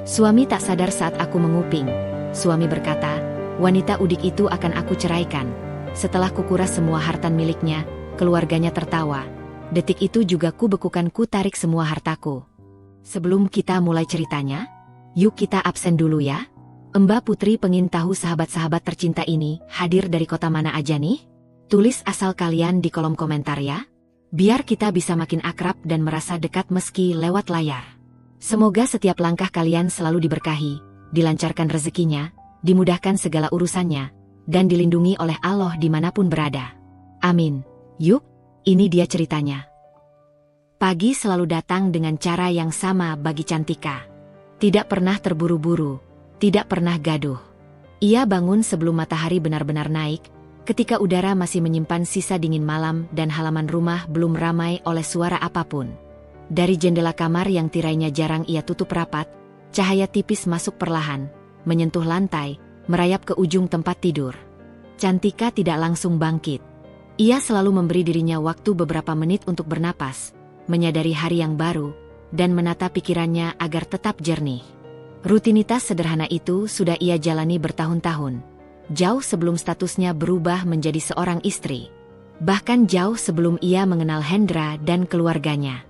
Suami tak sadar saat aku menguping. Suami berkata, wanita udik itu akan aku ceraikan. Setelah kukuras semua harta miliknya, keluarganya tertawa. Detik itu juga ku bekukan ku tarik semua hartaku. Sebelum kita mulai ceritanya, yuk kita absen dulu ya. Mbak Putri pengen tahu sahabat-sahabat tercinta ini hadir dari kota mana aja nih? Tulis asal kalian di kolom komentar ya. Biar kita bisa makin akrab dan merasa dekat meski lewat layar. Semoga setiap langkah kalian selalu diberkahi, dilancarkan rezekinya, dimudahkan segala urusannya, dan dilindungi oleh Allah dimanapun berada. Amin. Yuk, ini dia ceritanya. Pagi selalu datang dengan cara yang sama bagi Cantika. Tidak pernah terburu-buru, tidak pernah gaduh. Ia bangun sebelum matahari benar-benar naik, ketika udara masih menyimpan sisa dingin malam dan halaman rumah belum ramai oleh suara apapun. Dari jendela kamar yang tirainya jarang ia tutup rapat, cahaya tipis masuk perlahan, menyentuh lantai, merayap ke ujung tempat tidur. Cantika tidak langsung bangkit. Ia selalu memberi dirinya waktu beberapa menit untuk bernapas, menyadari hari yang baru, dan menata pikirannya agar tetap jernih. Rutinitas sederhana itu sudah ia jalani bertahun-tahun, jauh sebelum statusnya berubah menjadi seorang istri. Bahkan jauh sebelum ia mengenal Hendra dan keluarganya.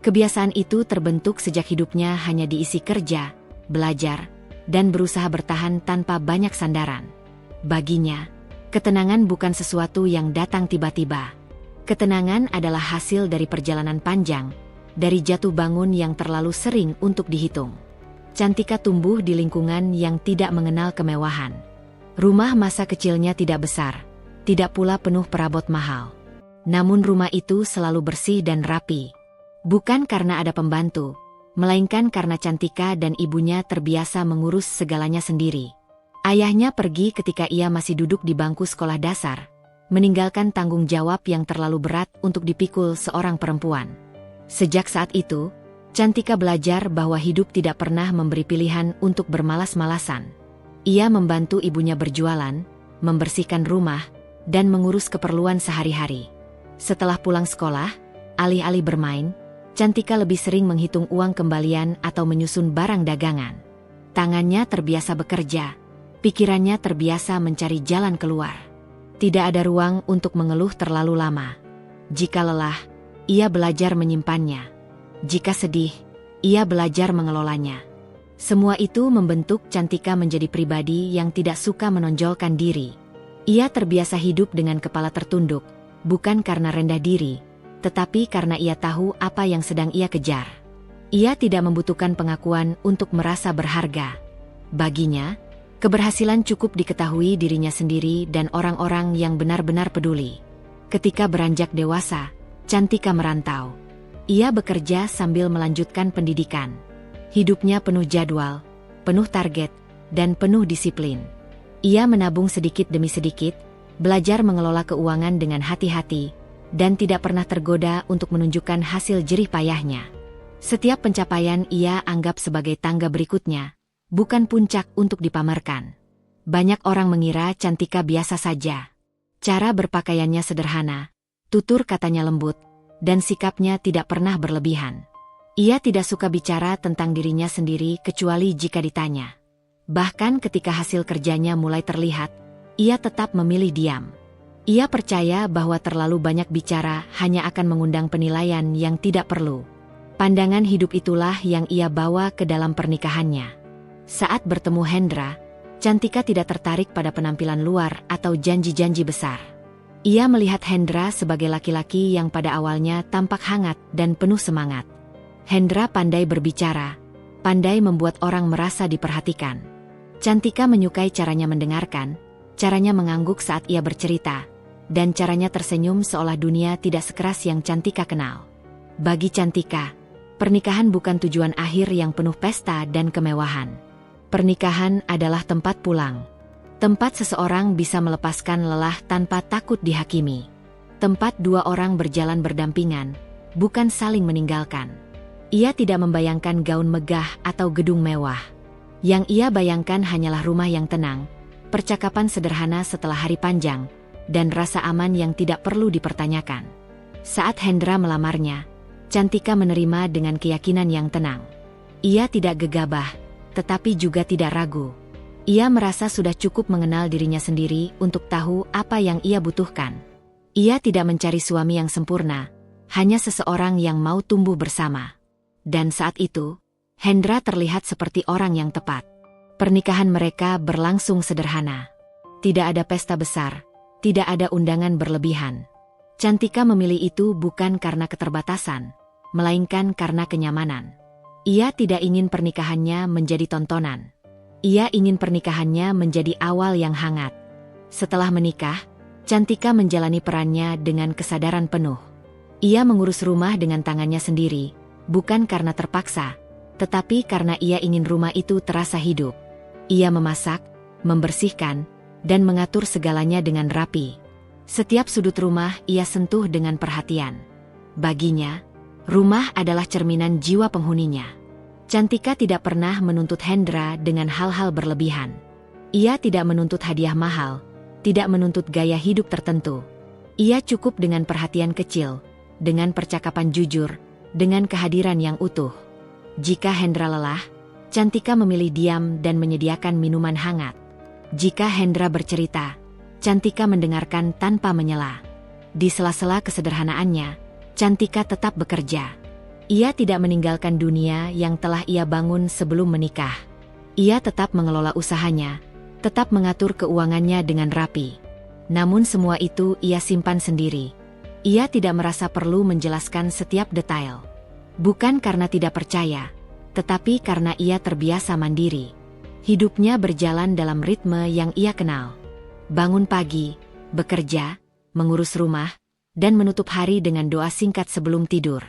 Kebiasaan itu terbentuk sejak hidupnya hanya diisi kerja, belajar, dan berusaha bertahan tanpa banyak sandaran. Baginya, ketenangan bukan sesuatu yang datang tiba-tiba. Ketenangan adalah hasil dari perjalanan panjang, dari jatuh bangun yang terlalu sering untuk dihitung. Cantika tumbuh di lingkungan yang tidak mengenal kemewahan. Rumah masa kecilnya tidak besar, tidak pula penuh perabot mahal. Namun rumah itu selalu bersih dan rapi. Bukan karena ada pembantu, melainkan karena Cantika dan ibunya terbiasa mengurus segalanya sendiri. Ayahnya pergi ketika ia masih duduk di bangku sekolah dasar, meninggalkan tanggung jawab yang terlalu berat untuk dipikul seorang perempuan. Sejak saat itu, Cantika belajar bahwa hidup tidak pernah memberi pilihan untuk bermalas-malasan. Ia membantu ibunya berjualan, membersihkan rumah, dan mengurus keperluan sehari-hari. Setelah pulang sekolah, alih-alih bermain, Cantika lebih sering menghitung uang kembalian atau menyusun barang dagangan. Tangannya terbiasa bekerja, pikirannya terbiasa mencari jalan keluar. Tidak ada ruang untuk mengeluh terlalu lama. Jika lelah, ia belajar menyimpannya. Jika sedih, ia belajar mengelolanya. Semua itu membentuk Cantika menjadi pribadi yang tidak suka menonjolkan diri. Ia terbiasa hidup dengan kepala tertunduk, bukan karena rendah diri, tetapi karena ia tahu apa yang sedang ia kejar. Ia tidak membutuhkan pengakuan untuk merasa berharga. Baginya, keberhasilan cukup diketahui dirinya sendiri dan orang-orang yang benar-benar peduli. Ketika beranjak dewasa, Cantika merantau. Ia bekerja sambil melanjutkan pendidikan. Hidupnya penuh jadwal, penuh target, dan penuh disiplin. Ia menabung sedikit demi sedikit, belajar mengelola keuangan dengan hati-hati, dan tidak pernah tergoda untuk menunjukkan hasil jerih payahnya. Setiap pencapaian ia anggap sebagai tangga berikutnya, bukan puncak untuk dipamerkan. Banyak orang mengira Cantika biasa saja. Cara berpakaiannya sederhana, tutur katanya lembut, dan sikapnya tidak pernah berlebihan. Ia tidak suka bicara tentang dirinya sendiri kecuali jika ditanya. Bahkan ketika hasil kerjanya mulai terlihat, ia tetap memilih diam. Ia percaya bahwa terlalu banyak bicara hanya akan mengundang penilaian yang tidak perlu. Pandangan hidup itulah yang ia bawa ke dalam pernikahannya. Saat bertemu Hendra, Cantika tidak tertarik pada penampilan luar atau janji-janji besar. Ia melihat Hendra sebagai laki-laki yang pada awalnya tampak hangat dan penuh semangat. Hendra pandai berbicara, pandai membuat orang merasa diperhatikan. Cantika menyukai caranya mendengarkan, caranya mengangguk saat ia bercerita, dan caranya tersenyum seolah dunia tidak sekeras yang Cantika kenal. Bagi Cantika, pernikahan bukan tujuan akhir yang penuh pesta dan kemewahan. Pernikahan adalah tempat pulang. Tempat seseorang bisa melepaskan lelah tanpa takut dihakimi. Tempat dua orang berjalan berdampingan, bukan saling meninggalkan. Ia tidak membayangkan gaun megah atau gedung mewah. Yang ia bayangkan hanyalah rumah yang tenang, percakapan sederhana setelah hari panjang, dan rasa aman yang tidak perlu dipertanyakan. Saat Hendra melamarnya, Cantika menerima dengan keyakinan yang tenang. Ia tidak gegabah, tetapi juga tidak ragu. Ia merasa sudah cukup mengenal dirinya sendiri untuk tahu apa yang ia butuhkan. Ia tidak mencari suami yang sempurna, hanya seseorang yang mau tumbuh bersama. Dan saat itu, Hendra terlihat seperti orang yang tepat. Pernikahan mereka berlangsung sederhana. Tidak ada pesta besar, tidak ada undangan berlebihan. Cantika memilih itu bukan karena keterbatasan, melainkan karena kenyamanan. Ia tidak ingin pernikahannya menjadi tontonan. Ia ingin pernikahannya menjadi awal yang hangat. Setelah menikah, Cantika menjalani perannya dengan kesadaran penuh. Ia mengurus rumah dengan tangannya sendiri, bukan karena terpaksa, tetapi karena ia ingin rumah itu terasa hidup. Ia memasak, membersihkan, dan mengatur segalanya dengan rapi. Setiap sudut rumah ia sentuh dengan perhatian. Baginya, rumah adalah cerminan jiwa penghuninya. Cantika tidak pernah menuntut Hendra dengan hal-hal berlebihan. Ia tidak menuntut hadiah mahal, tidak menuntut gaya hidup tertentu. Ia cukup dengan perhatian kecil, dengan percakapan jujur, dengan kehadiran yang utuh. Jika Hendra lelah, Cantika memilih diam dan menyediakan minuman hangat. Jika Hendra bercerita, Cantika mendengarkan tanpa menyela. Di sela-sela kesederhanaannya, Cantika tetap bekerja. Ia tidak meninggalkan dunia yang telah ia bangun sebelum menikah. Ia tetap mengelola usahanya, tetap mengatur keuangannya dengan rapi. Namun semua itu ia simpan sendiri. Ia tidak merasa perlu menjelaskan setiap detail. Bukan karena tidak percaya, tetapi karena ia terbiasa mandiri. Hidupnya berjalan dalam ritme yang ia kenal. Bangun pagi, bekerja, mengurus rumah, dan menutup hari dengan doa singkat sebelum tidur.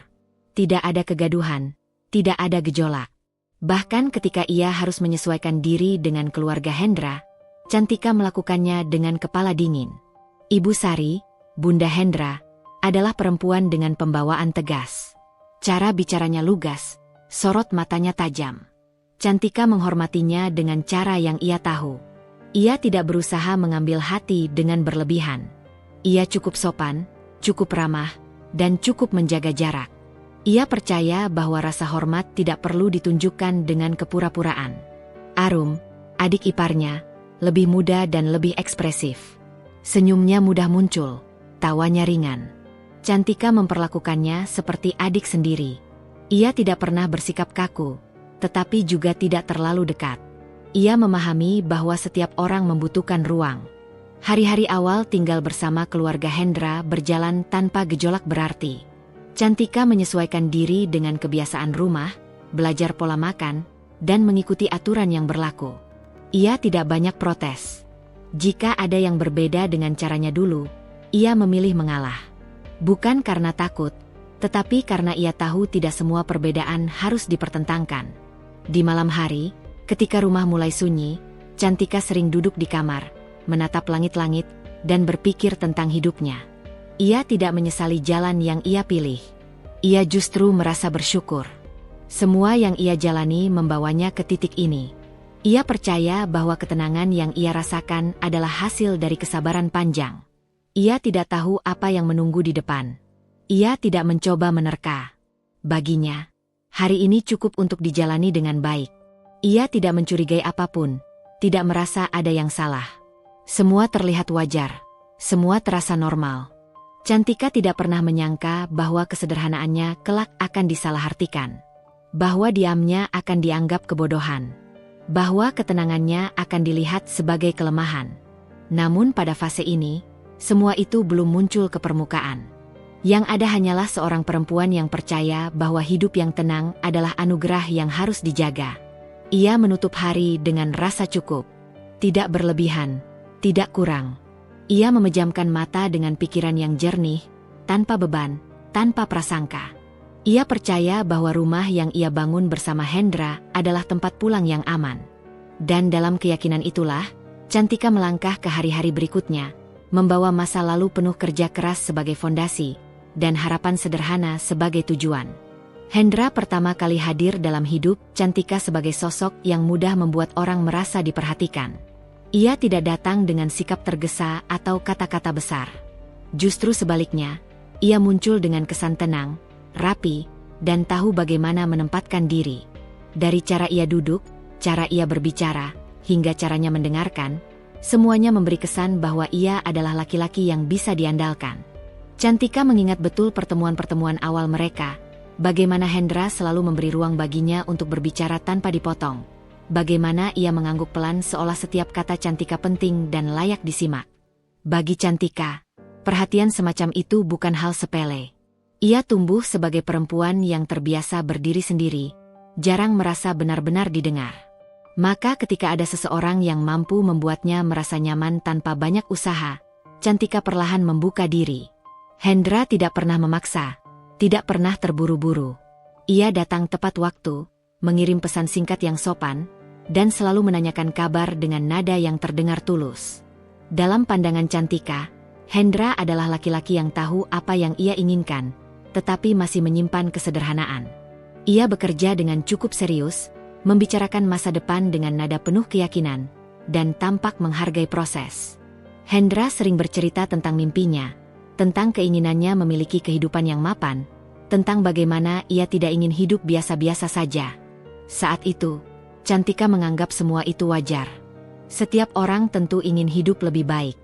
Tidak ada kegaduhan, tidak ada gejolak. Bahkan ketika ia harus menyesuaikan diri dengan keluarga Hendra, Cantika melakukannya dengan kepala dingin. Ibu Sari, Bunda Hendra, adalah perempuan dengan pembawaan tegas. Cara bicaranya lugas, sorot matanya tajam. Cantika menghormatinya dengan cara yang ia tahu. Ia tidak berusaha mengambil hati dengan berlebihan. Ia cukup sopan, cukup ramah, dan cukup menjaga jarak. Ia percaya bahwa rasa hormat tidak perlu ditunjukkan dengan kepura-puraan. Arum, adik iparnya, lebih muda dan lebih ekspresif. Senyumnya mudah muncul, tawanya ringan. Cantika memperlakukannya seperti adik sendiri. Ia tidak pernah bersikap kaku, tetapi juga tidak terlalu dekat. Ia memahami bahwa setiap orang membutuhkan ruang. Hari-hari awal tinggal bersama keluarga Hendra berjalan tanpa gejolak berarti. Cantika menyesuaikan diri dengan kebiasaan rumah, belajar pola makan, dan mengikuti aturan yang berlaku. Ia tidak banyak protes. Jika ada yang berbeda dengan caranya dulu, ia memilih mengalah. Bukan karena takut, tetapi karena ia tahu tidak semua perbedaan harus dipertentangkan. Di malam hari, ketika rumah mulai sunyi, Cantika sering duduk di kamar, menatap langit-langit, dan berpikir tentang hidupnya. Ia tidak menyesali jalan yang ia pilih. Ia justru merasa bersyukur. Semua yang ia jalani membawanya ke titik ini. Ia percaya bahwa ketenangan yang ia rasakan adalah hasil dari kesabaran panjang. Ia tidak tahu apa yang menunggu di depan. Ia tidak mencoba menerka. Baginya, hari ini cukup untuk dijalani dengan baik. Ia tidak mencurigai apapun, tidak merasa ada yang salah. Semua terlihat wajar, semua terasa normal. Cantika tidak pernah menyangka bahwa kesederhanaannya kelak akan disalahartikan. Bahwa diamnya akan dianggap kebodohan. Bahwa ketenangannya akan dilihat sebagai kelemahan. Namun pada fase ini, semua itu belum muncul ke permukaan. Yang ada hanyalah seorang perempuan yang percaya bahwa hidup yang tenang adalah anugerah yang harus dijaga. Ia menutup hari dengan rasa cukup. Tidak berlebihan, tidak kurang. Ia memejamkan mata dengan pikiran yang jernih, tanpa beban, tanpa prasangka. Ia percaya bahwa rumah yang ia bangun bersama Hendra adalah tempat pulang yang aman. Dan dalam keyakinan itulah, Cantika melangkah ke hari-hari berikutnya, membawa masa lalu penuh kerja keras sebagai fondasi, dan harapan sederhana sebagai tujuan. Hendra pertama kali hadir dalam hidup Cantika sebagai sosok yang mudah membuat orang merasa diperhatikan. Ia tidak datang dengan sikap tergesa atau kata-kata besar. Justru sebaliknya, ia muncul dengan kesan tenang, rapi, dan tahu bagaimana menempatkan diri. Dari cara ia duduk, cara ia berbicara, hingga caranya mendengarkan, semuanya memberi kesan bahwa ia adalah laki-laki yang bisa diandalkan. Cantika mengingat betul pertemuan-pertemuan awal mereka, bagaimana Hendra selalu memberi ruang baginya untuk berbicara tanpa dipotong. Bagaimana ia mengangguk pelan seolah setiap kata Cantika penting dan layak disimak. Bagi Cantika, perhatian semacam itu bukan hal sepele. Ia tumbuh sebagai perempuan yang terbiasa berdiri sendiri, jarang merasa benar-benar didengar. Maka ketika ada seseorang yang mampu membuatnya merasa nyaman tanpa banyak usaha, Cantika perlahan membuka diri. Hendra tidak pernah memaksa, tidak pernah terburu-buru. Ia datang tepat waktu, mengirim pesan singkat yang sopan, dan selalu menanyakan kabar dengan nada yang terdengar tulus. Dalam pandangan Cantika, Hendra adalah laki-laki yang tahu apa yang ia inginkan, tetapi masih menyimpan kesederhanaan. Ia bekerja dengan cukup serius, membicarakan masa depan dengan nada penuh keyakinan, dan tampak menghargai proses. Hendra sering bercerita tentang mimpinya, tentang keinginannya memiliki kehidupan yang mapan, tentang bagaimana ia tidak ingin hidup biasa-biasa saja. Saat itu, Cantika menganggap semua itu wajar. Setiap orang tentu ingin hidup lebih baik,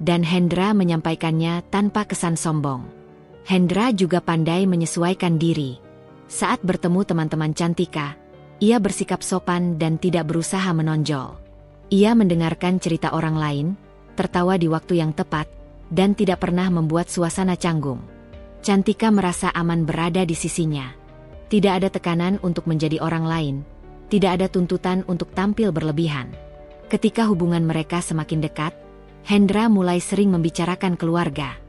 dan Hendra menyampaikannya tanpa kesan sombong. Hendra juga pandai menyesuaikan diri. Saat bertemu teman-teman Cantika, ia bersikap sopan dan tidak berusaha menonjol. Ia mendengarkan cerita orang lain, tertawa di waktu yang tepat, dan tidak pernah membuat suasana canggung. Cantika merasa aman berada di sisinya. Tidak ada tekanan untuk menjadi orang lain, tidak ada tuntutan untuk tampil berlebihan. Ketika hubungan mereka semakin dekat, Hendra mulai sering membicarakan keluarga.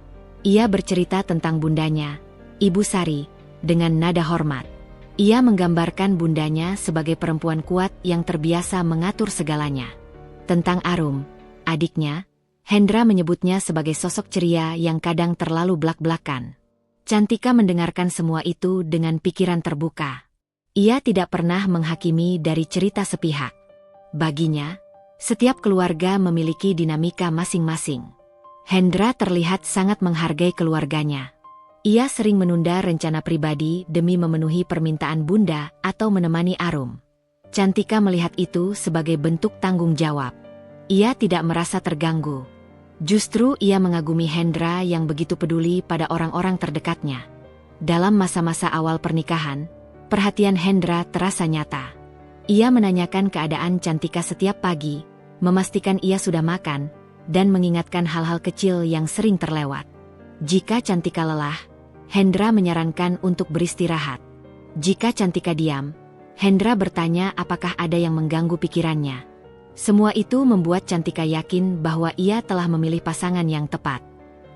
Ia bercerita tentang bundanya, Ibu Sari, dengan nada hormat. Ia menggambarkan bundanya sebagai perempuan kuat yang terbiasa mengatur segalanya. Tentang Arum, adiknya, Hendra menyebutnya sebagai sosok ceria yang kadang terlalu blak-blakan. Cantika mendengarkan semua itu dengan pikiran terbuka. Ia tidak pernah menghakimi dari cerita sepihak. Baginya, setiap keluarga memiliki dinamika masing-masing. Hendra terlihat sangat menghargai keluarganya. Ia sering menunda rencana pribadi demi memenuhi permintaan bunda atau menemani Arum. Cantika melihat itu sebagai bentuk tanggung jawab. Ia tidak merasa terganggu. Justru ia mengagumi Hendra yang begitu peduli pada orang-orang terdekatnya. Dalam masa-masa awal pernikahan, perhatian Hendra terasa nyata. Ia menanyakan keadaan Cantika setiap pagi, memastikan ia sudah makan, dan mengingatkan hal-hal kecil yang sering terlewat. Jika Cantika lelah, Hendra menyarankan untuk beristirahat. Jika Cantika diam, Hendra bertanya apakah ada yang mengganggu pikirannya. Semua itu membuat Cantika yakin bahwa ia telah memilih pasangan yang tepat.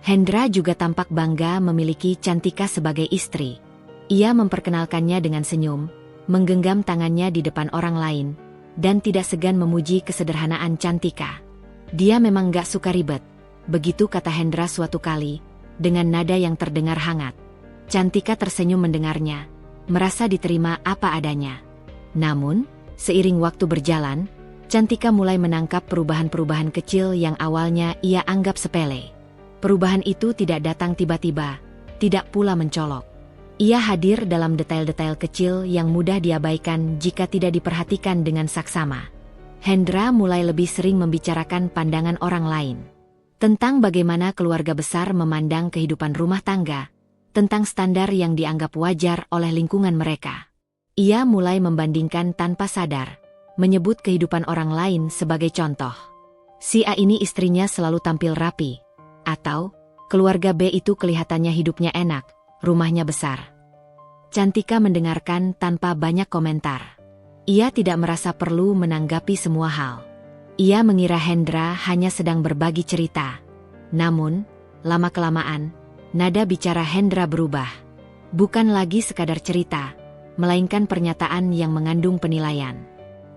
Hendra juga tampak bangga memiliki Cantika sebagai istri. Ia memperkenalkannya dengan senyum, menggenggam tangannya di depan orang lain, dan tidak segan memuji kesederhanaan Cantika. Dia memang gak suka ribet, begitu kata Hendra suatu kali, dengan nada yang terdengar hangat. Cantika tersenyum mendengarnya, merasa diterima apa adanya. Namun, seiring waktu berjalan, Cantika mulai menangkap perubahan-perubahan kecil yang awalnya ia anggap sepele. Perubahan itu tidak datang tiba-tiba, tidak pula mencolok. Ia hadir dalam detail-detail kecil yang mudah diabaikan jika tidak diperhatikan dengan saksama. Hendra mulai lebih sering membicarakan pandangan orang lain. Tentang bagaimana keluarga besar memandang kehidupan rumah tangga, tentang standar yang dianggap wajar oleh lingkungan mereka. Ia mulai membandingkan tanpa sadar, menyebut kehidupan orang lain sebagai contoh. Si A ini istrinya selalu tampil rapi. Atau, keluarga B itu kelihatannya hidupnya enak, rumahnya besar. Cantika mendengarkan tanpa banyak komentar. Ia tidak merasa perlu menanggapi semua hal. Ia mengira Hendra hanya sedang berbagi cerita. Namun, lama-kelamaan, nada bicara Hendra berubah. Bukan lagi sekadar cerita, melainkan pernyataan yang mengandung penilaian.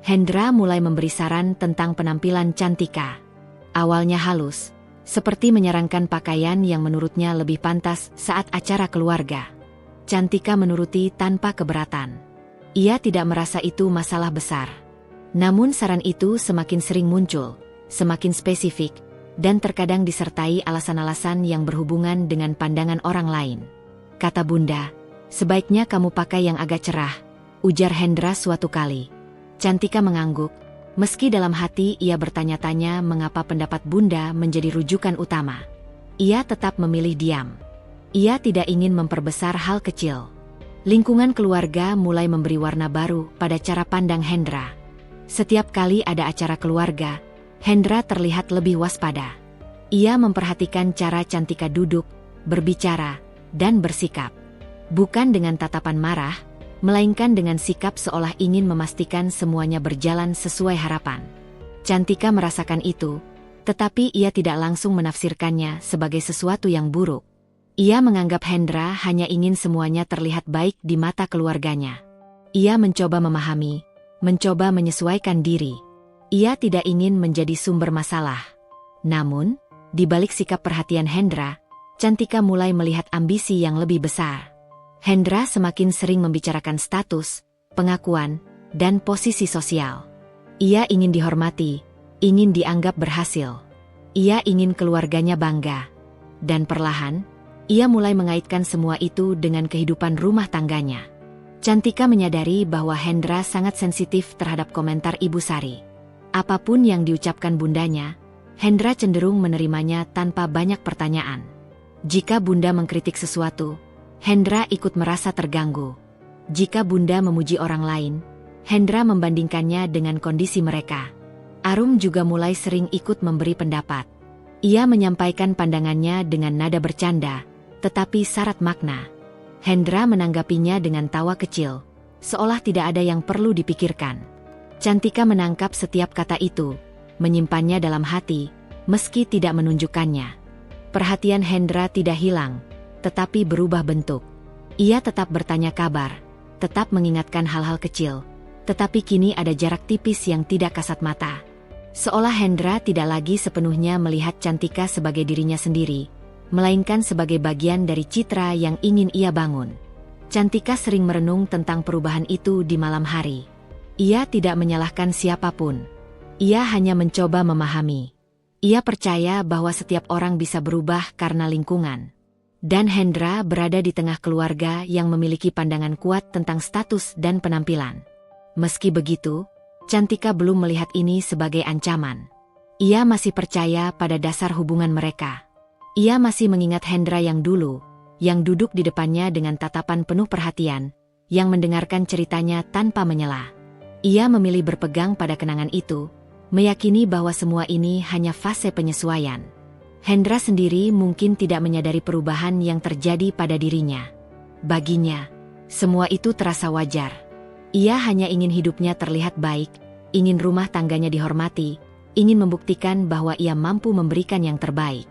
Hendra mulai memberi saran tentang penampilan Cantika. Awalnya halus, seperti menyarankan pakaian yang menurutnya lebih pantas saat acara keluarga. Cantika menuruti tanpa keberatan. Ia tidak merasa itu masalah besar. Namun saran itu semakin sering muncul, semakin spesifik, dan terkadang disertai alasan-alasan yang berhubungan dengan pandangan orang lain. Kata Bunda, sebaiknya kamu pakai yang agak cerah, ujar Hendra suatu kali. Cantika mengangguk, meski dalam hati ia bertanya-tanya mengapa pendapat Bunda menjadi rujukan utama. Ia tetap memilih diam. Ia tidak ingin memperbesar hal kecil. Lingkungan keluarga mulai memberi warna baru pada cara pandang Hendra. Setiap kali ada acara keluarga, Hendra terlihat lebih waspada. Ia memperhatikan cara Cantika duduk, berbicara, dan bersikap. Bukan dengan tatapan marah, melainkan dengan sikap seolah ingin memastikan semuanya berjalan sesuai harapan. Cantika merasakan itu, tetapi ia tidak langsung menafsirkannya sebagai sesuatu yang buruk. Ia menganggap Hendra hanya ingin semuanya terlihat baik di mata keluarganya. Ia mencoba memahami, mencoba menyesuaikan diri. Ia tidak ingin menjadi sumber masalah. Namun, di balik sikap perhatian Hendra, Cantika mulai melihat ambisi yang lebih besar. Hendra semakin sering membicarakan status, pengakuan, dan posisi sosial. Ia ingin dihormati, ingin dianggap berhasil. Ia ingin keluarganya bangga. Dan perlahan, ia mulai mengaitkan semua itu dengan kehidupan rumah tangganya. Cantika menyadari bahwa Hendra sangat sensitif terhadap komentar Ibu Sari. Apapun yang diucapkan bundanya, Hendra cenderung menerimanya tanpa banyak pertanyaan. Jika Bunda mengkritik sesuatu, Hendra ikut merasa terganggu. Jika Bunda memuji orang lain, Hendra membandingkannya dengan kondisi mereka. Arum juga mulai sering ikut memberi pendapat. Ia menyampaikan pandangannya dengan nada bercanda, tetapi syarat makna. Hendra menanggapinya dengan tawa kecil, seolah tidak ada yang perlu dipikirkan. Cantika menangkap setiap kata itu, menyimpannya dalam hati, meski tidak menunjukkannya. Perhatian Hendra tidak hilang, tetapi berubah bentuk. Ia tetap bertanya kabar, tetap mengingatkan hal-hal kecil, tetapi kini ada jarak tipis yang tidak kasat mata. Seolah Hendra tidak lagi sepenuhnya melihat Cantika sebagai dirinya sendiri, melainkan sebagai bagian dari citra yang ingin ia bangun. Cantika sering merenung tentang perubahan itu di malam hari. Ia tidak menyalahkan siapapun. Ia hanya mencoba memahami. Ia percaya bahwa setiap orang bisa berubah karena lingkungan. Dan Hendra berada di tengah keluarga yang memiliki pandangan kuat tentang status dan penampilan. Meski begitu, Cantika belum melihat ini sebagai ancaman. Ia masih percaya pada dasar hubungan mereka. Ia masih mengingat Hendra yang dulu, yang duduk di depannya dengan tatapan penuh perhatian, yang mendengarkan ceritanya tanpa menyela. Ia memilih berpegang pada kenangan itu, meyakini bahwa semua ini hanya fase penyesuaian. Hendra sendiri mungkin tidak menyadari perubahan yang terjadi pada dirinya. Baginya, semua itu terasa wajar. Ia hanya ingin hidupnya terlihat baik, ingin rumah tangganya dihormati, ingin membuktikan bahwa ia mampu memberikan yang terbaik.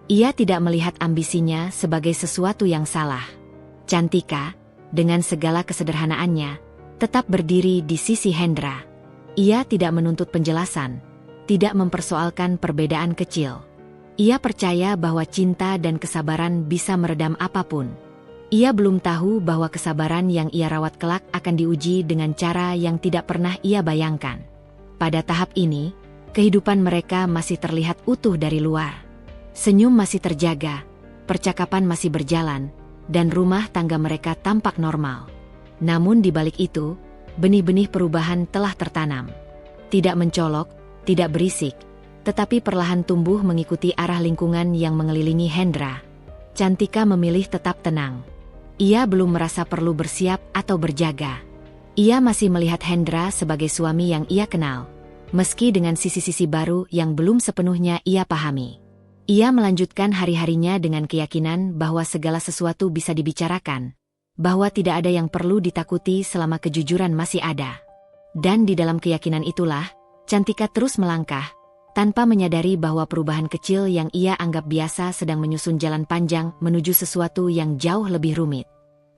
Ia tidak melihat ambisinya sebagai sesuatu yang salah. Cantika, dengan segala kesederhanaannya, tetap berdiri di sisi Hendra. Ia tidak menuntut penjelasan, tidak mempersoalkan perbedaan kecil. Ia percaya bahwa cinta dan kesabaran bisa meredam apapun. Ia belum tahu bahwa kesabaran yang ia rawat kelak akan diuji dengan cara yang tidak pernah ia bayangkan. Pada tahap ini, kehidupan mereka masih terlihat utuh dari luar. Senyum masih terjaga, percakapan masih berjalan, dan rumah tangga mereka tampak normal. Namun di balik itu, benih-benih perubahan telah tertanam. Tidak mencolok, tidak berisik, tetapi perlahan tumbuh mengikuti arah lingkungan yang mengelilingi Hendra. Cantika memilih tetap tenang. Ia belum merasa perlu bersiap atau berjaga. Ia masih melihat Hendra sebagai suami yang ia kenal, meski dengan sisi-sisi baru yang belum sepenuhnya ia pahami. Ia melanjutkan hari-harinya dengan keyakinan bahwa segala sesuatu bisa dibicarakan, bahwa tidak ada yang perlu ditakuti selama kejujuran masih ada. Dan di dalam keyakinan itulah, Cantika terus melangkah, tanpa menyadari bahwa perubahan kecil yang ia anggap biasa sedang menyusun jalan panjang menuju sesuatu yang jauh lebih rumit.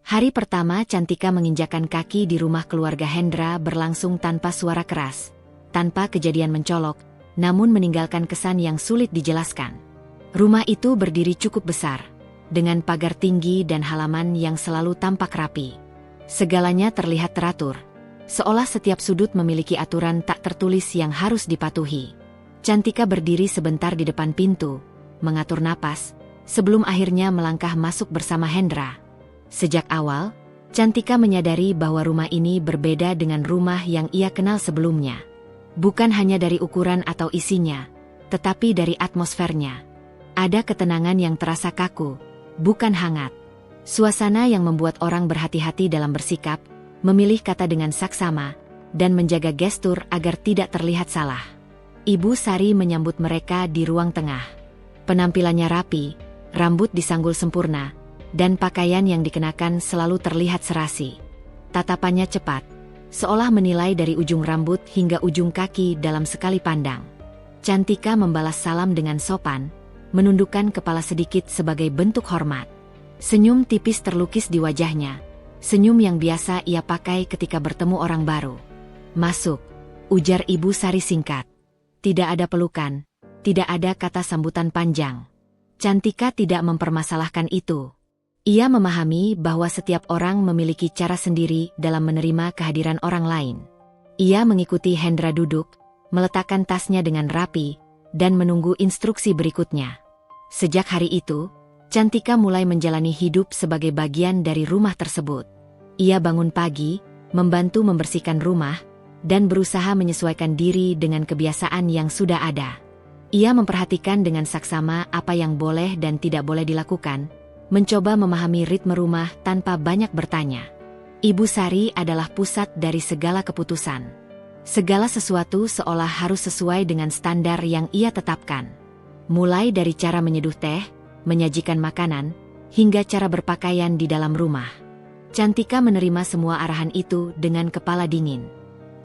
Hari pertama Cantika menginjakan kaki di rumah keluarga Hendra berlangsung tanpa suara keras, tanpa kejadian mencolok, namun meninggalkan kesan yang sulit dijelaskan. Rumah itu berdiri cukup besar, dengan pagar tinggi dan halaman yang selalu tampak rapi. Segalanya terlihat teratur, seolah setiap sudut memiliki aturan tak tertulis yang harus dipatuhi. Cantika berdiri sebentar di depan pintu, mengatur napas, sebelum akhirnya melangkah masuk bersama Hendra. Sejak awal, Cantika menyadari bahwa rumah ini berbeda dengan rumah yang ia kenal sebelumnya. Bukan hanya dari ukuran atau isinya, tetapi dari atmosfernya. Ada ketenangan yang terasa kaku, bukan hangat. Suasana yang membuat orang berhati-hati dalam bersikap, memilih kata dengan saksama, dan menjaga gestur agar tidak terlihat salah. Ibu Sari menyambut mereka di ruang tengah. Penampilannya rapi, rambut disanggul sempurna, dan pakaian yang dikenakan selalu terlihat serasi. Tatapannya cepat, seolah menilai dari ujung rambut hingga ujung kaki dalam sekali pandang. Cantika membalas salam dengan sopan, menundukkan kepala sedikit sebagai bentuk hormat. Senyum tipis terlukis di wajahnya, senyum yang biasa ia pakai ketika bertemu orang baru. "Masuk," ujar Ibu Sari singkat. Tidak ada pelukan, tidak ada kata sambutan panjang. Cantika tidak mempermasalahkan itu. Ia memahami bahwa setiap orang memiliki cara sendiri dalam menerima kehadiran orang lain. Ia mengikuti Hendra duduk, meletakkan tasnya dengan rapi, dan menunggu instruksi berikutnya. Sejak hari itu, Cantika mulai menjalani hidup sebagai bagian dari rumah tersebut. Ia bangun pagi, membantu membersihkan rumah, dan berusaha menyesuaikan diri dengan kebiasaan yang sudah ada. Ia memperhatikan dengan saksama apa yang boleh dan tidak boleh dilakukan, mencoba memahami ritme rumah tanpa banyak bertanya. Ibu Sari adalah pusat dari segala keputusan. Segala sesuatu seolah harus sesuai dengan standar yang ia tetapkan. Mulai dari cara menyeduh teh, menyajikan makanan, hingga cara berpakaian di dalam rumah. Cantika menerima semua arahan itu dengan kepala dingin.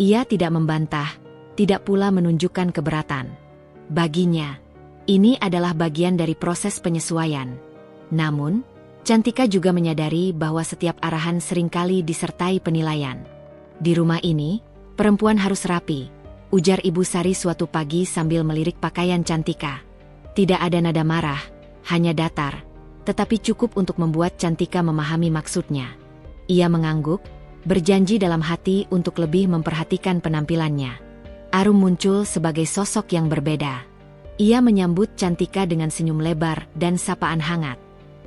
Ia tidak membantah, tidak pula menunjukkan keberatan. Baginya, ini adalah bagian dari proses penyesuaian. Namun, Cantika juga menyadari bahwa setiap arahan seringkali disertai penilaian. Di rumah ini, perempuan harus rapi, ujar Ibu Sari suatu pagi sambil melirik pakaian Cantika. Tidak ada nada marah, hanya datar, tetapi cukup untuk membuat Cantika memahami maksudnya. Ia mengangguk, berjanji dalam hati untuk lebih memperhatikan penampilannya. Arum muncul sebagai sosok yang berbeda. Ia menyambut Cantika dengan senyum lebar dan sapaan hangat.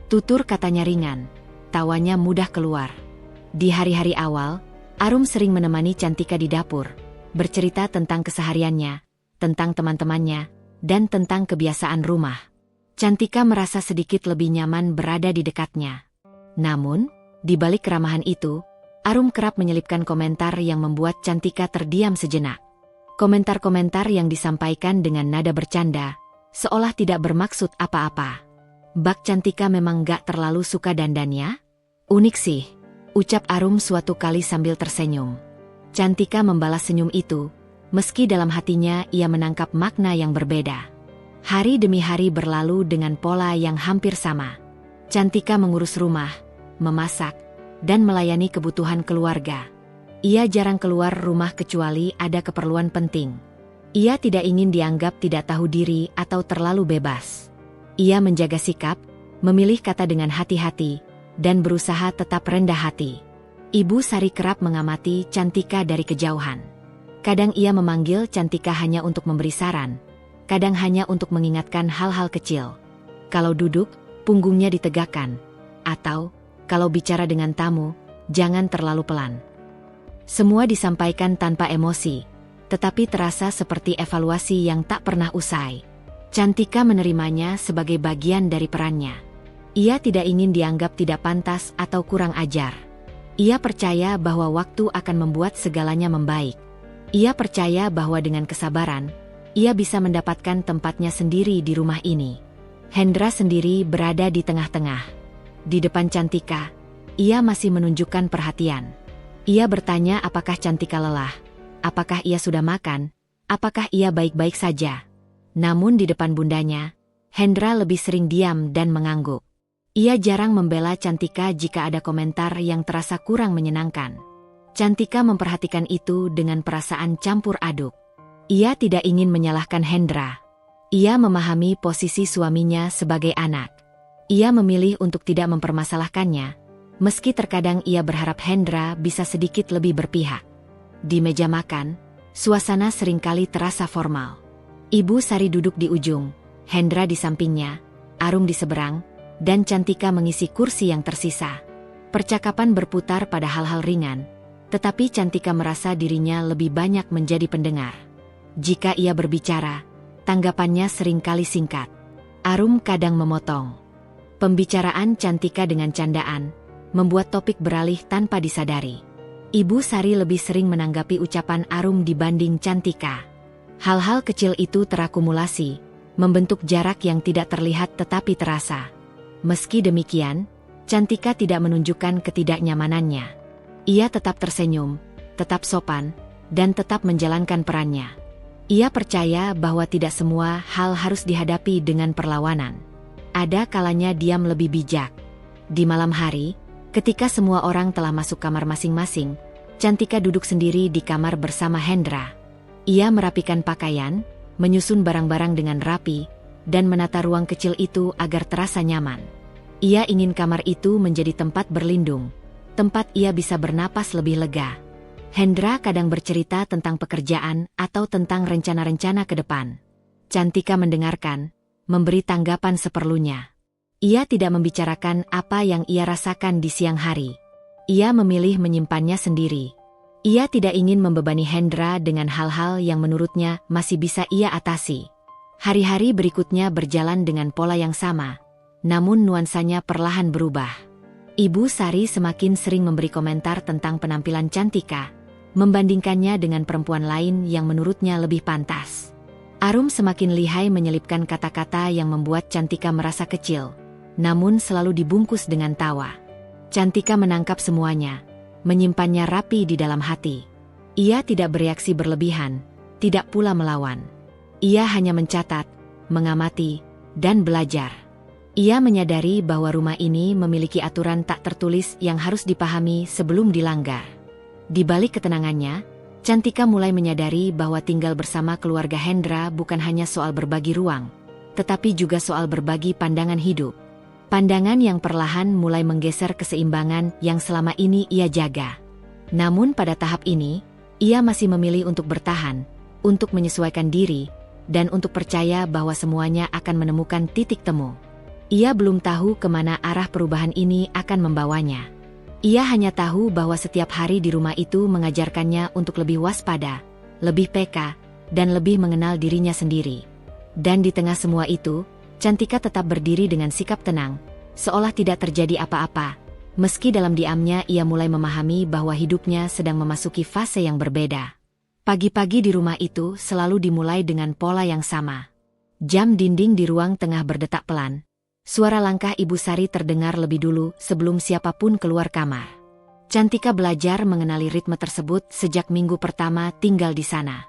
Tutur katanya ringan, tawanya mudah keluar. Di hari-hari awal, Arum sering menemani Cantika di dapur, bercerita tentang kesehariannya, tentang teman-temannya, dan tentang kebiasaan rumah. Cantika merasa sedikit lebih nyaman berada di dekatnya. Namun, di balik keramahan itu, Arum kerap menyelipkan komentar yang membuat Cantika terdiam sejenak. Komentar-komentar yang disampaikan dengan nada bercanda, seolah tidak bermaksud apa-apa. "Bak Cantika memang gak terlalu suka dandannya? Unik sih," ucap Arum suatu kali sambil tersenyum. Cantika membalas senyum itu, meski dalam hatinya ia menangkap makna yang berbeda. Hari demi hari berlalu dengan pola yang hampir sama. Cantika mengurus rumah, memasak, dan melayani kebutuhan keluarga. Ia jarang keluar rumah kecuali ada keperluan penting. Ia tidak ingin dianggap tidak tahu diri atau terlalu bebas. Ia menjaga sikap, memilih kata dengan hati-hati, dan berusaha tetap rendah hati. Ibu Sari kerap mengamati Cantika dari kejauhan. Kadang ia memanggil Cantika hanya untuk memberi saran, kadang hanya untuk mengingatkan hal-hal kecil. Kalau duduk, punggungnya ditegakkan, atau kalau bicara dengan tamu, jangan terlalu pelan. Semua disampaikan tanpa emosi, tetapi terasa seperti evaluasi yang tak pernah usai. Cantika menerimanya sebagai bagian dari perannya. Ia tidak ingin dianggap tidak pantas atau kurang ajar. Ia percaya bahwa waktu akan membuat segalanya membaik. Ia percaya bahwa dengan kesabaran, ia bisa mendapatkan tempatnya sendiri di rumah ini. Hendra sendiri berada di tengah-tengah. Di depan Cantika, ia masih menunjukkan perhatian. Ia bertanya apakah Cantika lelah, apakah ia sudah makan, apakah ia baik-baik saja. Namun di depan bundanya, Hendra lebih sering diam dan mengangguk. Ia jarang membela Cantika jika ada komentar yang terasa kurang menyenangkan. Cantika memperhatikan itu dengan perasaan campur aduk. Ia tidak ingin menyalahkan Hendra. Ia memahami posisi suaminya sebagai anak. Ia memilih untuk tidak mempermasalahkannya, meski terkadang ia berharap Hendra bisa sedikit lebih berpihak. Di meja makan, suasana seringkali terasa formal. Ibu Sari duduk di ujung, Hendra di sampingnya, Arum di seberang, dan Cantika mengisi kursi yang tersisa. Percakapan berputar pada hal-hal ringan, tetapi Cantika merasa dirinya lebih banyak menjadi pendengar. Jika ia berbicara, tanggapannya seringkali singkat. Arum kadang memotong. Pembicaraan Cantika dengan candaan membuat topik beralih tanpa disadari. Ibu Sari lebih sering menanggapi ucapan Arum dibanding Cantika. Hal-hal kecil itu terakumulasi, membentuk jarak yang tidak terlihat tetapi terasa. Meski demikian, Cantika tidak menunjukkan ketidaknyamanannya. Ia tetap tersenyum, tetap sopan, dan tetap menjalankan perannya. Ia percaya bahwa tidak semua hal harus dihadapi dengan perlawanan. Ada kalanya diam lebih bijak. Di malam hari, ketika semua orang telah masuk kamar masing-masing, Cantika duduk sendiri di kamar bersama Hendra. Ia merapikan pakaian, menyusun barang-barang dengan rapi, dan menata ruang kecil itu agar terasa nyaman. Ia ingin kamar itu menjadi tempat berlindung, tempat ia bisa bernapas lebih lega. Hendra kadang bercerita tentang pekerjaan atau tentang rencana-rencana ke depan. Cantika mendengarkan, memberi tanggapan seperlunya. Ia tidak membicarakan apa yang ia rasakan di siang hari. Ia memilih menyimpannya sendiri. Ia tidak ingin membebani Hendra dengan hal-hal yang menurutnya masih bisa ia atasi. Hari-hari berikutnya berjalan dengan pola yang sama, namun nuansanya perlahan berubah. Ibu Sari semakin sering memberi komentar tentang penampilan Cantika, membandingkannya dengan perempuan lain yang menurutnya lebih pantas. Arum semakin lihai menyelipkan kata-kata yang membuat Cantika merasa kecil, namun selalu dibungkus dengan tawa. Cantika menangkap semuanya, menyimpannya rapi di dalam hati. Ia tidak bereaksi berlebihan, tidak pula melawan. Ia hanya mencatat, mengamati, dan belajar. Ia menyadari bahwa rumah ini memiliki aturan tak tertulis yang harus dipahami sebelum dilanggar. Di balik ketenangannya, Cantika mulai menyadari bahwa tinggal bersama keluarga Hendra bukan hanya soal berbagi ruang, tetapi juga soal berbagi pandangan hidup. Pandangan yang perlahan mulai menggeser keseimbangan yang selama ini ia jaga. Namun pada tahap ini, ia masih memilih untuk bertahan, untuk menyesuaikan diri, dan untuk percaya bahwa semuanya akan menemukan titik temu. Ia belum tahu kemana arah perubahan ini akan membawanya. Ia hanya tahu bahwa setiap hari di rumah itu mengajarkannya untuk lebih waspada, lebih peka, dan lebih mengenal dirinya sendiri. Dan di tengah semua itu, Cantika tetap berdiri dengan sikap tenang, seolah tidak terjadi apa-apa. Meski dalam diamnya ia mulai memahami bahwa hidupnya sedang memasuki fase yang berbeda. Pagi-pagi di rumah itu selalu dimulai dengan pola yang sama. Jam dinding di ruang tengah berdetak pelan. Suara langkah Ibu Sari terdengar lebih dulu sebelum siapapun keluar kamar. Cantika belajar mengenali ritme tersebut sejak minggu pertama tinggal di sana.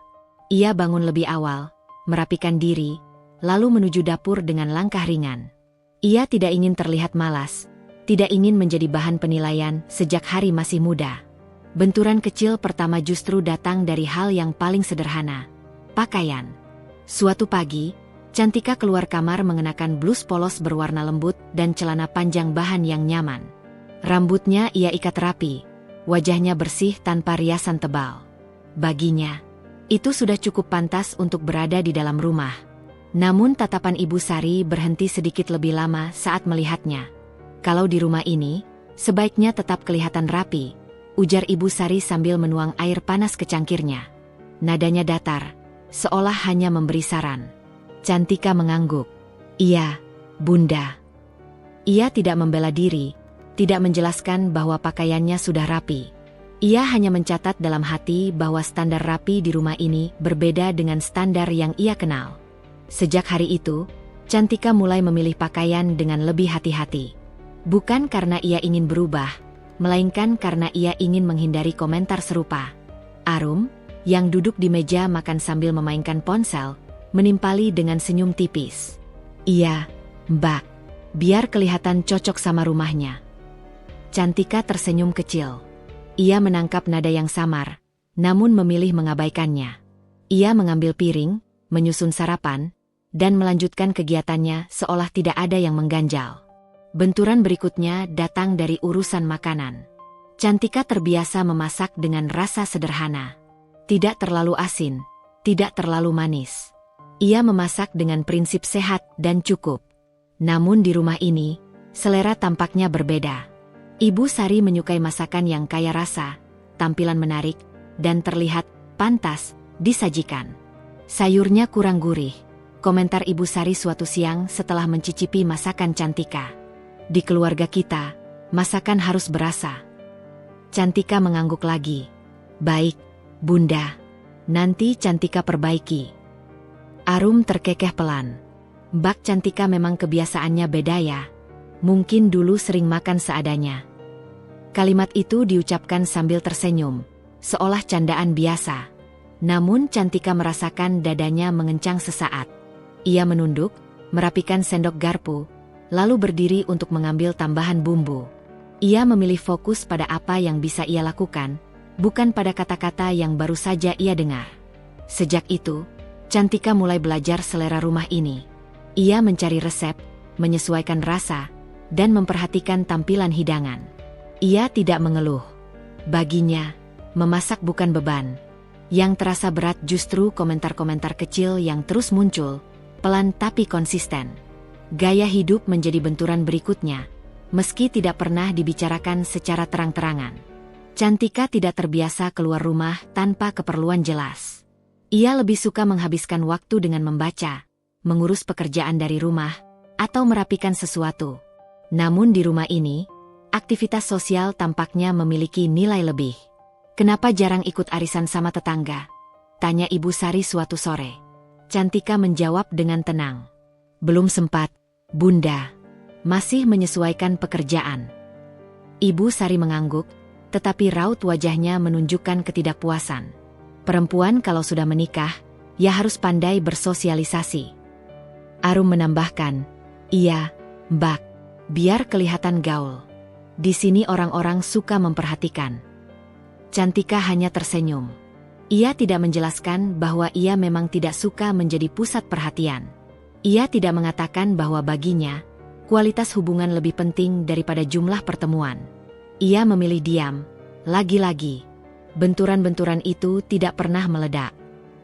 Ia bangun lebih awal, merapikan diri, lalu menuju dapur dengan langkah ringan. Ia tidak ingin terlihat malas, tidak ingin menjadi bahan penilaian sejak hari masih muda. Benturan kecil pertama justru datang dari hal yang paling sederhana, pakaian. Suatu pagi, Cantika keluar kamar mengenakan blus polos berwarna lembut dan celana panjang bahan yang nyaman. Rambutnya ia ikat rapi, wajahnya bersih tanpa riasan tebal. Baginya, itu sudah cukup pantas untuk berada di dalam rumah. Namun tatapan Ibu Sari berhenti sedikit lebih lama saat melihatnya. Kalau di rumah ini, sebaiknya tetap kelihatan rapi, ujar Ibu Sari sambil menuang air panas ke cangkirnya. Nadanya datar, seolah hanya memberi saran. Cantika mengangguk. Iya, Bunda. Ia tidak membela diri, tidak menjelaskan bahwa pakaiannya sudah rapi. Ia hanya mencatat dalam hati bahwa standar rapi di rumah ini berbeda dengan standar yang ia kenal. Sejak hari itu, Cantika mulai memilih pakaian dengan lebih hati-hati. Bukan karena ia ingin berubah, melainkan karena ia ingin menghindari komentar serupa. Arum, yang duduk di meja makan sambil memainkan ponsel, menimpali dengan senyum tipis. Iya, Mbak. Biar kelihatan cocok sama rumahnya. Cantika tersenyum kecil. Ia menangkap nada yang samar, namun memilih mengabaikannya. Ia mengambil piring, menyusun sarapan, dan melanjutkan kegiatannya seolah tidak ada yang mengganjal. Benturan berikutnya datang dari urusan makanan. Cantika terbiasa memasak dengan rasa sederhana. Tidak terlalu asin, tidak terlalu manis. Ia memasak dengan prinsip sehat dan cukup. Namun di rumah ini, selera tampaknya berbeda. Ibu Sari menyukai masakan yang kaya rasa, tampilan menarik, dan terlihat pantas disajikan. Sayurnya kurang gurih, komentar Ibu Sari suatu siang setelah mencicipi masakan Cantika. Di keluarga kita, masakan harus berasa. Cantika mengangguk lagi. Baik, Bunda. Nanti Cantika perbaiki. Arum terkekeh pelan. Mbak Cantika memang kebiasaannya beda ya. Mungkin dulu sering makan seadanya. Kalimat itu diucapkan sambil tersenyum, seolah candaan biasa. Namun Cantika merasakan dadanya mengencang sesaat. Ia menunduk, merapikan sendok garpu, lalu berdiri untuk mengambil tambahan bumbu. Ia memilih fokus pada apa yang bisa ia lakukan, bukan pada kata-kata yang baru saja ia dengar. Sejak itu, Cantika mulai belajar selera rumah ini. Ia mencari resep, menyesuaikan rasa, dan memperhatikan tampilan hidangan. Ia tidak mengeluh. Baginya, memasak bukan beban. Yang terasa berat justru komentar-komentar kecil yang terus muncul, pelan tapi konsisten. Gaya hidup menjadi benturan berikutnya, meski tidak pernah dibicarakan secara terang-terangan. Cantika tidak terbiasa keluar rumah tanpa keperluan jelas. Ia lebih suka menghabiskan waktu dengan membaca, mengurus pekerjaan dari rumah, atau merapikan sesuatu. Namun di rumah ini, aktivitas sosial tampaknya memiliki nilai lebih. Kenapa jarang ikut arisan sama tetangga? Tanya Ibu Sari suatu sore. Cantika menjawab dengan tenang. Belum sempat, Bunda. Masih menyesuaikan pekerjaan. Ibu Sari mengangguk, tetapi raut wajahnya menunjukkan ketidakpuasan. Perempuan kalau sudah menikah, ya harus pandai bersosialisasi. Arum menambahkan, iya, Mbak, biar kelihatan gaul. Di sini orang-orang suka memperhatikan. Cantika hanya tersenyum. Ia tidak menjelaskan bahwa ia memang tidak suka menjadi pusat perhatian. Ia tidak mengatakan bahwa baginya, kualitas hubungan lebih penting daripada jumlah pertemuan. Ia memilih diam. Lagi-lagi, benturan-benturan itu tidak pernah meledak.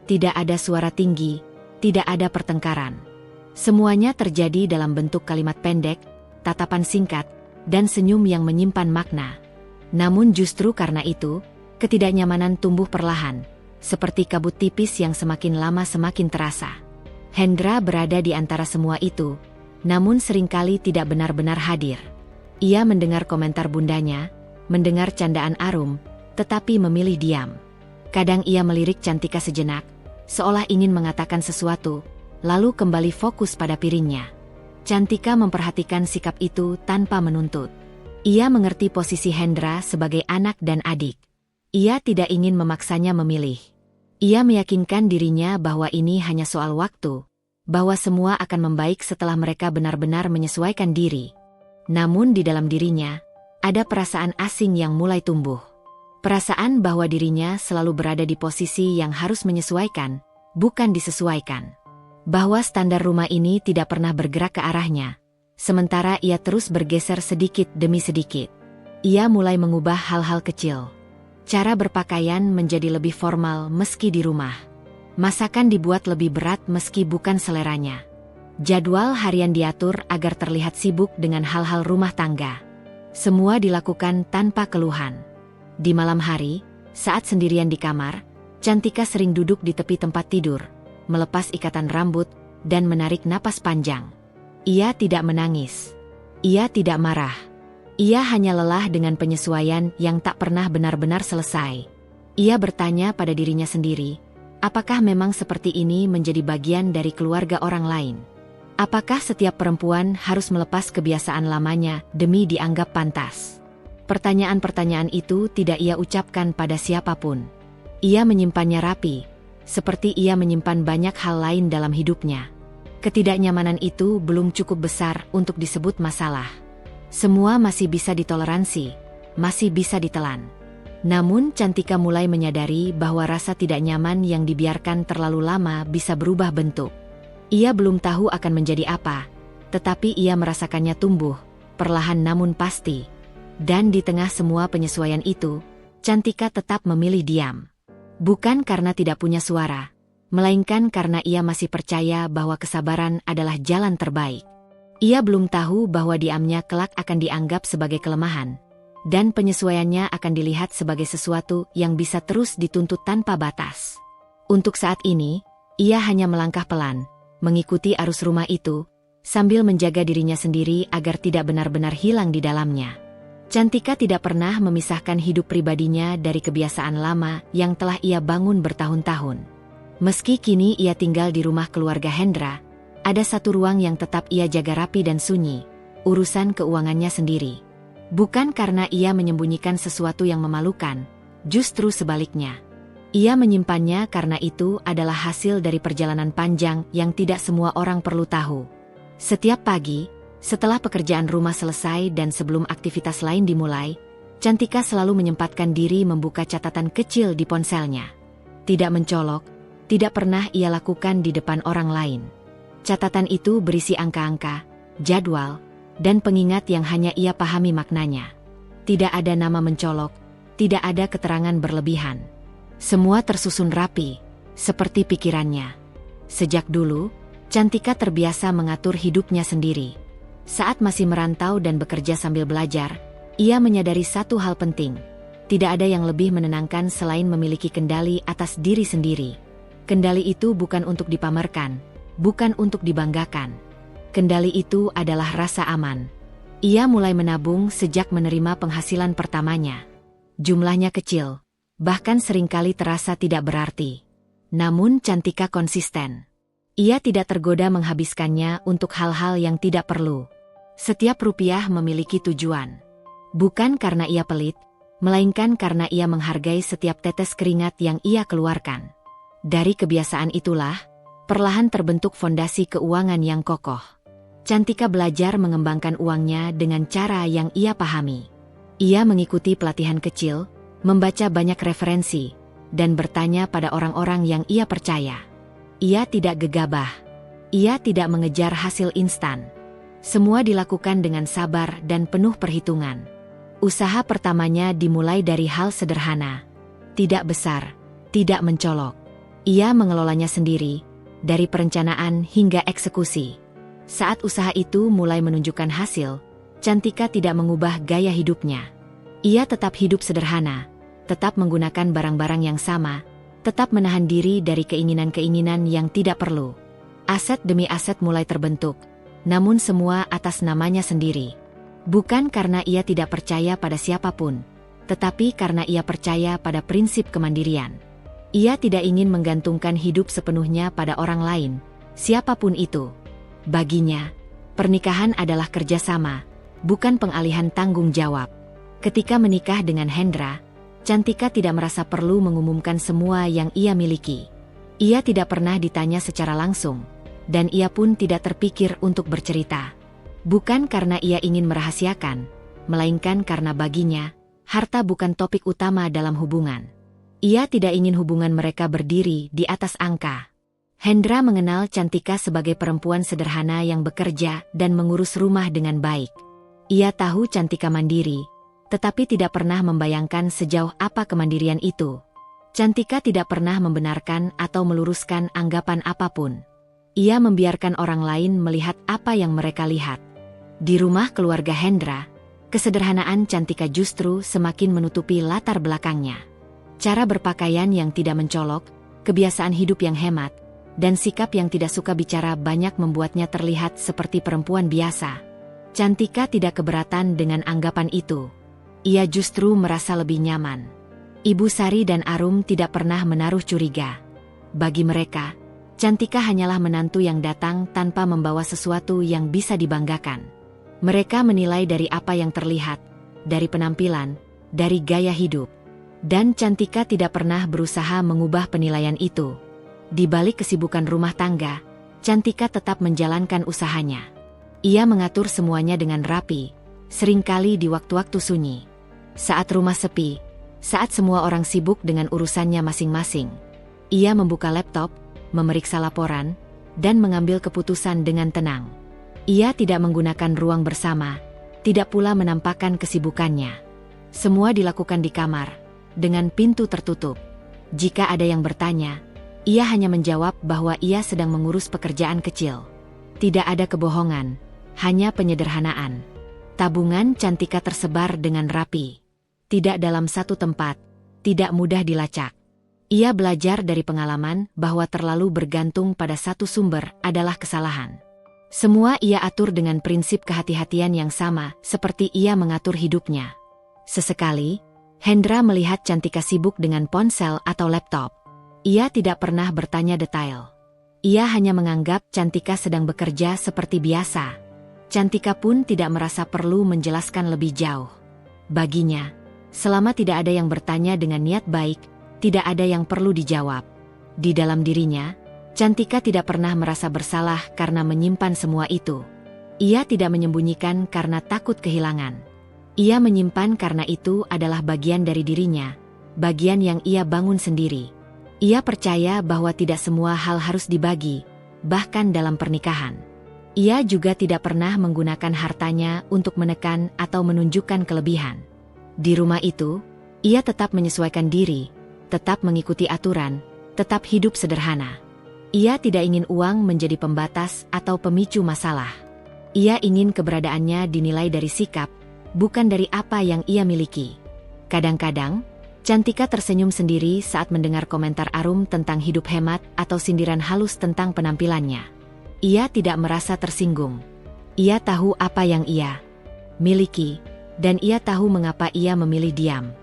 Tidak ada suara tinggi, tidak ada pertengkaran. Semuanya terjadi dalam bentuk kalimat pendek, tatapan singkat, dan senyum yang menyimpan makna. Namun justru karena itu, ketidaknyamanan tumbuh perlahan, seperti kabut tipis yang semakin lama semakin terasa. Hendra berada di antara semua itu, namun seringkali tidak benar-benar hadir. Ia mendengar komentar bundanya, mendengar candaan Arum, tetapi memilih diam. Kadang ia melirik Cantika sejenak, seolah ingin mengatakan sesuatu, lalu kembali fokus pada piringnya. Cantika memperhatikan sikap itu tanpa menuntut. Ia mengerti posisi Hendra sebagai anak dan adik. Ia tidak ingin memaksanya memilih. Ia meyakinkan dirinya bahwa ini hanya soal waktu, bahwa semua akan membaik setelah mereka benar-benar menyesuaikan diri. Namun di dalam dirinya, ada perasaan asing yang mulai tumbuh. Perasaan bahwa dirinya selalu berada di posisi yang harus menyesuaikan, bukan disesuaikan. Bahwa standar rumah ini tidak pernah bergerak ke arahnya, sementara ia terus bergeser sedikit demi sedikit. Ia mulai mengubah hal-hal kecil. Cara berpakaian menjadi lebih formal meski di rumah. Masakan dibuat lebih berat meski bukan seleranya. Jadwal harian diatur agar terlihat sibuk dengan hal-hal rumah tangga. Semua dilakukan tanpa keluhan. Di malam hari, saat sendirian di kamar, Cantika sering duduk di tepi tempat tidur, melepas ikatan rambut, dan menarik napas panjang. Ia tidak menangis. Ia tidak marah. Ia hanya lelah dengan penyesuaian yang tak pernah benar-benar selesai. Ia bertanya pada dirinya sendiri, apakah memang seperti ini menjadi bagian dari keluarga orang lain? Apakah setiap perempuan harus melepas kebiasaan lamanya demi dianggap pantas? Pertanyaan-pertanyaan itu tidak ia ucapkan pada siapapun. Ia menyimpannya rapi, seperti ia menyimpan banyak hal lain dalam hidupnya. Ketidaknyamanan itu belum cukup besar untuk disebut masalah. Semua masih bisa ditoleransi, masih bisa ditelan. Namun Cantika mulai menyadari bahwa rasa tidak nyaman yang dibiarkan terlalu lama bisa berubah bentuk. Ia belum tahu akan menjadi apa, tetapi ia merasakannya tumbuh, perlahan namun pasti. Dan di tengah semua penyesuaian itu, Cantika tetap memilih diam. Bukan karena tidak punya suara, melainkan karena ia masih percaya bahwa kesabaran adalah jalan terbaik. Ia belum tahu bahwa diamnya kelak akan dianggap sebagai kelemahan, dan penyesuaiannya akan dilihat sebagai sesuatu yang bisa terus dituntut tanpa batas. Untuk saat ini, ia hanya melangkah pelan, mengikuti arus rumah itu, sambil menjaga dirinya sendiri agar tidak benar-benar hilang di dalamnya. Cantika tidak pernah memisahkan hidup pribadinya dari kebiasaan lama yang telah ia bangun bertahun-tahun. Meski kini ia tinggal di rumah keluarga Hendra, ada satu ruang yang tetap ia jaga rapi dan sunyi, urusan keuangannya sendiri. Bukan karena ia menyembunyikan sesuatu yang memalukan, justru sebaliknya. Ia menyimpannya karena itu adalah hasil dari perjalanan panjang yang tidak semua orang perlu tahu. Setiap pagi, setelah pekerjaan rumah selesai dan sebelum aktivitas lain dimulai, Cantika selalu menyempatkan diri membuka catatan kecil di ponselnya. Tidak mencolok, tidak pernah ia lakukan di depan orang lain. Catatan itu berisi angka-angka, jadwal, dan pengingat yang hanya ia pahami maknanya. Tidak ada nama mencolok, tidak ada keterangan berlebihan. Semua tersusun rapi, seperti pikirannya. Sejak dulu, Cantika terbiasa mengatur hidupnya sendiri. Saat masih merantau dan bekerja sambil belajar, ia menyadari satu hal penting. Tidak ada yang lebih menenangkan selain memiliki kendali atas diri sendiri. Kendali itu bukan untuk dipamerkan, bukan untuk dibanggakan. Kendali itu adalah rasa aman. Ia mulai menabung sejak menerima penghasilan pertamanya. Jumlahnya kecil, bahkan seringkali terasa tidak berarti. Namun Cantika konsisten. Ia tidak tergoda menghabiskannya untuk hal-hal yang tidak perlu. Setiap rupiah memiliki tujuan. Bukan karena ia pelit, melainkan karena ia menghargai setiap tetes keringat yang ia keluarkan. Dari kebiasaan itulah, perlahan terbentuk fondasi keuangan yang kokoh. Cantika belajar mengembangkan uangnya dengan cara yang ia pahami. Ia mengikuti pelatihan kecil, membaca banyak referensi, dan bertanya pada orang-orang yang ia percaya. Ia tidak gegabah. Ia tidak mengejar hasil instan. Semua dilakukan dengan sabar dan penuh perhitungan. Usaha pertamanya dimulai dari hal sederhana. Tidak besar, tidak mencolok. Ia mengelolanya sendiri, dari perencanaan hingga eksekusi. Saat usaha itu mulai menunjukkan hasil, Cantika tidak mengubah gaya hidupnya. Ia tetap hidup sederhana, tetap menggunakan barang-barang yang sama, tetap menahan diri dari keinginan-keinginan yang tidak perlu. Aset demi aset mulai terbentuk, namun semua atas namanya sendiri. Bukan karena ia tidak percaya pada siapapun, tetapi karena ia percaya pada prinsip kemandirian. Ia tidak ingin menggantungkan hidup sepenuhnya pada orang lain, siapapun itu. Baginya, pernikahan adalah kerjasama, bukan pengalihan tanggung jawab. Ketika menikah dengan Hendra, Cantika tidak merasa perlu mengumumkan semua yang ia miliki. Ia tidak pernah ditanya secara langsung, dan ia pun tidak terpikir untuk bercerita. Bukan karena ia ingin merahasiakan, melainkan karena baginya, harta bukan topik utama dalam hubungan. Ia tidak ingin hubungan mereka berdiri di atas angka. Hendra mengenal Cantika sebagai perempuan sederhana yang bekerja dan mengurus rumah dengan baik. Ia tahu Cantika mandiri, tetapi tidak pernah membayangkan sejauh apa kemandirian itu. Cantika tidak pernah membenarkan atau meluruskan anggapan apapun. Ia membiarkan orang lain melihat apa yang mereka lihat. Di rumah keluarga Hendra, kesederhanaan Cantika justru semakin menutupi latar belakangnya. Cara berpakaian yang tidak mencolok, kebiasaan hidup yang hemat, dan sikap yang tidak suka bicara banyak membuatnya terlihat seperti perempuan biasa. Cantika tidak keberatan dengan anggapan itu. Ia justru merasa lebih nyaman. Ibu Sari dan Arum tidak pernah menaruh curiga. Bagi mereka, Cantika hanyalah menantu yang datang tanpa membawa sesuatu yang bisa dibanggakan. Mereka menilai dari apa yang terlihat, dari penampilan, dari gaya hidup. Dan Cantika tidak pernah berusaha mengubah penilaian itu. Di balik kesibukan rumah tangga, Cantika tetap menjalankan usahanya. Ia mengatur semuanya dengan rapi, seringkali di waktu-waktu sunyi. Saat rumah sepi, saat semua orang sibuk dengan urusannya masing-masing, ia membuka laptop, memeriksa laporan, dan mengambil keputusan dengan tenang. Ia tidak menggunakan ruang bersama, tidak pula menampakkan kesibukannya. Semua dilakukan di kamar, dengan pintu tertutup. Jika ada yang bertanya, ia hanya menjawab bahwa ia sedang mengurus pekerjaan kecil. Tidak ada kebohongan, hanya penyederhanaan. Tabungan Cantika tersebar dengan rapi. Tidak dalam satu tempat, tidak mudah dilacak. Ia belajar dari pengalaman bahwa terlalu bergantung pada satu sumber adalah kesalahan. Semua ia atur dengan prinsip kehati-hatian yang sama, seperti ia mengatur hidupnya. Sesekali, Hendra melihat Cantika sibuk dengan ponsel atau laptop. Ia tidak pernah bertanya detail. Ia hanya menganggap Cantika sedang bekerja seperti biasa. Cantika pun tidak merasa perlu menjelaskan lebih jauh. Baginya, selama tidak ada yang bertanya dengan niat baik, tidak ada yang perlu dijawab. Di dalam dirinya, Cantika tidak pernah merasa bersalah karena menyimpan semua itu. Ia tidak menyembunyikan karena takut kehilangan. Ia menyimpan karena itu adalah bagian dari dirinya, bagian yang ia bangun sendiri. Ia percaya bahwa tidak semua hal harus dibagi, bahkan dalam pernikahan. Ia juga tidak pernah menggunakan hartanya untuk menekan atau menunjukkan kelebihan. Di rumah itu, ia tetap menyesuaikan diri, tetap mengikuti aturan, tetap hidup sederhana. Ia tidak ingin uang menjadi pembatas atau pemicu masalah. Ia ingin keberadaannya dinilai dari sikap, bukan dari apa yang ia miliki. Kadang-kadang, Cantika tersenyum sendiri saat mendengar komentar Arum tentang hidup hemat atau sindiran halus tentang penampilannya. Ia tidak merasa tersinggung. Ia tahu apa yang ia miliki, dan ia tahu mengapa ia memilih diam.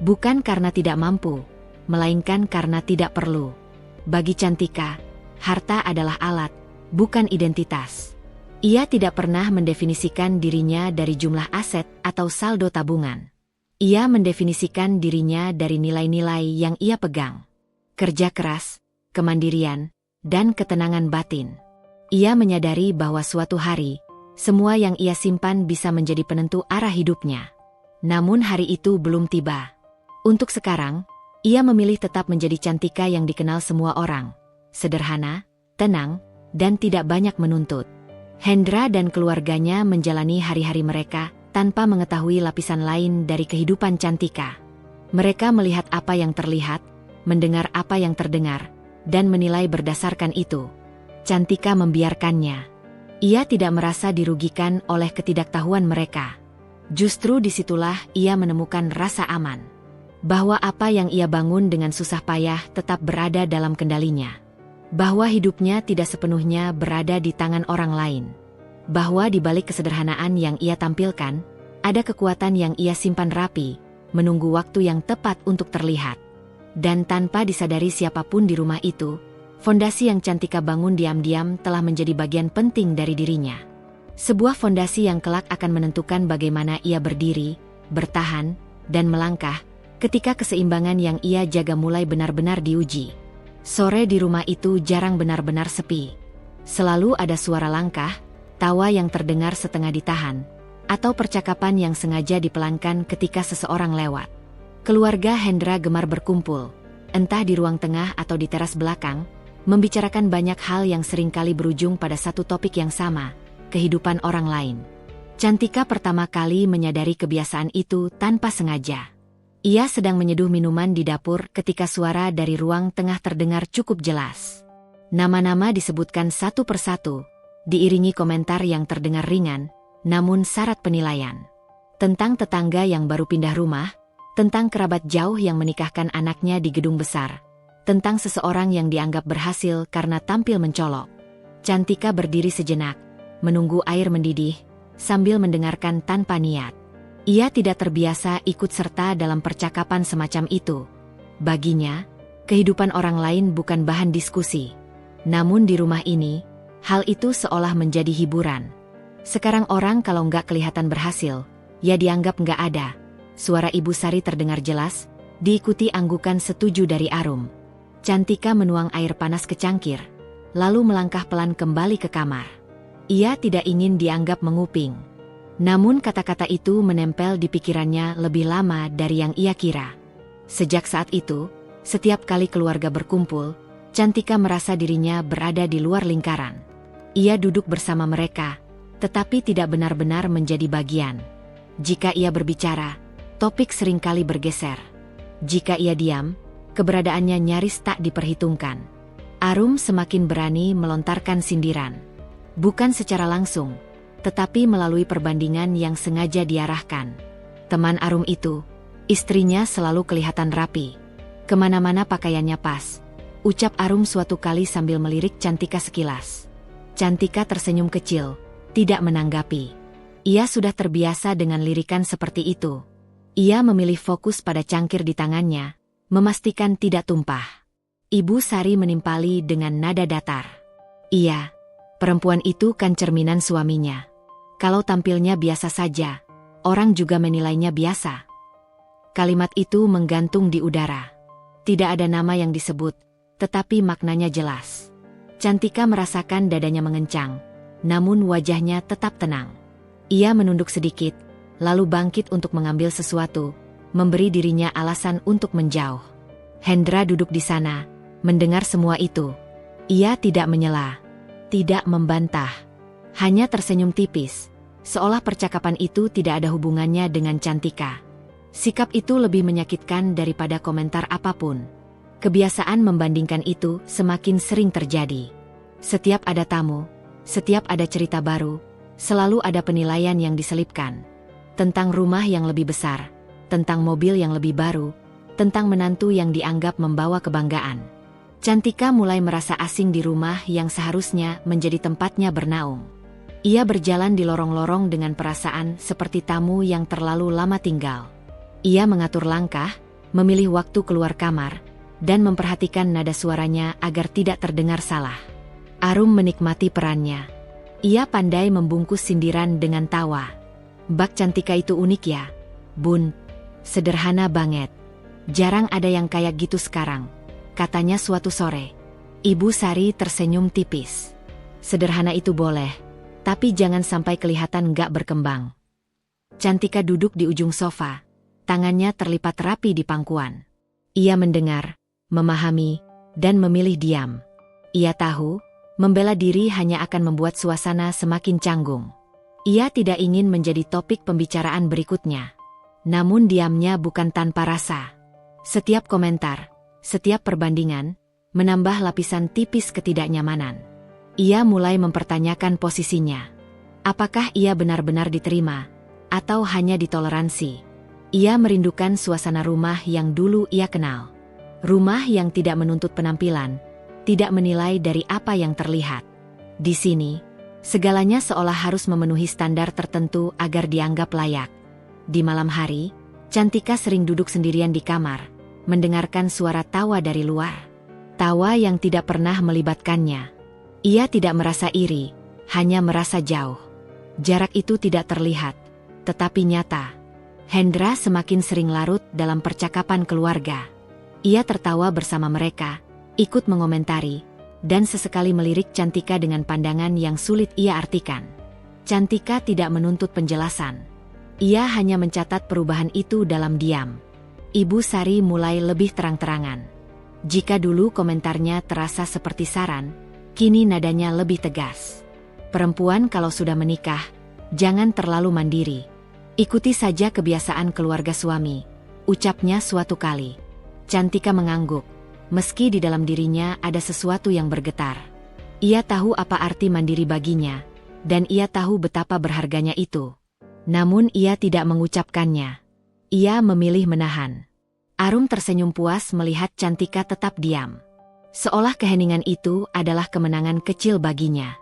Bukan karena tidak mampu, melainkan karena tidak perlu. Bagi Cantika, harta adalah alat, bukan identitas. Ia tidak pernah mendefinisikan dirinya dari jumlah aset atau saldo tabungan. Ia mendefinisikan dirinya dari nilai-nilai yang ia pegang. Kerja keras, kemandirian, dan ketenangan batin. Ia menyadari bahwa suatu hari, semua yang ia simpan bisa menjadi penentu arah hidupnya. Namun hari itu belum tiba. Untuk sekarang, ia memilih tetap menjadi Cantika yang dikenal semua orang. Sederhana, tenang, dan tidak banyak menuntut. Hendra dan keluarganya menjalani hari-hari mereka tanpa mengetahui lapisan lain dari kehidupan Cantika. Mereka melihat apa yang terlihat, mendengar apa yang terdengar, dan menilai berdasarkan itu. Cantika membiarkannya. Ia tidak merasa dirugikan oleh ketidaktahuan mereka. Justru disitulah ia menemukan rasa aman. Bahwa apa yang ia bangun dengan susah payah tetap berada dalam kendalinya. Bahwa hidupnya tidak sepenuhnya berada di tangan orang lain. Bahwa di balik kesederhanaan yang ia tampilkan, ada kekuatan yang ia simpan rapi, menunggu waktu yang tepat untuk terlihat. Dan tanpa disadari siapapun di rumah itu, fondasi yang Cantika bangun diam-diam telah menjadi bagian penting dari dirinya. Sebuah fondasi yang kelak akan menentukan bagaimana ia berdiri, bertahan, dan melangkah, ketika keseimbangan yang ia jaga mulai benar-benar diuji. Sore di rumah itu jarang benar-benar sepi. Selalu ada suara langkah, tawa yang terdengar setengah ditahan, atau percakapan yang sengaja dipelankan ketika seseorang lewat. Keluarga Hendra gemar berkumpul, entah di ruang tengah atau di teras belakang, membicarakan banyak hal yang seringkali berujung pada satu topik yang sama, kehidupan orang lain. Cantika pertama kali menyadari kebiasaan itu tanpa sengaja. Ia sedang menyeduh minuman di dapur ketika suara dari ruang tengah terdengar cukup jelas. Nama-nama disebutkan satu persatu, diiringi komentar yang terdengar ringan, namun syarat penilaian. Tentang tetangga yang baru pindah rumah, tentang kerabat jauh yang menikahkan anaknya di gedung besar, tentang seseorang yang dianggap berhasil karena tampil mencolok. Cantika berdiri sejenak, menunggu air mendidih, sambil mendengarkan tanpa niat. Ia tidak terbiasa ikut serta dalam percakapan semacam itu. Baginya, kehidupan orang lain bukan bahan diskusi. Namun di rumah ini, hal itu seolah menjadi hiburan. Sekarang orang kalau nggak kelihatan berhasil, ya dianggap nggak ada. Suara Ibu Sari terdengar jelas, diikuti anggukan setuju dari Arum. Cantika menuang air panas ke cangkir, lalu melangkah pelan kembali ke kamar. Ia tidak ingin dianggap menguping. Namun kata-kata itu menempel di pikirannya lebih lama dari yang ia kira. Sejak saat itu, setiap kali keluarga berkumpul, Cantika merasa dirinya berada di luar lingkaran. Ia duduk bersama mereka, tetapi tidak benar-benar menjadi bagian. Jika ia berbicara, topik seringkali bergeser. Jika ia diam, keberadaannya nyaris tak diperhitungkan. Arum semakin berani melontarkan sindiran. Bukan secara langsung, tetapi melalui perbandingan yang sengaja diarahkan. Teman Arum itu, istrinya selalu kelihatan rapi. Kemana-mana pakaiannya pas, ucap Arum suatu kali sambil melirik Cantika sekilas. Cantika tersenyum kecil, tidak menanggapi. Ia sudah terbiasa dengan lirikan seperti itu. Ia memilih fokus pada cangkir di tangannya, memastikan tidak tumpah. Ibu Sari menimpali dengan nada datar. Iya, perempuan itu kan cerminan suaminya. Kalau tampilnya biasa saja, orang juga menilainya biasa. Kalimat itu menggantung di udara. Tidak ada nama yang disebut, tetapi maknanya jelas. Cantika merasakan dadanya mengencang, namun wajahnya tetap tenang. Ia menunduk sedikit, lalu bangkit untuk mengambil sesuatu, memberi dirinya alasan untuk menjauh. Hendra duduk di sana, mendengar semua itu. Ia tidak menyela, tidak membantah, hanya tersenyum tipis, seolah percakapan itu tidak ada hubungannya dengan Cantika. Sikap itu lebih menyakitkan daripada komentar apapun. Kebiasaan membandingkan itu semakin sering terjadi. Setiap ada tamu, setiap ada cerita baru, selalu ada penilaian yang diselipkan. Tentang rumah yang lebih besar, tentang mobil yang lebih baru, tentang menantu yang dianggap membawa kebanggaan. Cantika mulai merasa asing di rumah yang seharusnya menjadi tempatnya bernaung. Ia berjalan di lorong-lorong dengan perasaan seperti tamu yang terlalu lama tinggal. Ia mengatur langkah, memilih waktu keluar kamar, dan memperhatikan nada suaranya agar tidak terdengar salah. Arum menikmati perannya. Ia pandai membungkus sindiran dengan tawa. Bak Cantika itu unik ya, Bun. Sederhana banget. Jarang ada yang kayak gitu sekarang, katanya suatu sore. Ibu Sari tersenyum tipis. Sederhana itu boleh, tapi jangan sampai kelihatan nggak berkembang. Cantika duduk di ujung sofa, tangannya terlipat rapi di pangkuan. Ia mendengar, memahami, dan memilih diam. Ia tahu, membela diri hanya akan membuat suasana semakin canggung. Ia tidak ingin menjadi topik pembicaraan berikutnya. Namun diamnya bukan tanpa rasa. Setiap komentar, setiap perbandingan, menambah lapisan tipis ketidaknyamanan. Ia mulai mempertanyakan posisinya. Apakah ia benar-benar diterima, atau hanya ditoleransi? Ia merindukan suasana rumah yang dulu ia kenal. Rumah yang tidak menuntut penampilan, tidak menilai dari apa yang terlihat. Di sini, segalanya seolah harus memenuhi standar tertentu agar dianggap layak. Di malam hari, Cantika sering duduk sendirian di kamar, mendengarkan suara tawa dari luar. Tawa yang tidak pernah melibatkannya. Ia tidak merasa iri, hanya merasa jauh. Jarak itu tidak terlihat, tetapi nyata. Hendra semakin sering larut dalam percakapan keluarga. Ia tertawa bersama mereka, ikut mengomentari, dan sesekali melirik Cantika dengan pandangan yang sulit ia artikan. Cantika tidak menuntut penjelasan. Ia hanya mencatat perubahan itu dalam diam. Ibu Sari mulai lebih terang-terangan. Jika dulu komentarnya terasa seperti saran, kini nadanya lebih tegas. Perempuan kalau sudah menikah, jangan terlalu mandiri. Ikuti saja kebiasaan keluarga suami, ucapnya suatu kali. Cantika mengangguk, meski di dalam dirinya ada sesuatu yang bergetar. Ia tahu apa arti mandiri baginya, dan ia tahu betapa berharganya itu. Namun ia tidak mengucapkannya. Ia memilih menahan. Arum tersenyum puas melihat Cantika tetap diam. Seolah keheningan itu adalah kemenangan kecil baginya.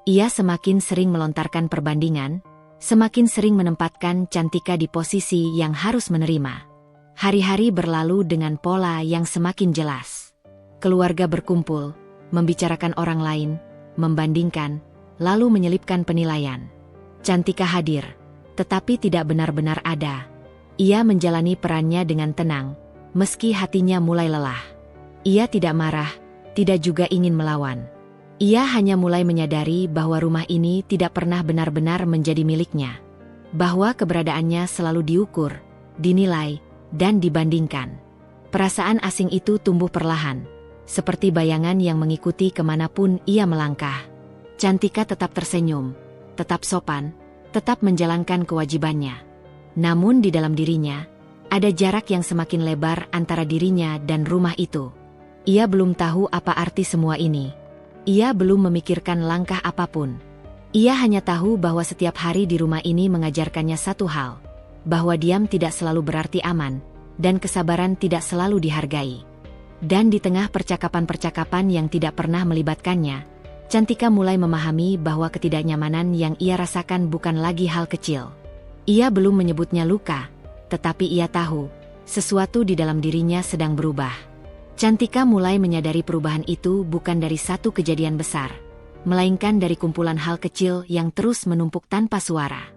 Ia semakin sering melontarkan perbandingan, semakin sering menempatkan Cantika di posisi yang harus menerima. Hari-hari berlalu dengan pola yang semakin jelas. Keluarga berkumpul, membicarakan orang lain, membandingkan, lalu menyelipkan penilaian. Cantika hadir, tetapi tidak benar-benar ada. Ia menjalani perannya dengan tenang, meski hatinya mulai lelah. Ia tidak marah, tidak juga ingin melawan. Ia hanya mulai menyadari bahwa rumah ini tidak pernah benar-benar menjadi miliknya. Bahwa keberadaannya selalu diukur, dinilai, dan dibandingkan. Perasaan asing itu tumbuh perlahan, seperti bayangan yang mengikuti kemanapun ia melangkah. Cantika tetap tersenyum, tetap sopan, tetap menjalankan kewajibannya. Namun di dalam dirinya, ada jarak yang semakin lebar antara dirinya dan rumah itu. Ia belum tahu apa arti semua ini. Ia belum memikirkan langkah apapun. Ia hanya tahu bahwa setiap hari di rumah ini mengajarkannya satu hal, bahwa diam tidak selalu berarti aman, dan kesabaran tidak selalu dihargai. Dan di tengah percakapan-percakapan yang tidak pernah melibatkannya, Cantika mulai memahami bahwa ketidaknyamanan yang ia rasakan bukan lagi hal kecil. Ia belum menyebutnya luka, tetapi ia tahu, sesuatu di dalam dirinya sedang berubah. Cantika mulai menyadari perubahan itu bukan dari satu kejadian besar, melainkan dari kumpulan hal kecil yang terus menumpuk tanpa suara.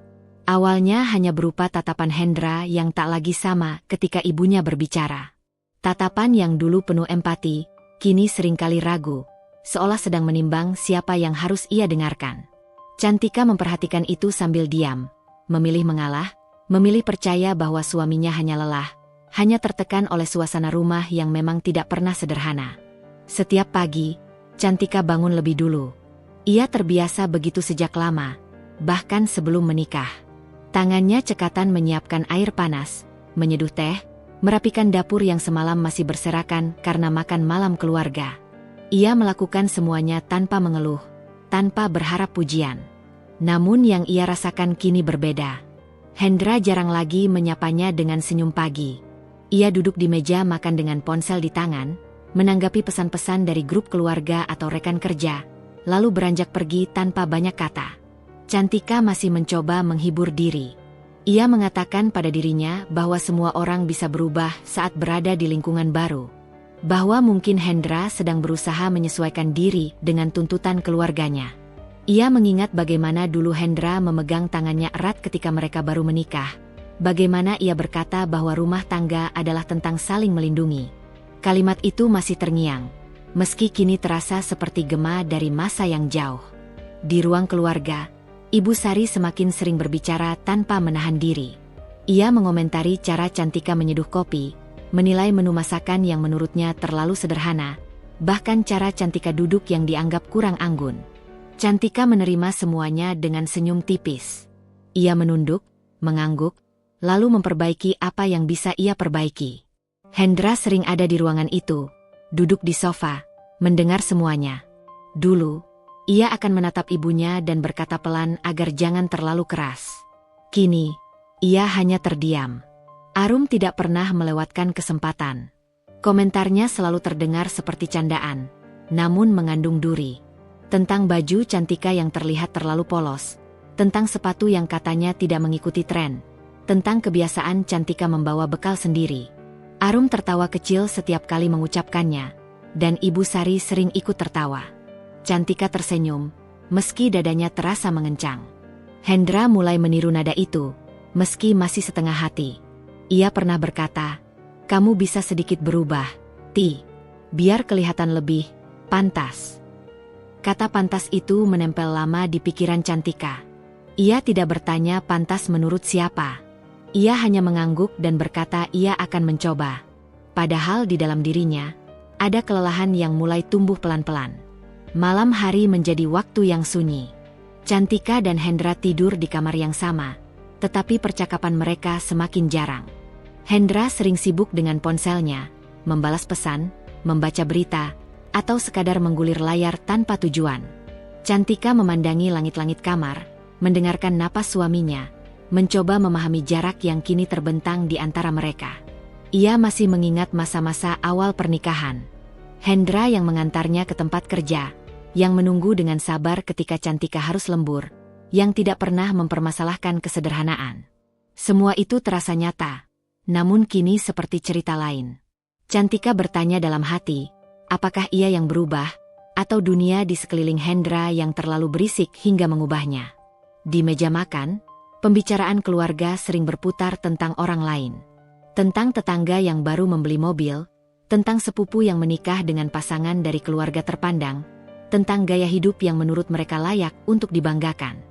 Awalnya hanya berupa tatapan Hendra yang tak lagi sama ketika ibunya berbicara. Tatapan yang dulu penuh empati, kini seringkali ragu, seolah sedang menimbang siapa yang harus ia dengarkan. Cantika memperhatikan itu sambil diam, memilih mengalah, memilih percaya bahwa suaminya hanya lelah, hanya tertekan oleh suasana rumah yang memang tidak pernah sederhana. Setiap pagi, Cantika bangun lebih dulu. Ia terbiasa begitu sejak lama, bahkan sebelum menikah. Tangannya cekatan menyiapkan air panas, menyeduh teh, merapikan dapur yang semalam masih berserakan karena makan malam keluarga. Ia melakukan semuanya tanpa mengeluh, tanpa berharap pujian. Namun yang ia rasakan kini berbeda. Hendra jarang lagi menyapanya dengan senyum pagi. Ia duduk di meja makan dengan ponsel di tangan, menanggapi pesan-pesan dari grup keluarga atau rekan kerja, lalu beranjak pergi tanpa banyak kata. Cantika masih mencoba menghibur diri. Ia mengatakan pada dirinya bahwa semua orang bisa berubah saat berada di lingkungan baru. Bahwa mungkin Hendra sedang berusaha menyesuaikan diri dengan tuntutan keluarganya. Ia mengingat bagaimana dulu Hendra memegang tangannya erat ketika mereka baru menikah. Bagaimana ia berkata bahwa rumah tangga adalah tentang saling melindungi. Kalimat itu masih terngiang, meski kini terasa seperti gema dari masa yang jauh. Di ruang keluarga, Ibu Sari semakin sering berbicara tanpa menahan diri. Ia mengomentari cara Cantika menyeduh kopi, menilai menu masakan yang menurutnya terlalu sederhana, bahkan cara Cantika duduk yang dianggap kurang anggun. Cantika menerima semuanya dengan senyum tipis. Ia menunduk, mengangguk, lalu memperbaiki apa yang bisa ia perbaiki. Hendra sering ada di ruangan itu, duduk di sofa, mendengar semuanya. Dulu, ia akan menatap ibunya dan berkata pelan agar jangan terlalu keras. Kini, ia hanya terdiam. Arum tidak pernah melewatkan kesempatan. Komentarnya selalu terdengar seperti candaan, namun mengandung duri. Tentang baju Cantika yang terlihat terlalu polos, tentang sepatu yang katanya tidak mengikuti tren, tentang kebiasaan Cantika membawa bekal sendiri. Arum tertawa kecil setiap kali mengucapkannya, dan Ibu Sari sering ikut tertawa. Cantika tersenyum, meski dadanya terasa mengencang. Hendra mulai meniru nada itu, meski masih setengah hati. Ia pernah berkata, "Kamu bisa sedikit berubah, Ti. Biar kelihatan lebih pantas." Kata pantas itu menempel lama di pikiran Cantika. Ia tidak bertanya pantas menurut siapa. Ia hanya mengangguk dan berkata ia akan mencoba. Padahal di dalam dirinya, ada kelelahan yang mulai tumbuh pelan-pelan. Malam hari menjadi waktu yang sunyi. Cantika dan Hendra tidur di kamar yang sama, tetapi percakapan mereka semakin jarang. Hendra sering sibuk dengan ponselnya, membalas pesan, membaca berita, atau sekadar menggulir layar tanpa tujuan. Cantika memandangi langit-langit kamar, mendengarkan napas suaminya, mencoba memahami jarak yang kini terbentang di antara mereka. Ia masih mengingat masa-masa awal pernikahan. Hendra yang mengantarnya ke tempat kerja, yang menunggu dengan sabar ketika Cantika harus lembur, yang tidak pernah mempermasalahkan kesederhanaan. Semua itu terasa nyata, namun kini seperti cerita lain. Cantika bertanya dalam hati, apakah ia yang berubah, atau dunia di sekeliling Hendra yang terlalu berisik hingga mengubahnya. Di meja makan, pembicaraan keluarga sering berputar tentang orang lain. Tentang tetangga yang baru membeli mobil, tentang sepupu yang menikah dengan pasangan dari keluarga terpandang, tentang gaya hidup yang menurut mereka layak untuk dibanggakan.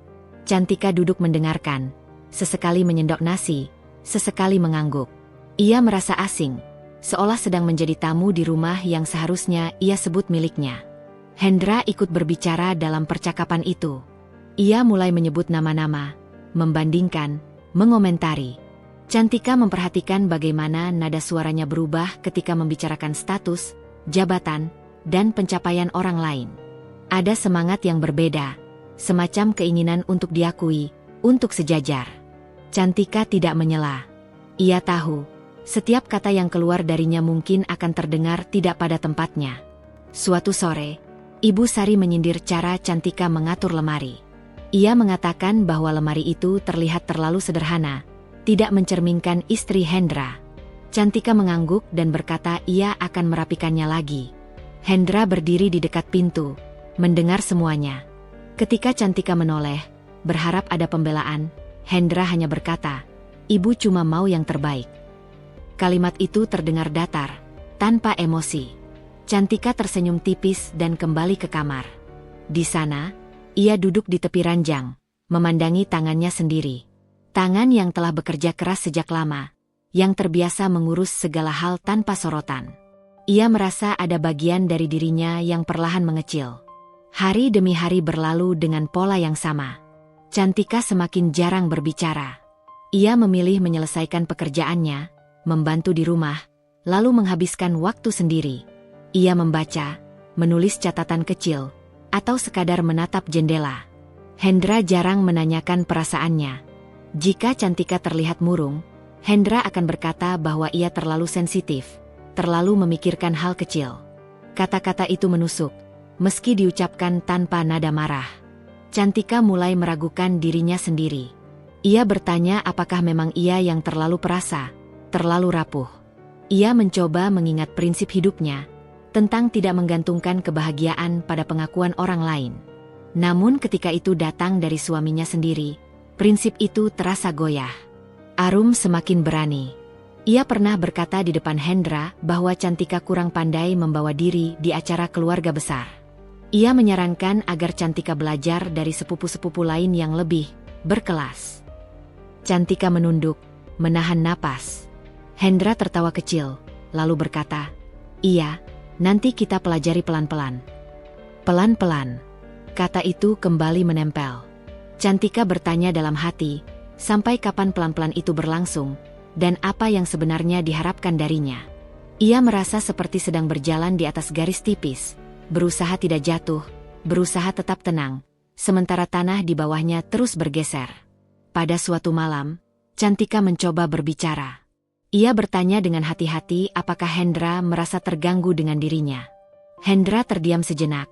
Cantika duduk mendengarkan, sesekali menyendok nasi, sesekali mengangguk. Ia merasa asing, seolah sedang menjadi tamu di rumah yang seharusnya ia sebut miliknya. Hendra ikut berbicara dalam percakapan itu. Ia mulai menyebut nama-nama, membandingkan, mengomentari. Cantika memperhatikan bagaimana nada suaranya berubah ketika membicarakan status, jabatan, dan pencapaian orang lain. Ada semangat yang berbeda, semacam keinginan untuk diakui, untuk sejajar. Cantika tidak menyela. Ia tahu, setiap kata yang keluar darinya mungkin akan terdengar tidak pada tempatnya. Suatu sore, Ibu Sari menyindir cara Cantika mengatur lemari. Ia mengatakan bahwa lemari itu terlihat terlalu sederhana, tidak mencerminkan istri Hendra. Cantika mengangguk dan berkata ia akan merapikannya lagi. Hendra berdiri di dekat pintu, mendengar semuanya. Ketika Cantika menoleh, berharap ada pembelaan, Hendra hanya berkata, "Ibu cuma mau yang terbaik." Kalimat itu terdengar datar, tanpa emosi. Cantika tersenyum tipis dan kembali ke kamar. Di sana, ia duduk di tepi ranjang, memandangi tangannya sendiri. Tangan yang telah bekerja keras sejak lama, yang terbiasa mengurus segala hal tanpa sorotan. Ia merasa ada bagian dari dirinya yang perlahan mengecil. Hari demi hari berlalu dengan pola yang sama. Cantika semakin jarang berbicara. Ia memilih menyelesaikan pekerjaannya, membantu di rumah, lalu menghabiskan waktu sendiri. Ia membaca, menulis catatan kecil, atau sekadar menatap jendela. Hendra jarang menanyakan perasaannya. Jika Cantika terlihat murung, Hendra akan berkata bahwa ia terlalu sensitif, terlalu memikirkan hal kecil. Kata-kata itu menusuk, meski diucapkan tanpa nada marah. Cantika mulai meragukan dirinya sendiri. Ia bertanya apakah memang ia yang terlalu perasa, terlalu rapuh. Ia mencoba mengingat prinsip hidupnya, tentang tidak menggantungkan kebahagiaan pada pengakuan orang lain. Namun ketika itu datang dari suaminya sendiri, prinsip itu terasa goyah. Arum semakin berani. Ia pernah berkata di depan Hendra bahwa Cantika kurang pandai membawa diri di acara keluarga besar. Ia menyarankan agar Cantika belajar dari sepupu-sepupu lain yang lebih berkelas. Cantika menunduk, menahan napas. Hendra tertawa kecil, lalu berkata, "Iya, nanti kita pelajari pelan-pelan." Pelan-pelan. Kata itu kembali menempel. Cantika bertanya dalam hati, sampai kapan pelan-pelan itu berlangsung, dan apa yang sebenarnya diharapkan darinya. Ia merasa seperti sedang berjalan di atas garis tipis, berusaha tidak jatuh, berusaha tetap tenang, sementara tanah di bawahnya terus bergeser. Pada suatu malam, Cantika mencoba berbicara. Ia bertanya dengan hati-hati apakah Hendra merasa terganggu dengan dirinya. Hendra terdiam sejenak,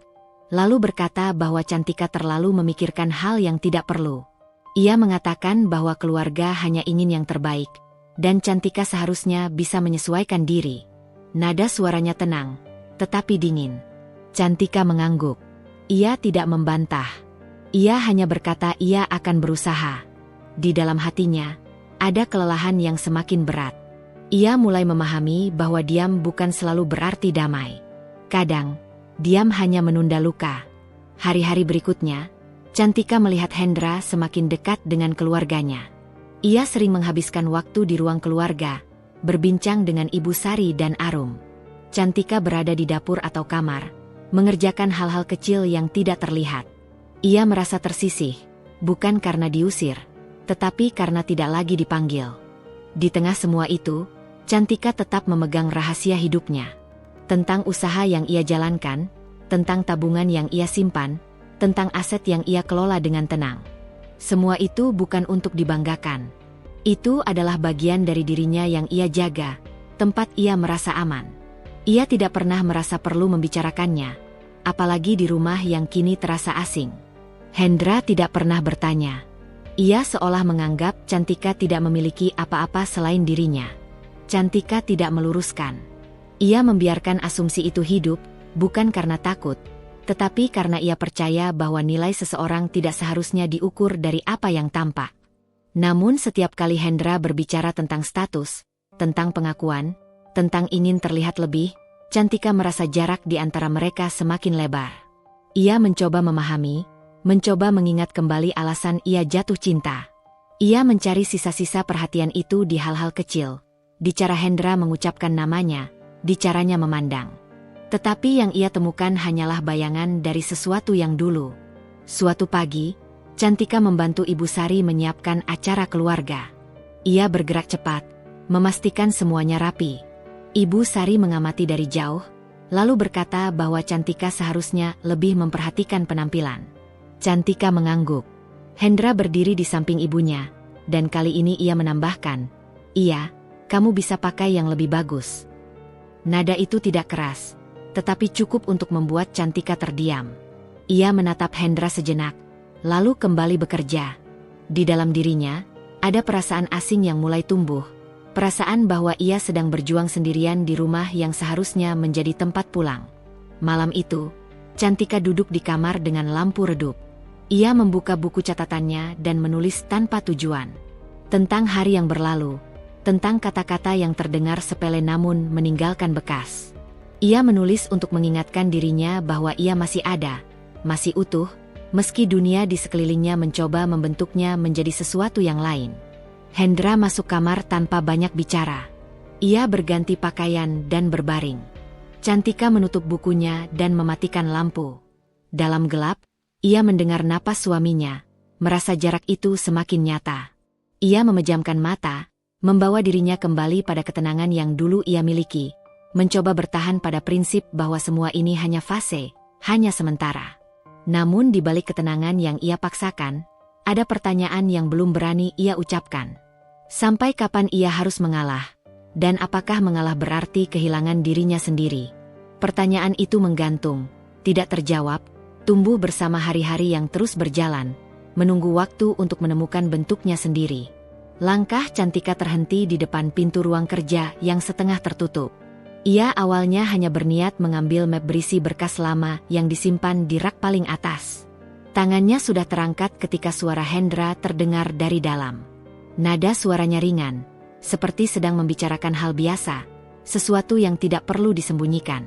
lalu berkata bahwa Cantika terlalu memikirkan hal yang tidak perlu. Ia mengatakan bahwa keluarga hanya ingin yang terbaik, dan Cantika seharusnya bisa menyesuaikan diri. Nada suaranya tenang, tetapi dingin. Cantika mengangguk. Ia tidak membantah. Ia hanya berkata ia akan berusaha. Di dalam hatinya, ada kelelahan yang semakin berat. Ia mulai memahami bahwa diam bukan selalu berarti damai. Kadang, diam hanya menunda luka. Hari-hari berikutnya, Cantika melihat Hendra semakin dekat dengan keluarganya. Ia sering menghabiskan waktu di ruang keluarga, berbincang dengan Ibu Sari dan Arum. Cantika berada di dapur atau kamar, mengerjakan hal-hal kecil yang tidak terlihat. Ia merasa tersisih, bukan karena diusir, tetapi karena tidak lagi dipanggil. Di tengah semua itu, Cantika tetap memegang rahasia hidupnya. Tentang usaha yang ia jalankan, tentang tabungan yang ia simpan, tentang aset yang ia kelola dengan tenang. Semua itu bukan untuk dibanggakan. Itu adalah bagian dari dirinya yang ia jaga, tempat ia merasa aman. Ia tidak pernah merasa perlu membicarakannya, apalagi di rumah yang kini terasa asing. Hendra tidak pernah bertanya. Ia seolah menganggap Cantika tidak memiliki apa-apa selain dirinya. Cantika tidak meluruskan. Ia membiarkan asumsi itu hidup, bukan karena takut, tetapi karena ia percaya bahwa nilai seseorang tidak seharusnya diukur dari apa yang tampak. Namun setiap kali Hendra berbicara tentang status, tentang pengakuan, tentang ingin terlihat lebih, Cantika merasa jarak di antara mereka semakin lebar. Ia mencoba memahami, mencoba mengingat kembali alasan ia jatuh cinta. Ia mencari sisa-sisa perhatian itu di hal-hal kecil, di cara Hendra mengucapkan namanya, di caranya memandang. Tetapi yang ia temukan hanyalah bayangan dari sesuatu yang dulu. Suatu pagi, Cantika membantu Ibu Sari menyiapkan acara keluarga. Ia bergerak cepat, memastikan semuanya rapi. Ibu Sari mengamati dari jauh, lalu berkata bahwa Cantika seharusnya lebih memperhatikan penampilan. Cantika mengangguk. Hendra berdiri di samping ibunya, dan kali ini ia menambahkan, "Iya, kamu bisa pakai yang lebih bagus." Nada itu tidak keras, tetapi cukup untuk membuat Cantika terdiam. Ia menatap Hendra sejenak, lalu kembali bekerja. Di dalam dirinya, ada perasaan asing yang mulai tumbuh. Perasaan bahwa ia sedang berjuang sendirian di rumah yang seharusnya menjadi tempat pulang. Malam itu, Cantika duduk di kamar dengan lampu redup. Ia membuka buku catatannya dan menulis tanpa tujuan. Tentang hari yang berlalu, tentang kata-kata yang terdengar sepele namun meninggalkan bekas. Ia menulis untuk mengingatkan dirinya bahwa ia masih ada, masih utuh, meski dunia di sekelilingnya mencoba membentuknya menjadi sesuatu yang lain. Hendra masuk kamar tanpa banyak bicara. Ia berganti pakaian dan berbaring. Cantika menutup bukunya dan mematikan lampu. Dalam gelap, ia mendengar napas suaminya, merasa jarak itu semakin nyata. Ia memejamkan mata, membawa dirinya kembali pada ketenangan yang dulu ia miliki, mencoba bertahan pada prinsip bahwa semua ini hanya fase, hanya sementara. Namun di balik ketenangan yang ia paksakan, ada pertanyaan yang belum berani ia ucapkan. Sampai kapan ia harus mengalah? Dan apakah mengalah berarti kehilangan dirinya sendiri? Pertanyaan itu menggantung, tidak terjawab, tumbuh bersama hari-hari yang terus berjalan, menunggu waktu untuk menemukan bentuknya sendiri. Langkah Cantika terhenti di depan pintu ruang kerja yang setengah tertutup. Ia awalnya hanya berniat mengambil map berisi berkas lama yang disimpan di rak paling atas. Tangannya sudah terangkat ketika suara Hendra terdengar dari dalam. Nada suaranya ringan, seperti sedang membicarakan hal biasa, sesuatu yang tidak perlu disembunyikan.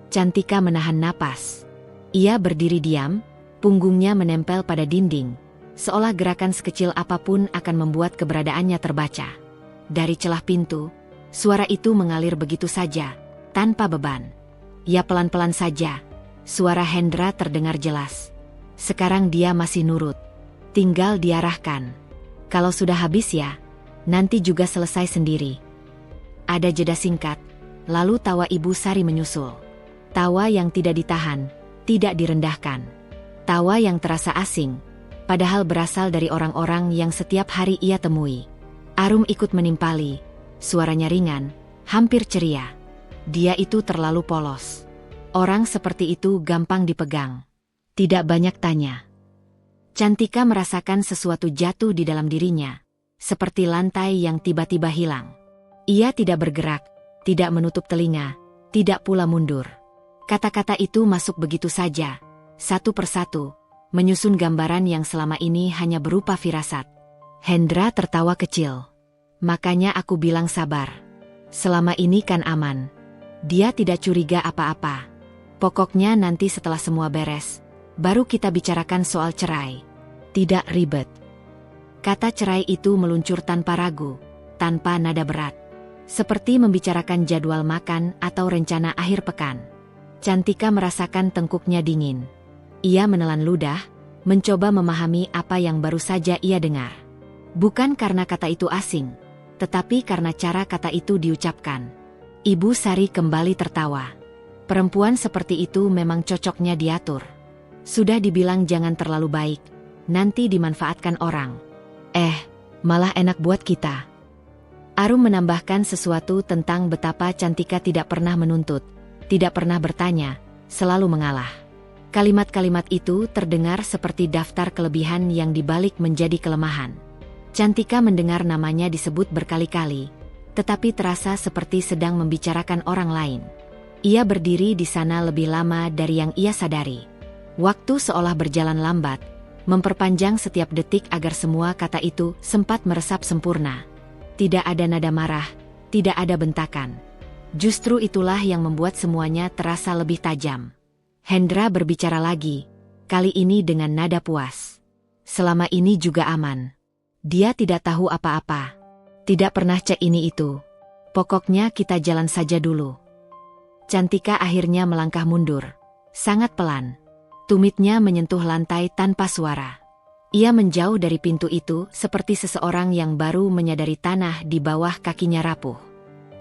Cantika menahan napas. Ia berdiri diam, punggungnya menempel pada dinding, seolah gerakan sekecil apapun akan membuat keberadaannya terbaca. Dari celah pintu, suara itu mengalir begitu saja, tanpa beban. Ya pelan-pelan saja, suara Hendra terdengar jelas. Sekarang dia masih nurut. Tinggal diarahkan. Kalau sudah habis ya, nanti juga selesai sendiri. Ada jeda singkat, lalu tawa Ibu Sari menyusul. Tawa yang tidak ditahan, tidak direndahkan. Tawa yang terasa asing, padahal berasal dari orang-orang yang setiap hari ia temui. Arum ikut menimpali, suaranya ringan, hampir ceria. Dia itu terlalu polos. Orang seperti itu gampang dipegang. Tidak banyak tanya. Cantika merasakan sesuatu jatuh di dalam dirinya, seperti lantai yang tiba-tiba hilang. Ia tidak bergerak, tidak menutup telinga, tidak pula mundur. Kata-kata itu masuk begitu saja, satu persatu, menyusun gambaran yang selama ini hanya berupa firasat. Hendra tertawa kecil. Makanya aku bilang sabar. Selama ini kan aman. Dia tidak curiga apa-apa. Pokoknya nanti setelah semua beres, baru kita bicarakan soal cerai. Tidak ribet. Kata cerai itu meluncur tanpa ragu, tanpa nada berat. Seperti membicarakan jadwal makan atau rencana akhir pekan. Cantika merasakan tengkuknya dingin. Ia menelan ludah, mencoba memahami apa yang baru saja ia dengar. Bukan karena kata itu asing, tetapi karena cara kata itu diucapkan. Ibu Sari kembali tertawa. Perempuan seperti itu memang cocoknya diatur. Sudah dibilang jangan terlalu baik, nanti dimanfaatkan orang. Malah enak buat kita. Arum menambahkan sesuatu tentang betapa Cantika tidak pernah menuntut, tidak pernah bertanya, selalu mengalah. Kalimat-kalimat itu terdengar seperti daftar kelebihan yang dibalik menjadi kelemahan. Cantika mendengar namanya disebut berkali-kali, tetapi terasa seperti sedang membicarakan orang lain. Ia berdiri di sana lebih lama dari yang ia sadari. Waktu seolah berjalan lambat, memperpanjang setiap detik agar semua kata itu sempat meresap sempurna. Tidak ada nada marah, tidak ada bentakan. Justru itulah yang membuat semuanya terasa lebih tajam. Hendra berbicara lagi, kali ini dengan nada puas. Selama ini juga aman. Dia tidak tahu apa-apa. Tidak pernah cek ini itu. Pokoknya kita jalan saja dulu. Cantika akhirnya melangkah mundur. Sangat pelan. Tumitnya menyentuh lantai tanpa suara. Ia menjauh dari pintu itu seperti seseorang yang baru menyadari tanah di bawah kakinya rapuh.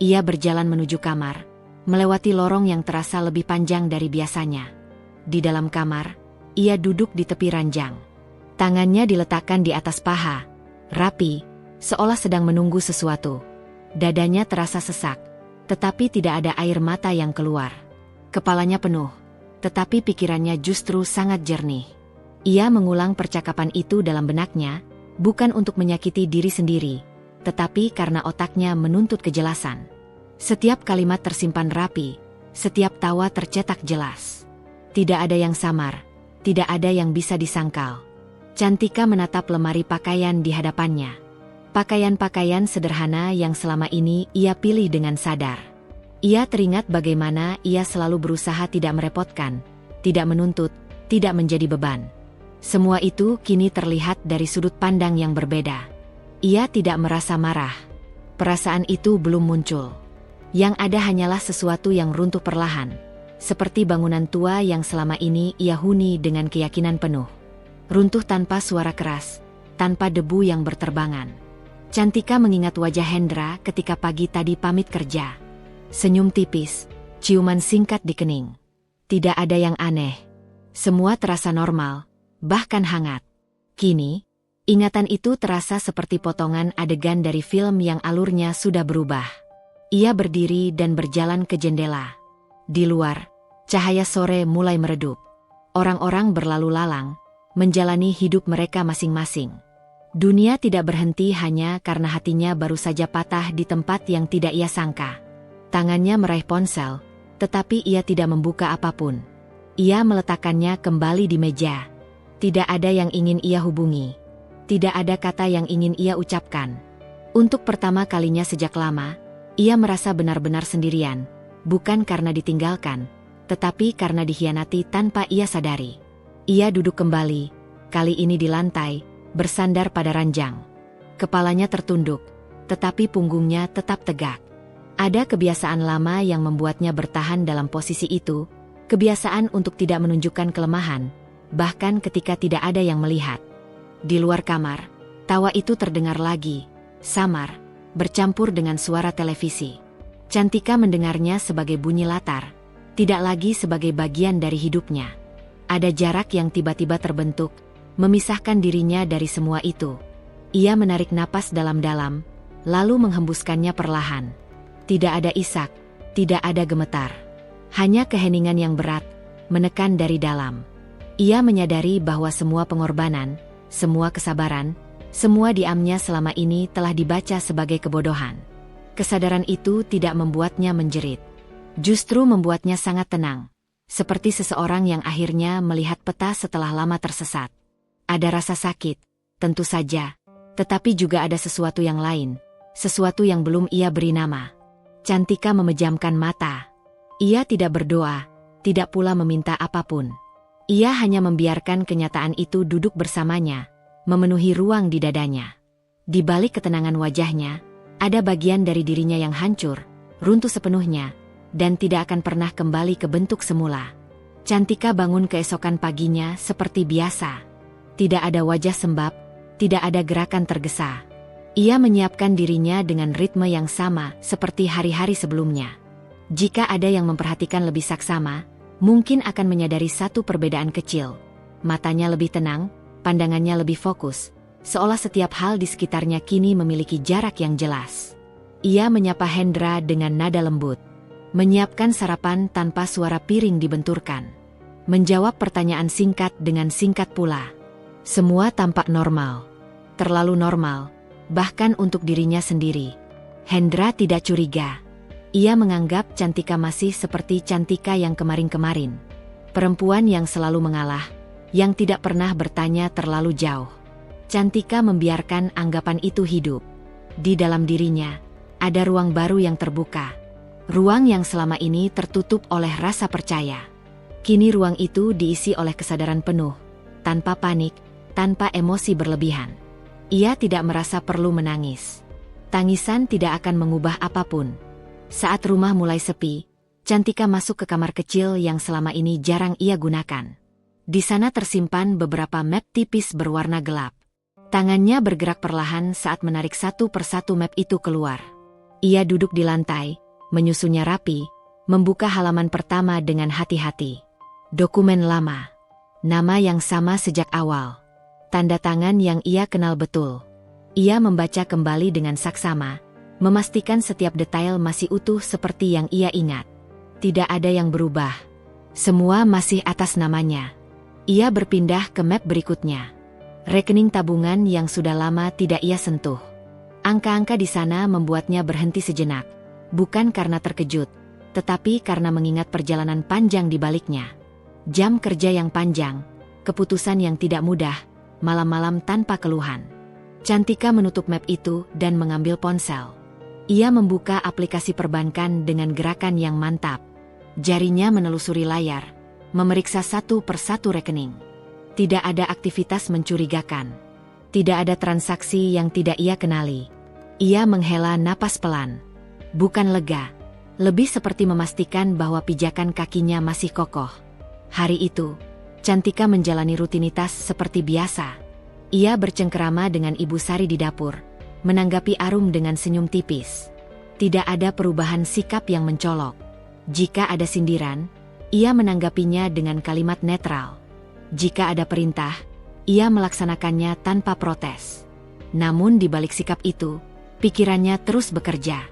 Ia berjalan menuju kamar, melewati lorong yang terasa lebih panjang dari biasanya. Di dalam kamar, ia duduk di tepi ranjang. Tangannya diletakkan di atas paha, rapi, seolah sedang menunggu sesuatu. Dadanya terasa sesak, tetapi tidak ada air mata yang keluar. Kepalanya penuh, tetapi pikirannya justru sangat jernih. Ia mengulang percakapan itu dalam benaknya, bukan untuk menyakiti diri sendiri, tetapi karena otaknya menuntut kejelasan. Setiap kalimat tersimpan rapi, setiap tawa tercetak jelas. Tidak ada yang samar, tidak ada yang bisa disangkal. Cantika menatap lemari pakaian di hadapannya. Pakaian-pakaian sederhana yang selama ini ia pilih dengan sadar. Ia teringat bagaimana ia selalu berusaha tidak merepotkan, tidak menuntut, tidak menjadi beban. Semua itu kini terlihat dari sudut pandang yang berbeda. Ia tidak merasa marah. Perasaan itu belum muncul. Yang ada hanyalah sesuatu yang runtuh perlahan, seperti bangunan tua yang selama ini ia huni dengan keyakinan penuh. Runtuh tanpa suara keras, tanpa debu yang berterbangan. Cantika mengingat wajah Hendra ketika pagi tadi pamit kerja. Senyum tipis, ciuman singkat di kening. Tidak ada yang aneh. Semua terasa normal, bahkan hangat. Kini, ingatan itu terasa seperti potongan adegan dari film yang alurnya sudah berubah. Ia berdiri dan berjalan ke jendela. Di luar, cahaya sore mulai meredup. Orang-orang berlalu lalang, menjalani hidup mereka masing-masing. Dunia tidak berhenti hanya karena hatinya baru saja patah di tempat yang tidak ia sangka. Tangannya meraih ponsel, tetapi ia tidak membuka apapun. Ia meletakkannya kembali di meja. Tidak ada yang ingin ia hubungi. Tidak ada kata yang ingin ia ucapkan. Untuk pertama kalinya sejak lama, ia merasa benar-benar sendirian, bukan karena ditinggalkan, tetapi karena dikhianati tanpa ia sadari. Ia duduk kembali, kali ini di lantai, bersandar pada ranjang. Kepalanya tertunduk, tetapi punggungnya tetap tegak. Ada kebiasaan lama yang membuatnya bertahan dalam posisi itu, kebiasaan untuk tidak menunjukkan kelemahan, bahkan ketika tidak ada yang melihat. Di luar kamar, tawa itu terdengar lagi, samar, bercampur dengan suara televisi. Cantika mendengarnya sebagai bunyi latar, tidak lagi sebagai bagian dari hidupnya. Ada jarak yang tiba-tiba terbentuk, memisahkan dirinya dari semua itu. Ia menarik napas dalam-dalam, lalu menghembuskannya perlahan. Tidak ada isak, tidak ada gemetar. Hanya keheningan yang berat, menekan dari dalam. Ia menyadari bahwa semua pengorbanan, semua kesabaran, semua diamnya selama ini telah dibaca sebagai kebodohan. Kesadaran itu tidak membuatnya menjerit. Justru membuatnya sangat tenang. Seperti seseorang yang akhirnya melihat peta setelah lama tersesat. Ada rasa sakit, tentu saja. Tetapi juga ada sesuatu yang lain. Sesuatu yang belum ia beri nama. Cantika memejamkan mata. Ia tidak berdoa, tidak pula meminta apapun. Ia hanya membiarkan kenyataan itu duduk bersamanya, memenuhi ruang di dadanya. Di balik ketenangan wajahnya, ada bagian dari dirinya yang hancur, runtuh sepenuhnya, dan tidak akan pernah kembali ke bentuk semula. Cantika bangun keesokan paginya seperti biasa. Tidak ada wajah sembab, tidak ada gerakan tergesa. Ia menyiapkan dirinya dengan ritme yang sama seperti hari-hari sebelumnya. Jika ada yang memperhatikan lebih saksama, mungkin akan menyadari satu perbedaan kecil. Matanya lebih tenang, pandangannya lebih fokus, seolah setiap hal di sekitarnya kini memiliki jarak yang jelas. Ia menyapa Hendra dengan nada lembut. Menyiapkan sarapan tanpa suara piring dibenturkan. Menjawab pertanyaan singkat dengan singkat pula. Semua tampak normal. Terlalu normal, bahkan untuk dirinya sendiri. Hendra tidak curiga. Ia menganggap Cantika masih seperti Cantika yang kemarin-kemarin. Perempuan yang selalu mengalah, yang tidak pernah bertanya terlalu jauh. Cantika membiarkan anggapan itu hidup. Di dalam dirinya, ada ruang baru yang terbuka. Ruang yang selama ini tertutup oleh rasa percaya. Kini ruang itu diisi oleh kesadaran penuh, tanpa panik, tanpa emosi berlebihan. Ia tidak merasa perlu menangis. Tangisan tidak akan mengubah apapun. Saat rumah mulai sepi, Cantika masuk ke kamar kecil yang selama ini jarang ia gunakan. Di sana tersimpan beberapa map tipis berwarna gelap. Tangannya bergerak perlahan saat menarik satu persatu map itu keluar. Ia duduk di lantai, menyusunnya rapi, membuka halaman pertama dengan hati-hati. Dokumen lama. Nama yang sama sejak awal. Tanda tangan yang ia kenal betul. Ia membaca kembali dengan saksama, memastikan setiap detail masih utuh seperti yang ia ingat. Tidak ada yang berubah. Semua masih atas namanya. Ia berpindah ke map berikutnya. Rekening tabungan yang sudah lama tidak ia sentuh. Angka-angka di sana membuatnya berhenti sejenak. Bukan karena terkejut, tetapi karena mengingat perjalanan panjang di baliknya. Jam kerja yang panjang, keputusan yang tidak mudah, malam-malam tanpa keluhan. Cantika menutup map itu dan mengambil ponsel. Ia membuka aplikasi perbankan dengan gerakan yang mantap. Jarinya menelusuri layar, memeriksa satu persatu rekening. Tidak ada aktivitas mencurigakan. Tidak ada transaksi yang tidak ia kenali. Ia menghela napas pelan. Bukan lega, lebih seperti memastikan bahwa pijakan kakinya masih kokoh. Hari itu, Cantika menjalani rutinitas seperti biasa. Ia bercengkerama dengan Ibu Sari di dapur, menanggapi Arum dengan senyum tipis. Tidak ada perubahan sikap yang mencolok. Jika ada sindiran, ia menanggapinya dengan kalimat netral. Jika ada perintah, ia melaksanakannya tanpa protes. Namun di balik sikap itu, pikirannya terus bekerja.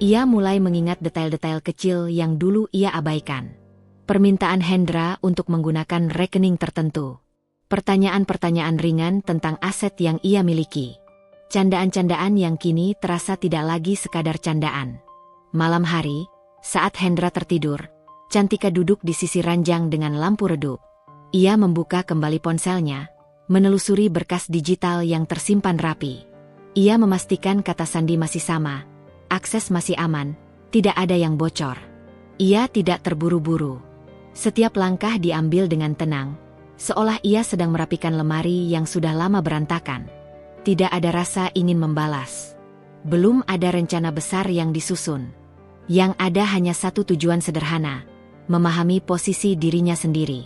Ia mulai mengingat detail-detail kecil yang dulu ia abaikan. Permintaan Hendra untuk menggunakan rekening tertentu. Pertanyaan-pertanyaan ringan tentang aset yang ia miliki. Candaan-candaan yang kini terasa tidak lagi sekadar candaan. Malam hari, saat Hendra tertidur, Cantika duduk di sisi ranjang dengan lampu redup. Ia membuka kembali ponselnya, menelusuri berkas digital yang tersimpan rapi. Ia memastikan kata sandi masih sama, akses masih aman, tidak ada yang bocor. Ia tidak terburu-buru. Setiap langkah diambil dengan tenang, seolah ia sedang merapikan lemari yang sudah lama berantakan. Tidak ada rasa ingin membalas. Belum ada rencana besar yang disusun. Yang ada hanya satu tujuan sederhana, memahami posisi dirinya sendiri.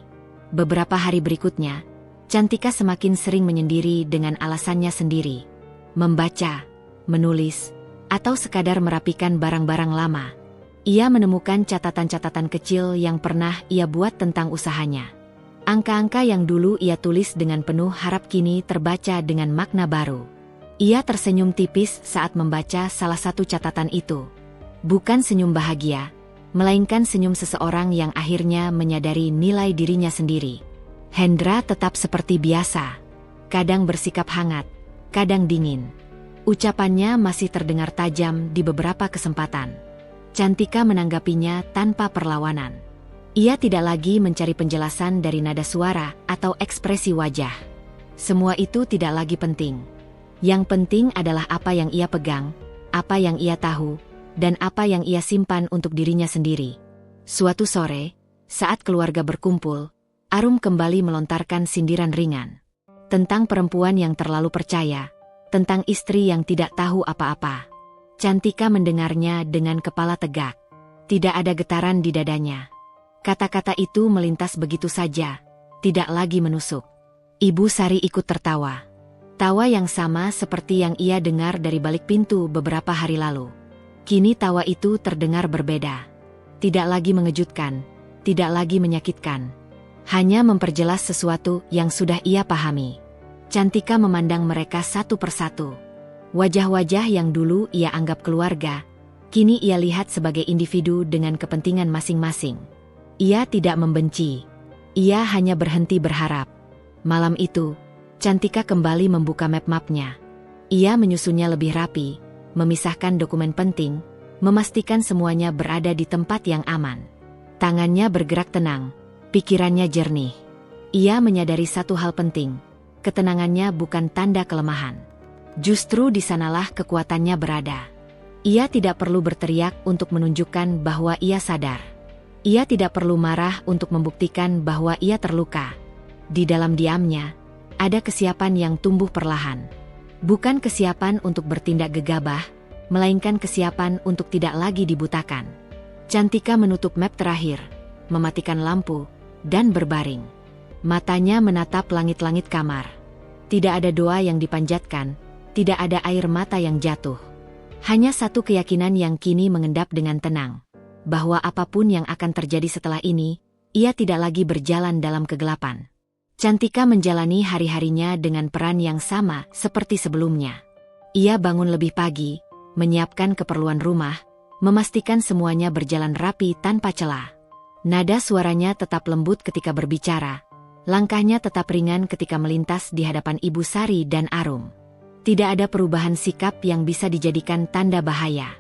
Beberapa hari berikutnya, Cantika semakin sering menyendiri dengan alasannya sendiri. Membaca, menulis, atau sekadar merapikan barang-barang lama. Ia menemukan catatan-catatan kecil yang pernah ia buat tentang usahanya. Angka-angka yang dulu ia tulis dengan penuh harap kini terbaca dengan makna baru. Ia tersenyum tipis saat membaca salah satu catatan itu. Bukan senyum bahagia, melainkan senyum seseorang yang akhirnya menyadari nilai dirinya sendiri. Hendra tetap seperti biasa. Kadang bersikap hangat, kadang dingin. Ucapannya masih terdengar tajam di beberapa kesempatan. Cantika menanggapinya tanpa perlawanan. Ia tidak lagi mencari penjelasan dari nada suara atau ekspresi wajah. Semua itu tidak lagi penting. Yang penting adalah apa yang ia pegang, apa yang ia tahu, dan apa yang ia simpan untuk dirinya sendiri. Suatu sore, saat keluarga berkumpul, Arum kembali melontarkan sindiran ringan. Tentang perempuan yang terlalu percaya, tentang istri yang tidak tahu apa-apa. Cantika mendengarnya dengan kepala tegak. Tidak ada getaran di dadanya. Kata-kata itu melintas begitu saja, tidak lagi menusuk. Ibu Sari ikut tertawa. Tawa yang sama seperti yang ia dengar dari balik pintu beberapa hari lalu. Kini tawa itu terdengar berbeda. Tidak lagi mengejutkan, tidak lagi menyakitkan. Hanya memperjelas sesuatu yang sudah ia pahami. Cantika memandang mereka satu persatu. Wajah-wajah yang dulu ia anggap keluarga, kini ia lihat sebagai individu dengan kepentingan masing-masing. Ia tidak membenci. Ia hanya berhenti berharap. Malam itu, Cantika kembali membuka map-mapnya. Ia menyusunnya lebih rapi, memisahkan dokumen penting, memastikan semuanya berada di tempat yang aman. Tangannya bergerak tenang, pikirannya jernih. Ia menyadari satu hal penting, ketenangannya bukan tanda kelemahan. Justru di sanalah kekuatannya berada. Ia tidak perlu berteriak untuk menunjukkan bahwa ia sadar. Ia tidak perlu marah untuk membuktikan bahwa ia terluka. Di dalam diamnya, ada kesiapan yang tumbuh perlahan. Bukan kesiapan untuk bertindak gegabah, melainkan kesiapan untuk tidak lagi dibutakan. Cantika menutup map terakhir, mematikan lampu, dan berbaring. Matanya menatap langit-langit kamar. Tidak ada doa yang dipanjatkan, tidak ada air mata yang jatuh. Hanya satu keyakinan yang kini mengendap dengan tenang. Bahwa apapun yang akan terjadi setelah ini, ia tidak lagi berjalan dalam kegelapan. Cantika menjalani hari-harinya dengan peran yang sama seperti sebelumnya. Ia bangun lebih pagi, menyiapkan keperluan rumah, memastikan semuanya berjalan rapi tanpa celah. Nada suaranya tetap lembut ketika berbicara, langkahnya tetap ringan ketika melintas di hadapan Ibu Sari dan Arum. Tidak ada perubahan sikap yang bisa dijadikan tanda bahaya.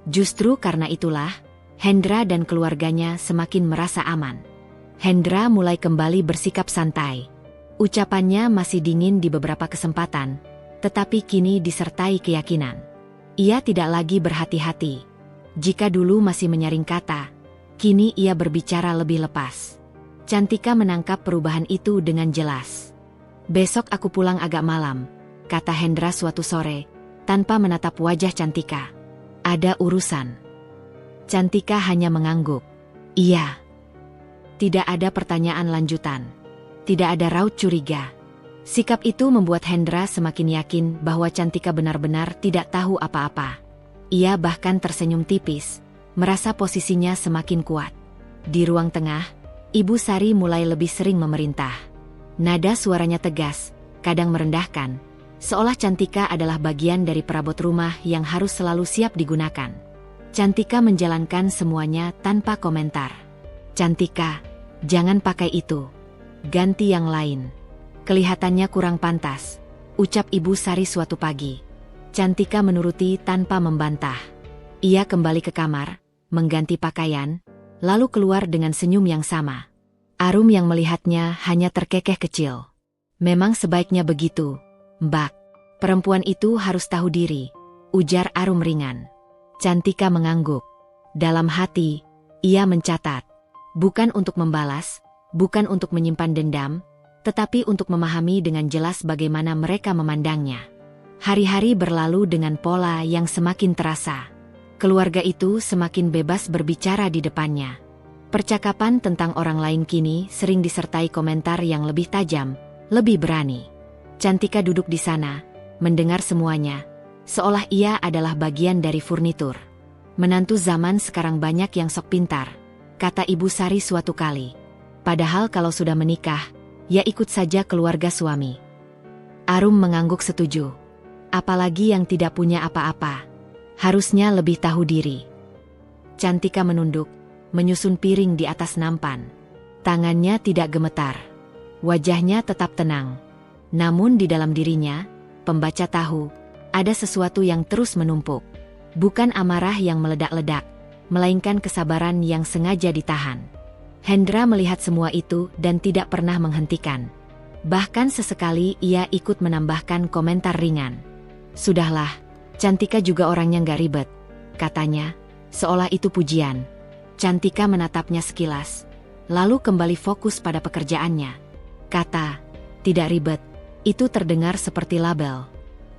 Justru karena itulah, Hendra dan keluarganya semakin merasa aman. Hendra mulai kembali bersikap santai. Ucapannya masih dingin di beberapa kesempatan, tetapi kini disertai keyakinan. Ia tidak lagi berhati-hati. Jika dulu masih menyaring kata, kini ia berbicara lebih lepas. Cantika menangkap perubahan itu dengan jelas. "Besok aku pulang agak malam," kata Hendra suatu sore, tanpa menatap wajah Cantika. "Ada urusan." Cantika hanya mengangguk. "Iya." Tidak ada pertanyaan lanjutan. Tidak ada raut curiga. Sikap itu membuat Hendra semakin yakin bahwa Cantika benar-benar tidak tahu apa-apa. Ia bahkan tersenyum tipis, merasa posisinya semakin kuat. Di ruang tengah, Ibu Sari mulai lebih sering memerintah. Nada suaranya tegas, kadang merendahkan, seolah Cantika adalah bagian dari perabot rumah yang harus selalu siap digunakan. Cantika menjalankan semuanya tanpa komentar. "Cantika, jangan pakai itu. Ganti yang lain. Kelihatannya kurang pantas," ucap Ibu Sari suatu pagi. Cantika menuruti tanpa membantah. Ia kembali ke kamar, mengganti pakaian, lalu keluar dengan senyum yang sama. Arum yang melihatnya hanya terkekeh kecil. "Memang sebaiknya begitu, Mbak. Perempuan itu harus tahu diri," ujar Arum ringan. Cantika mengangguk. Dalam hati, ia mencatat. Bukan untuk membalas, bukan untuk menyimpan dendam, tetapi untuk memahami dengan jelas bagaimana mereka memandangnya. Hari-hari berlalu dengan pola yang semakin terasa. Keluarga itu semakin bebas berbicara di depannya. Percakapan tentang orang lain kini sering disertai komentar yang lebih tajam, lebih berani. Cantika duduk di sana, mendengar semuanya, seolah ia adalah bagian dari furnitur. "Menantu zaman sekarang banyak yang sok pintar," kata Ibu Sari suatu kali. "Padahal kalau sudah menikah, ya ikut saja keluarga suami." Arum mengangguk setuju. "Apalagi yang tidak punya apa-apa. Harusnya lebih tahu diri." Cantika menunduk, menyusun piring di atas nampan. Tangannya tidak gemetar. Wajahnya tetap tenang. Namun di dalam dirinya, pembaca tahu, ada sesuatu yang terus menumpuk. Bukan amarah yang meledak-ledak, melainkan kesabaran yang sengaja ditahan. Hendra melihat semua itu dan tidak pernah menghentikan. Bahkan sesekali ia ikut menambahkan komentar ringan. "Sudahlah, Cantika juga orangnya nggak ribet," katanya, seolah itu pujian. Cantika menatapnya sekilas, lalu kembali fokus pada pekerjaannya. Kata, "Tidak ribet," itu terdengar seperti label.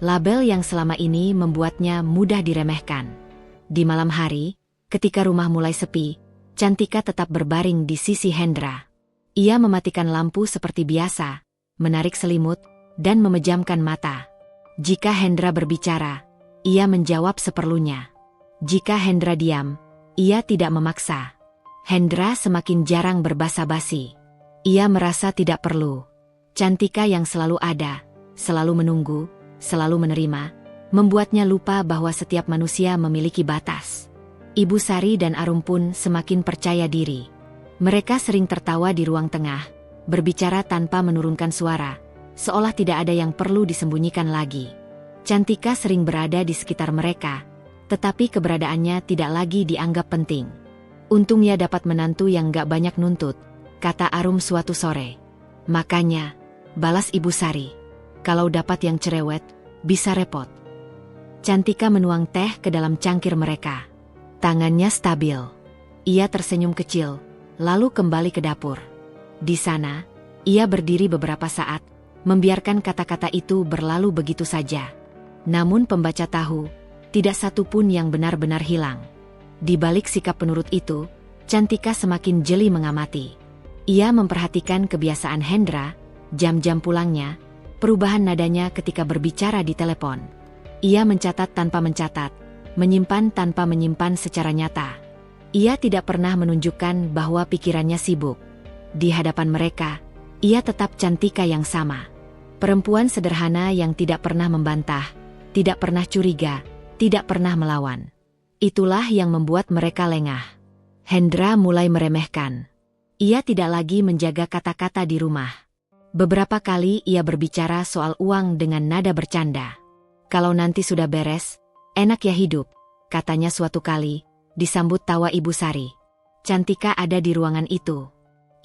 Label yang selama ini membuatnya mudah diremehkan. Di malam hari, ketika rumah mulai sepi, Cantika tetap berbaring di sisi Hendra. Ia mematikan lampu seperti biasa, menarik selimut, dan memejamkan mata. Jika Hendra berbicara, ia menjawab seperlunya. Jika Hendra diam, ia tidak memaksa. Hendra semakin jarang berbasa-basi. Ia merasa tidak perlu. Cantika yang selalu ada, selalu menunggu, selalu menerima, membuatnya lupa bahwa setiap manusia memiliki batas. Ibu Sari dan Arum pun semakin percaya diri. Mereka sering tertawa di ruang tengah, berbicara tanpa menurunkan suara, seolah tidak ada yang perlu disembunyikan lagi. Cantika sering berada di sekitar mereka, tetapi keberadaannya tidak lagi dianggap penting. "Untungnya dapat menantu yang gak banyak nuntut," kata Arum suatu sore. "Makanya," balas Ibu Sari, "kalau dapat yang cerewet, bisa repot." Cantika menuang teh ke dalam cangkir mereka. Tangannya stabil. Ia tersenyum kecil, lalu kembali ke dapur. Di sana, ia berdiri beberapa saat, membiarkan kata-kata itu berlalu begitu saja. Namun pembaca tahu, tidak satu pun yang benar-benar hilang. Di balik sikap penurut itu, Cantika semakin jeli mengamati. Ia memperhatikan kebiasaan Hendra, jam-jam pulangnya, perubahan nadanya ketika berbicara di telepon. Ia mencatat tanpa mencatat, menyimpan tanpa menyimpan secara nyata. Ia tidak pernah menunjukkan bahwa pikirannya sibuk. Di hadapan mereka, Ia tetap Cantika yang sama. Perempuan sederhana yang tidak pernah membantah, tidak pernah curiga, tidak pernah melawan. Itulah yang membuat mereka lengah. Hendra mulai meremehkan. Ia tidak lagi menjaga kata-kata di rumah. Beberapa kali ia berbicara soal uang dengan nada bercanda. Kalau nanti sudah beres, enak ya hidup, katanya suatu kali, disambut tawa Ibu Sari. Cantika ada di ruangan itu.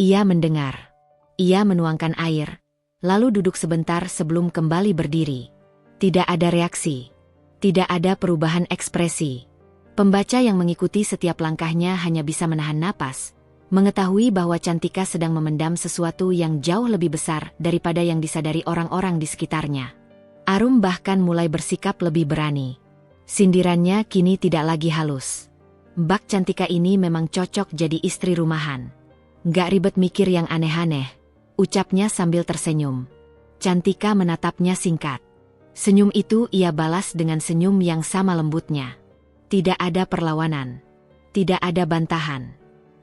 Ia mendengar. Ia menuangkan air, lalu duduk sebentar sebelum kembali berdiri. Tidak ada reaksi. Tidak ada perubahan ekspresi. Pembaca yang mengikuti setiap langkahnya hanya bisa menahan napas, mengetahui bahwa Cantika sedang memendam sesuatu yang jauh lebih besar daripada yang disadari orang-orang di sekitarnya. Arum bahkan mulai bersikap lebih berani. Sindirannya kini tidak lagi halus. Mbak Cantika ini memang cocok jadi istri rumahan. Nggak ribet mikir yang aneh-aneh, ucapnya sambil tersenyum. Cantika menatapnya singkat. Senyum itu ia balas dengan senyum yang sama lembutnya. Tidak ada perlawanan. Tidak ada bantahan.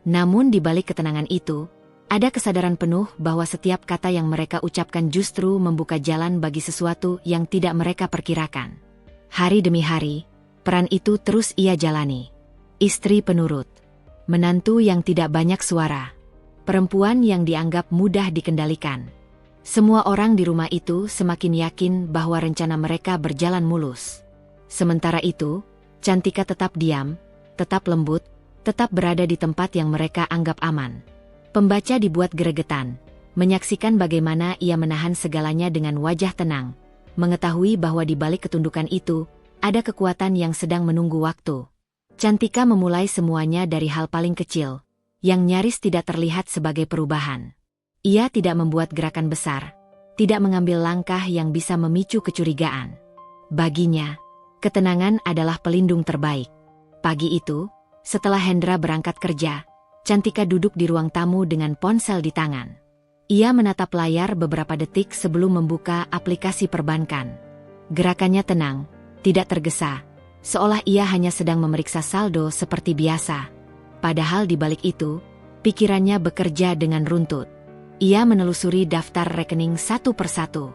Namun di balik ketenangan itu, ada kesadaran penuh bahwa setiap kata yang mereka ucapkan justru membuka jalan bagi sesuatu yang tidak mereka perkirakan. Hari demi hari, peran itu terus ia jalani. Istri penurut. Menantu yang tidak banyak suara. Perempuan yang dianggap mudah dikendalikan. Semua orang di rumah itu semakin yakin bahwa rencana mereka berjalan mulus. Sementara itu, Cantika tetap diam, tetap lembut, tetap berada di tempat yang mereka anggap aman. Pembaca dibuat gregetan, menyaksikan bagaimana ia menahan segalanya dengan wajah tenang, mengetahui bahwa di balik ketundukan itu, ada kekuatan yang sedang menunggu waktu. Cantika memulai semuanya dari hal paling kecil, yang nyaris tidak terlihat sebagai perubahan. Ia tidak membuat gerakan besar, tidak mengambil langkah yang bisa memicu kecurigaan. Baginya, ketenangan adalah pelindung terbaik. Pagi itu, setelah Hendra berangkat kerja, Cantika duduk di ruang tamu dengan ponsel di tangan. Ia menatap layar beberapa detik sebelum membuka aplikasi perbankan. Gerakannya tenang, tidak tergesa, seolah ia hanya sedang memeriksa saldo seperti biasa. Padahal di balik itu, pikirannya bekerja dengan runtut. Ia menelusuri daftar rekening satu persatu.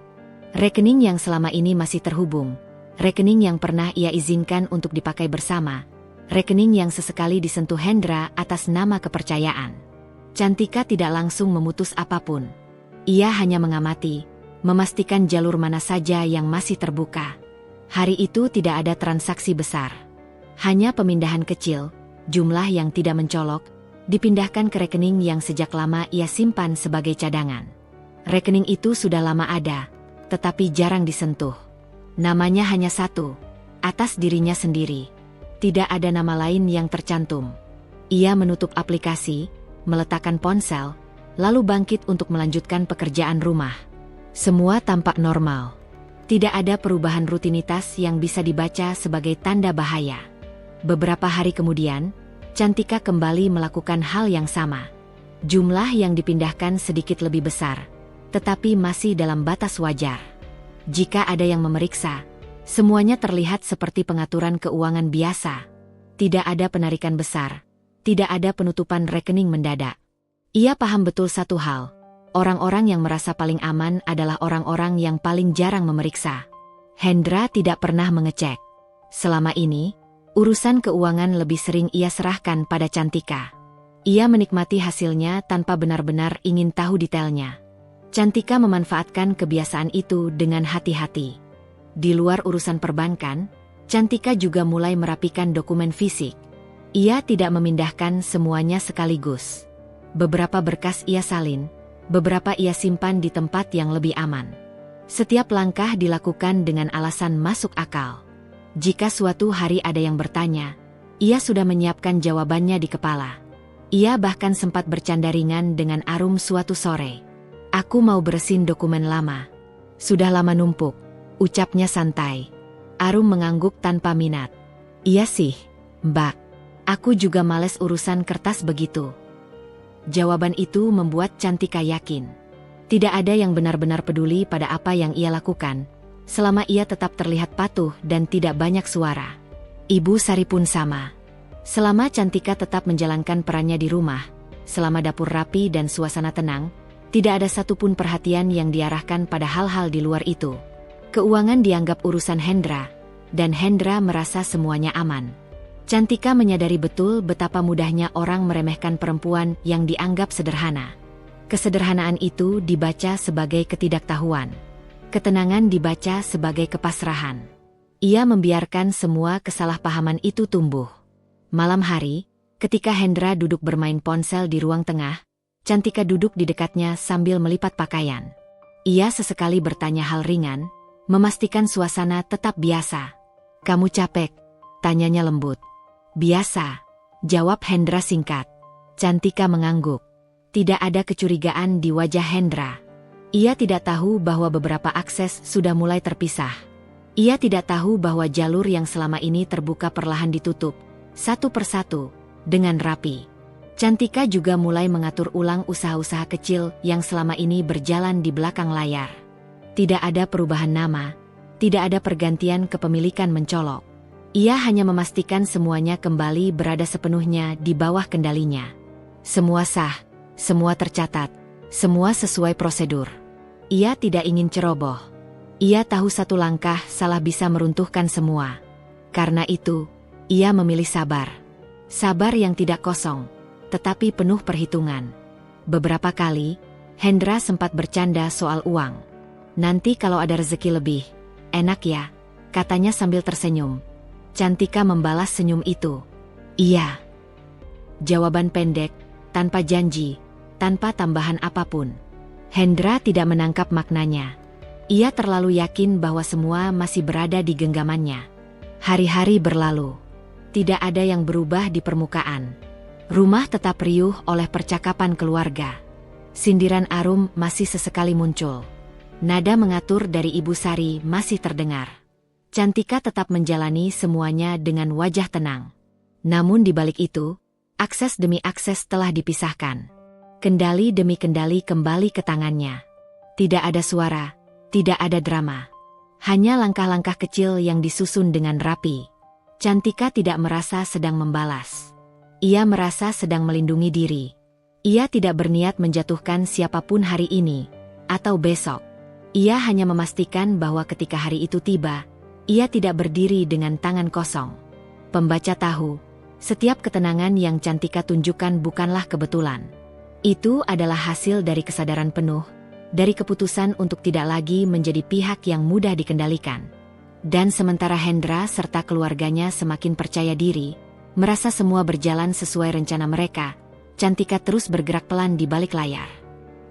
Rekening yang selama ini masih terhubung. Rekening yang pernah ia izinkan untuk dipakai bersama, rekening yang sesekali disentuh Hendra atas nama kepercayaan. Cantika tidak langsung memutus apapun. Ia hanya mengamati, memastikan jalur mana saja yang masih terbuka. Hari itu tidak ada transaksi besar. Hanya pemindahan kecil, jumlah yang tidak mencolok, dipindahkan ke rekening yang sejak lama ia simpan sebagai cadangan. Rekening itu sudah lama ada, tetapi jarang disentuh. Namanya hanya satu, atas dirinya sendiri. Tidak ada nama lain yang tercantum. Ia menutup aplikasi, meletakkan ponsel, lalu bangkit untuk melanjutkan pekerjaan rumah. Semua tampak normal. Tidak ada perubahan rutinitas yang bisa dibaca sebagai tanda bahaya. Beberapa hari kemudian, Cantika kembali melakukan hal yang sama. Jumlah yang dipindahkan sedikit lebih besar, tetapi masih dalam batas wajar. Jika ada yang memeriksa, semuanya terlihat seperti pengaturan keuangan biasa. Tidak ada penarikan besar, tidak ada penutupan rekening mendadak. Ia paham betul satu hal, orang-orang yang merasa paling aman adalah orang-orang yang paling jarang memeriksa. Hendra tidak pernah mengecek. Selama ini, urusan keuangan lebih sering ia serahkan pada Cantika. Ia menikmati hasilnya tanpa benar-benar ingin tahu detailnya. Cantika memanfaatkan kebiasaan itu dengan hati-hati. Di luar urusan perbankan, Cantika juga mulai merapikan dokumen fisik. Ia tidak memindahkan semuanya sekaligus. Beberapa berkas ia salin, beberapa ia simpan di tempat yang lebih aman. Setiap langkah dilakukan dengan alasan masuk akal. Jika suatu hari ada yang bertanya, ia sudah menyiapkan jawabannya di kepala. Ia bahkan sempat bercanda ringan dengan Arum suatu sore. "Aku mau bersihin dokumen lama. Sudah lama numpuk," ucapnya santai. Arum mengangguk tanpa minat. "Iya sih, Mbak. Aku juga males urusan kertas begitu." Jawaban itu membuat Cantika yakin. Tidak ada yang benar-benar peduli pada apa yang ia lakukan, selama ia tetap terlihat patuh dan tidak banyak suara. Ibu Sari pun sama. Selama Cantika tetap menjalankan perannya di rumah, selama dapur rapi dan suasana tenang, Tidak ada satupun perhatian yang diarahkan pada hal-hal di luar itu. Keuangan dianggap urusan Hendra, dan Hendra merasa semuanya aman. Cantika menyadari betul betapa mudahnya orang meremehkan perempuan yang dianggap sederhana. Kesederhanaan itu dibaca sebagai ketidaktahuan. Ketenangan dibaca sebagai kepasrahan. Ia membiarkan semua kesalahpahaman itu tumbuh. Malam hari, ketika Hendra duduk bermain ponsel di ruang tengah, Cantika duduk di dekatnya sambil melipat pakaian. Ia sesekali bertanya hal ringan, memastikan suasana tetap biasa. "Kamu capek?" tanyanya lembut. "Biasa," jawab Hendra singkat. Cantika mengangguk. Tidak ada kecurigaan di wajah Hendra. Ia tidak tahu bahwa beberapa akses sudah mulai terpisah. Ia tidak tahu bahwa jalur yang selama ini terbuka perlahan ditutup, satu persatu, dengan rapi. Cantika juga mulai mengatur ulang usaha-usaha kecil yang selama ini berjalan di belakang layar. Tidak ada perubahan nama, tidak ada pergantian kepemilikan mencolok. Ia hanya memastikan semuanya kembali berada sepenuhnya di bawah kendalinya. Semua sah, semua tercatat, semua sesuai prosedur. Ia tidak ingin ceroboh. Ia tahu satu langkah salah bisa meruntuhkan semua. Karena itu, ia memilih sabar. Sabar yang tidak kosong, tetapi penuh perhitungan. Beberapa kali, Hendra sempat bercanda soal uang. "Nanti kalau ada rezeki lebih, enak ya," katanya sambil tersenyum. Cantika membalas senyum itu. "Iya." Jawaban pendek, tanpa janji, tanpa tambahan apapun. Hendra tidak menangkap maknanya. Ia terlalu yakin bahwa semua masih berada di genggamannya. Hari-hari berlalu. Tidak ada yang berubah di permukaan. Rumah tetap riuh oleh percakapan keluarga. Sindiran arum masih sesekali muncul. Nada mengatur dari Ibu Sari masih terdengar. Cantika tetap menjalani semuanya dengan wajah tenang. Namun di balik itu, akses demi akses telah dipisahkan. Kendali demi kendali kembali ke tangannya. Tidak ada suara, tidak ada drama. Hanya langkah-langkah kecil yang disusun dengan rapi. Cantika tidak merasa sedang membalas. Ia merasa sedang melindungi diri. Ia tidak berniat menjatuhkan siapapun hari ini, atau besok. Ia hanya memastikan bahwa ketika hari itu tiba, ia tidak berdiri dengan tangan kosong. Pembaca tahu, setiap ketenangan yang Cantika tunjukkan bukanlah kebetulan. Itu adalah hasil dari kesadaran penuh, dari keputusan untuk tidak lagi menjadi pihak yang mudah dikendalikan. Dan sementara Hendra serta keluarganya semakin percaya diri, merasa semua berjalan sesuai rencana mereka, Cantika terus bergerak pelan di balik layar.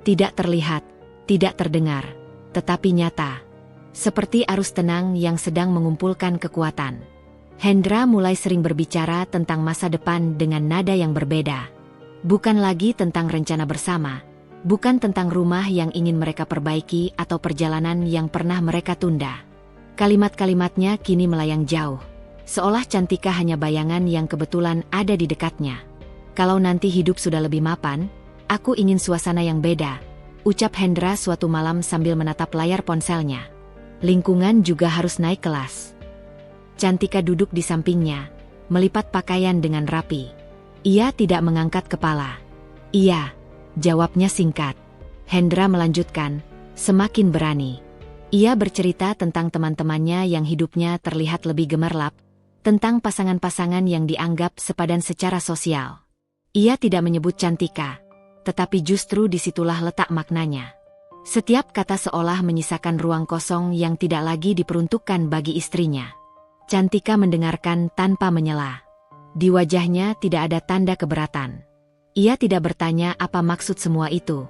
Tidak terlihat, tidak terdengar, tetapi nyata. Seperti arus tenang yang sedang mengumpulkan kekuatan. Hendra mulai sering berbicara tentang masa depan dengan nada yang berbeda. Bukan lagi tentang rencana bersama, bukan tentang rumah yang ingin mereka perbaiki atau perjalanan yang pernah mereka tunda. Kalimat-kalimatnya kini melayang jauh, seolah Cantika hanya bayangan yang kebetulan ada di dekatnya. "Kalau nanti hidup sudah lebih mapan, aku ingin suasana yang beda," ucap Hendra suatu malam sambil menatap layar ponselnya. "Lingkungan juga harus naik kelas." Cantika duduk di sampingnya, melipat pakaian dengan rapi. Ia tidak mengangkat kepala. "Iya," jawabnya singkat. Hendra melanjutkan, semakin berani. Ia bercerita tentang teman-temannya yang hidupnya terlihat lebih gemerlap, tentang pasangan-pasangan yang dianggap sepadan secara sosial. Ia tidak menyebut Cantika, tetapi justru disitulah letak maknanya. Setiap kata seolah menyisakan ruang kosong yang tidak lagi diperuntukkan bagi istrinya. Cantika mendengarkan tanpa menyela. Di wajahnya tidak ada tanda keberatan. Ia tidak bertanya apa maksud semua itu.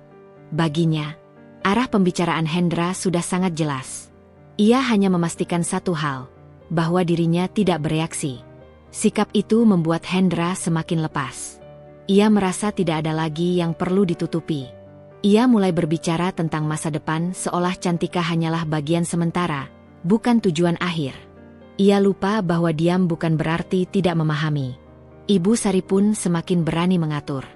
Baginya, arah pembicaraan Hendra sudah sangat jelas. Ia hanya memastikan satu hal, bahwa dirinya tidak bereaksi. Sikap itu membuat Hendra semakin lepas. Ia merasa tidak ada lagi yang perlu ditutupi. Ia mulai berbicara tentang masa depan seolah Cantika hanyalah bagian sementara, bukan tujuan akhir. Ia lupa bahwa diam bukan berarti tidak memahami. Ibu Sari pun semakin berani mengatur.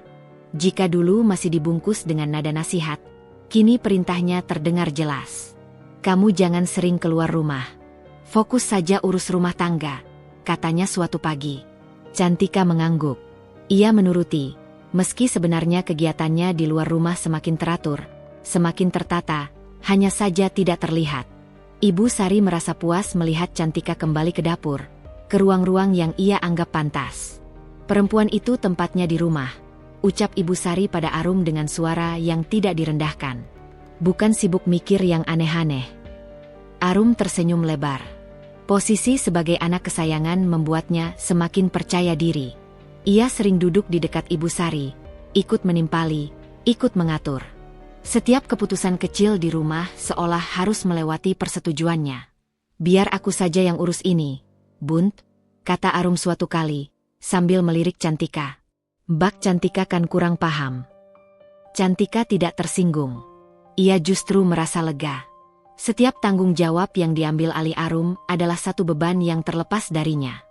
Jika dulu masih dibungkus dengan nada nasihat, kini perintahnya terdengar jelas. "Kamu jangan sering keluar rumah. Fokus saja urus rumah tangga," katanya suatu pagi. Cantika mengangguk. Ia menuruti, meski sebenarnya kegiatannya di luar rumah semakin teratur, semakin tertata, hanya saja tidak terlihat. Ibu Sari merasa puas melihat Cantika kembali ke dapur, ke ruang-ruang yang ia anggap pantas. Perempuan itu tempatnya di rumah, ucap Ibu Sari pada Arum dengan suara yang tidak direndahkan. Bukan sibuk mikir yang aneh-aneh. Arum tersenyum lebar. Posisi sebagai anak kesayangan membuatnya semakin percaya diri. Ia sering duduk di dekat Ibu Sari, ikut menimpali, ikut mengatur. Setiap keputusan kecil di rumah seolah harus melewati persetujuannya. Biar aku saja yang urus ini, Bun, kata Arum suatu kali, sambil melirik Cantika. Mbak Cantika kan kurang paham. Cantika tidak tersinggung. Ia justru merasa lega. Setiap tanggung jawab yang diambil alih Arum adalah satu beban yang terlepas darinya.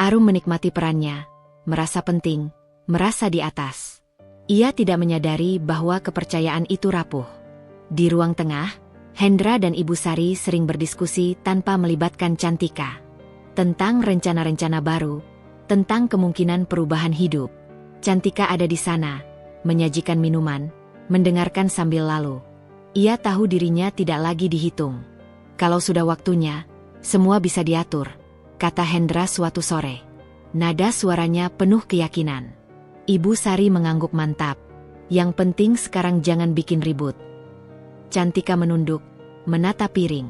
Arum menikmati perannya, merasa penting, merasa di atas. Ia tidak menyadari bahwa kepercayaan itu rapuh. Di ruang tengah, Hendra dan Ibu Sari sering berdiskusi tanpa melibatkan Cantika. Tentang rencana-rencana baru, tentang kemungkinan perubahan hidup. Cantika ada di sana, menyajikan minuman, mendengarkan sambil lalu. Ia tahu dirinya tidak lagi dihitung. Kalau sudah waktunya, semua bisa diatur, kata Hendra suatu sore. Nada suaranya penuh keyakinan. Ibu Sari mengangguk mantap. Yang penting sekarang jangan bikin ribut. Cantika menunduk, menata piring.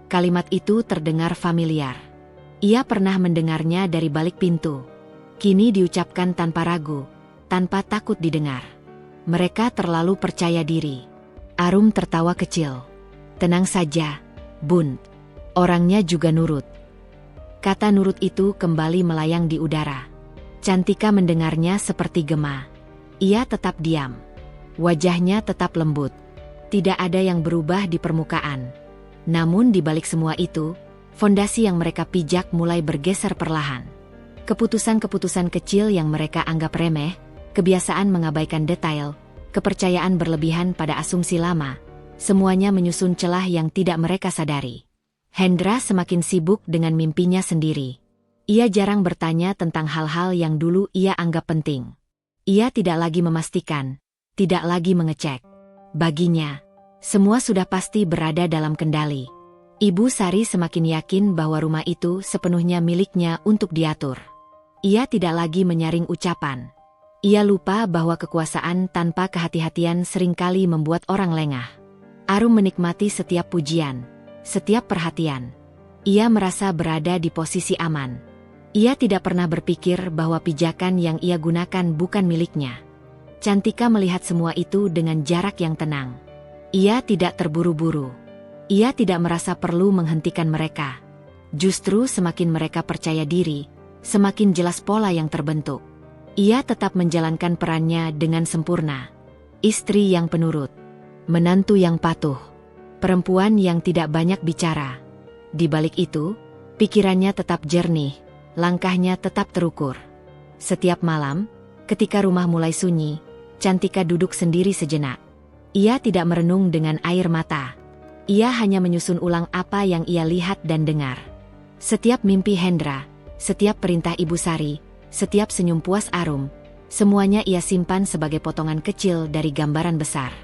Kalimat itu terdengar familiar. Ia pernah mendengarnya dari balik pintu. Kini diucapkan tanpa ragu, tanpa takut didengar. Mereka terlalu percaya diri. Arum tertawa kecil. Tenang saja, Bun. Orangnya juga nurut. Kata nurut itu kembali melayang di udara. Cantika mendengarnya seperti gema. Ia tetap diam. Wajahnya tetap lembut. Tidak ada yang berubah di permukaan. Namun di balik semua itu, fondasi yang mereka pijak mulai bergeser perlahan. Keputusan-keputusan kecil yang mereka anggap remeh, kebiasaan mengabaikan detail, kepercayaan berlebihan pada asumsi lama, semuanya menyusun celah yang tidak mereka sadari. Hendra semakin sibuk dengan mimpinya sendiri. Ia jarang bertanya tentang hal-hal yang dulu ia anggap penting. Ia tidak lagi memastikan, tidak lagi mengecek. Baginya, semua sudah pasti berada dalam kendali. Ibu Sari semakin yakin bahwa rumah itu sepenuhnya miliknya untuk diatur. Ia tidak lagi menyaring ucapan. Ia lupa bahwa kekuasaan tanpa kehati-hatian seringkali membuat orang lengah. Arum menikmati setiap pujian, setiap perhatian. Ia merasa berada di posisi aman. Ia tidak pernah berpikir bahwa pijakan yang ia gunakan bukan miliknya. Cantika melihat semua itu dengan jarak yang tenang. Ia tidak terburu-buru. Ia tidak merasa perlu menghentikan mereka. Justru semakin mereka percaya diri, semakin jelas pola yang terbentuk. Ia tetap menjalankan perannya dengan sempurna. Istri yang penurut, menantu yang patuh, perempuan yang tidak banyak bicara. Di balik itu, pikirannya tetap jernih. Langkahnya tetap terukur. Setiap malam, ketika rumah mulai sunyi, Cantika duduk sendiri sejenak. Ia tidak merenung dengan air mata. Ia hanya menyusun ulang apa yang ia lihat dan dengar. Setiap mimpi Hendra, setiap perintah Ibu Sari, setiap senyum puas Arum, semuanya ia simpan sebagai potongan kecil dari gambaran besar.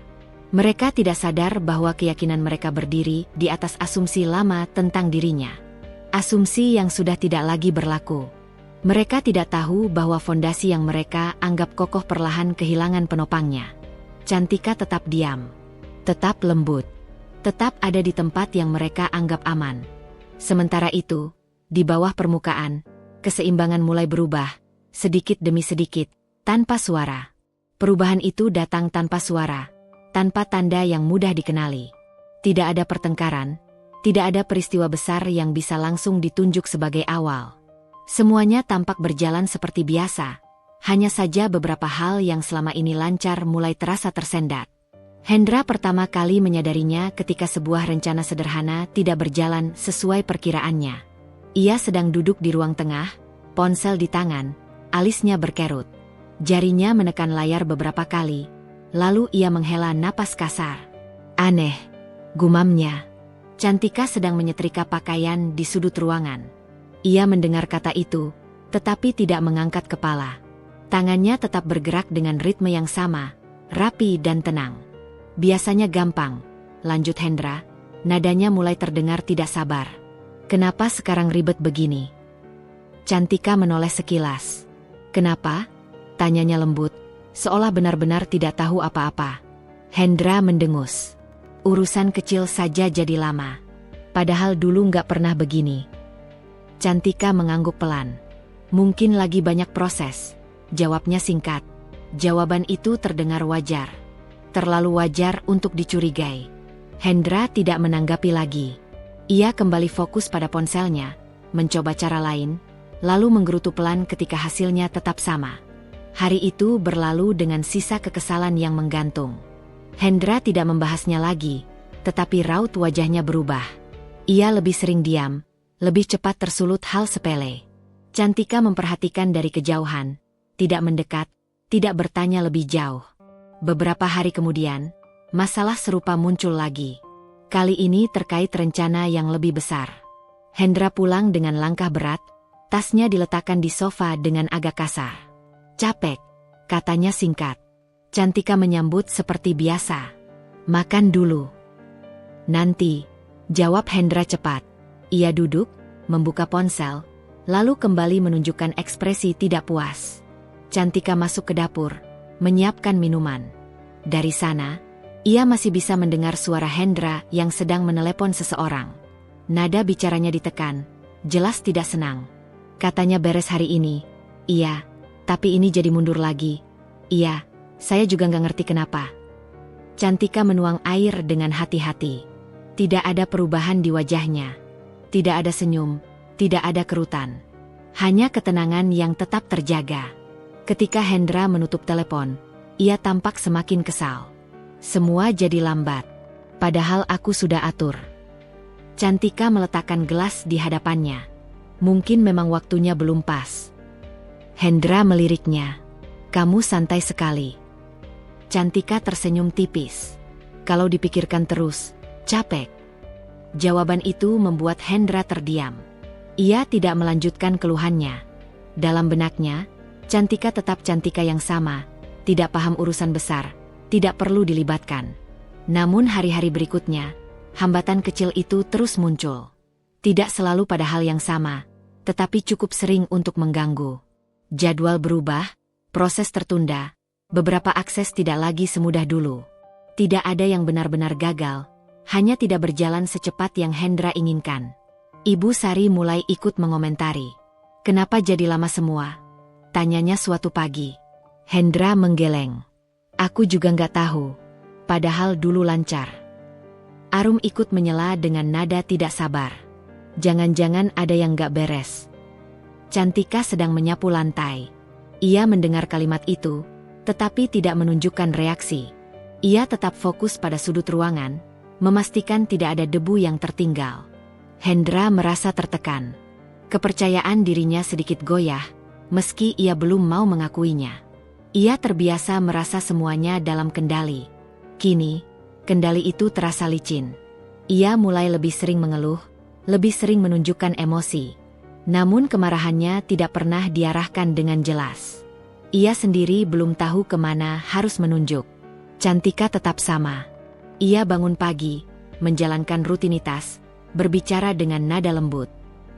Mereka tidak sadar bahwa keyakinan mereka berdiri di atas asumsi lama tentang dirinya. Asumsi yang sudah tidak lagi berlaku. Mereka tidak tahu bahwa fondasi yang mereka anggap kokoh perlahan kehilangan penopangnya. Cantika tetap diam, tetap lembut, tetap ada di tempat yang mereka anggap aman. Sementara itu, di bawah permukaan, keseimbangan mulai berubah, sedikit demi sedikit, tanpa suara. Perubahan itu datang tanpa suara, tanpa tanda yang mudah dikenali. Tidak ada pertengkaran. Tidak ada peristiwa besar yang bisa langsung ditunjuk sebagai awal. Semuanya tampak berjalan seperti biasa. Hanya saja beberapa hal yang selama ini lancar mulai terasa tersendat. Hendra pertama kali menyadarinya ketika sebuah rencana sederhana tidak berjalan sesuai perkiraannya. Ia sedang duduk di ruang tengah, ponsel di tangan, alisnya berkerut. Jarinya menekan layar beberapa kali, lalu ia menghela napas kasar. Aneh, gumamnya. Cantika sedang menyetrika pakaian di sudut ruangan. Ia mendengar kata itu, tetapi tidak mengangkat kepala. Tangannya tetap bergerak dengan ritme yang sama, rapi dan tenang. Biasanya gampang, lanjut Hendra. Nadanya mulai terdengar tidak sabar. Kenapa sekarang ribet begini? Cantika menoleh sekilas. Kenapa? Tanyanya lembut, seolah benar-benar tidak tahu apa-apa. Hendra mendengus. Urusan kecil saja jadi lama. Padahal dulu nggak pernah begini. Cantika mengangguk pelan. Mungkin lagi banyak proses. Jawabnya singkat. Jawaban itu terdengar wajar. Terlalu wajar untuk dicurigai. Hendra tidak menanggapi lagi. Ia kembali fokus pada ponselnya, mencoba cara lain, lalu menggerutu pelan ketika hasilnya tetap sama. Hari itu berlalu dengan sisa kekesalan yang menggantung. Hendra tidak membahasnya lagi, tetapi raut wajahnya berubah. Ia lebih sering diam, lebih cepat tersulut hal sepele. Cantika memperhatikan dari kejauhan, tidak mendekat, tidak bertanya lebih jauh. Beberapa hari kemudian, masalah serupa muncul lagi. Kali ini terkait rencana yang lebih besar. Hendra pulang dengan langkah berat, tasnya diletakkan di sofa dengan agak kasar. Capek, katanya singkat. Cantika menyambut seperti biasa. Makan dulu. Nanti, jawab Hendra cepat. Ia duduk, membuka ponsel, lalu kembali menunjukkan ekspresi tidak puas. Cantika masuk ke dapur, menyiapkan minuman. Dari sana, ia masih bisa mendengar suara Hendra yang sedang menelepon seseorang. Nada bicaranya ditekan, jelas tidak senang. Katanya beres hari ini. Iya, tapi ini jadi mundur lagi. Iya, saya juga nggak ngerti kenapa. Cantika menuang air dengan hati-hati. Tidak ada perubahan di wajahnya. Tidak ada senyum, tidak ada kerutan. Hanya ketenangan yang tetap terjaga. Ketika Hendra menutup telepon, ia tampak semakin kesal. Semua jadi lambat. Padahal aku sudah atur. Cantika meletakkan gelas di hadapannya. Mungkin memang waktunya belum pas. Hendra meliriknya. Kamu santai sekali. Cantika tersenyum tipis. Kalau dipikirkan terus, capek. Jawaban itu membuat Hendra terdiam. Ia tidak melanjutkan keluhannya. Dalam benaknya, Cantika tetap Cantika yang sama, tidak paham urusan besar, tidak perlu dilibatkan. Namun hari-hari berikutnya, hambatan kecil itu terus muncul. Tidak selalu pada hal yang sama, tetapi cukup sering untuk mengganggu. Jadwal berubah, proses tertunda, beberapa akses tidak lagi semudah dulu. Tidak ada yang benar-benar gagal, hanya tidak berjalan secepat yang Hendra inginkan. Ibu Sari mulai ikut mengomentari. Kenapa jadi lama semua? Tanyanya suatu pagi. Hendra menggeleng. Aku juga nggak tahu. Padahal dulu lancar. Arum ikut menyela dengan nada tidak sabar. Jangan-jangan ada yang nggak beres. Cantika sedang menyapu lantai. Ia mendengar kalimat itu, tetapi tidak menunjukkan reaksi. Ia tetap fokus pada sudut ruangan, memastikan tidak ada debu yang tertinggal. Hendra merasa tertekan. Kepercayaan dirinya sedikit goyah, meski ia belum mau mengakuinya. Ia terbiasa merasa semuanya dalam kendali. Kini, kendali itu terasa licin. Ia mulai lebih sering mengeluh, lebih sering menunjukkan emosi. Namun kemarahannya tidak pernah diarahkan dengan jelas. Ia sendiri belum tahu kemana harus menunjuk. Cantika tetap sama. Ia bangun pagi, menjalankan rutinitas, berbicara dengan nada lembut.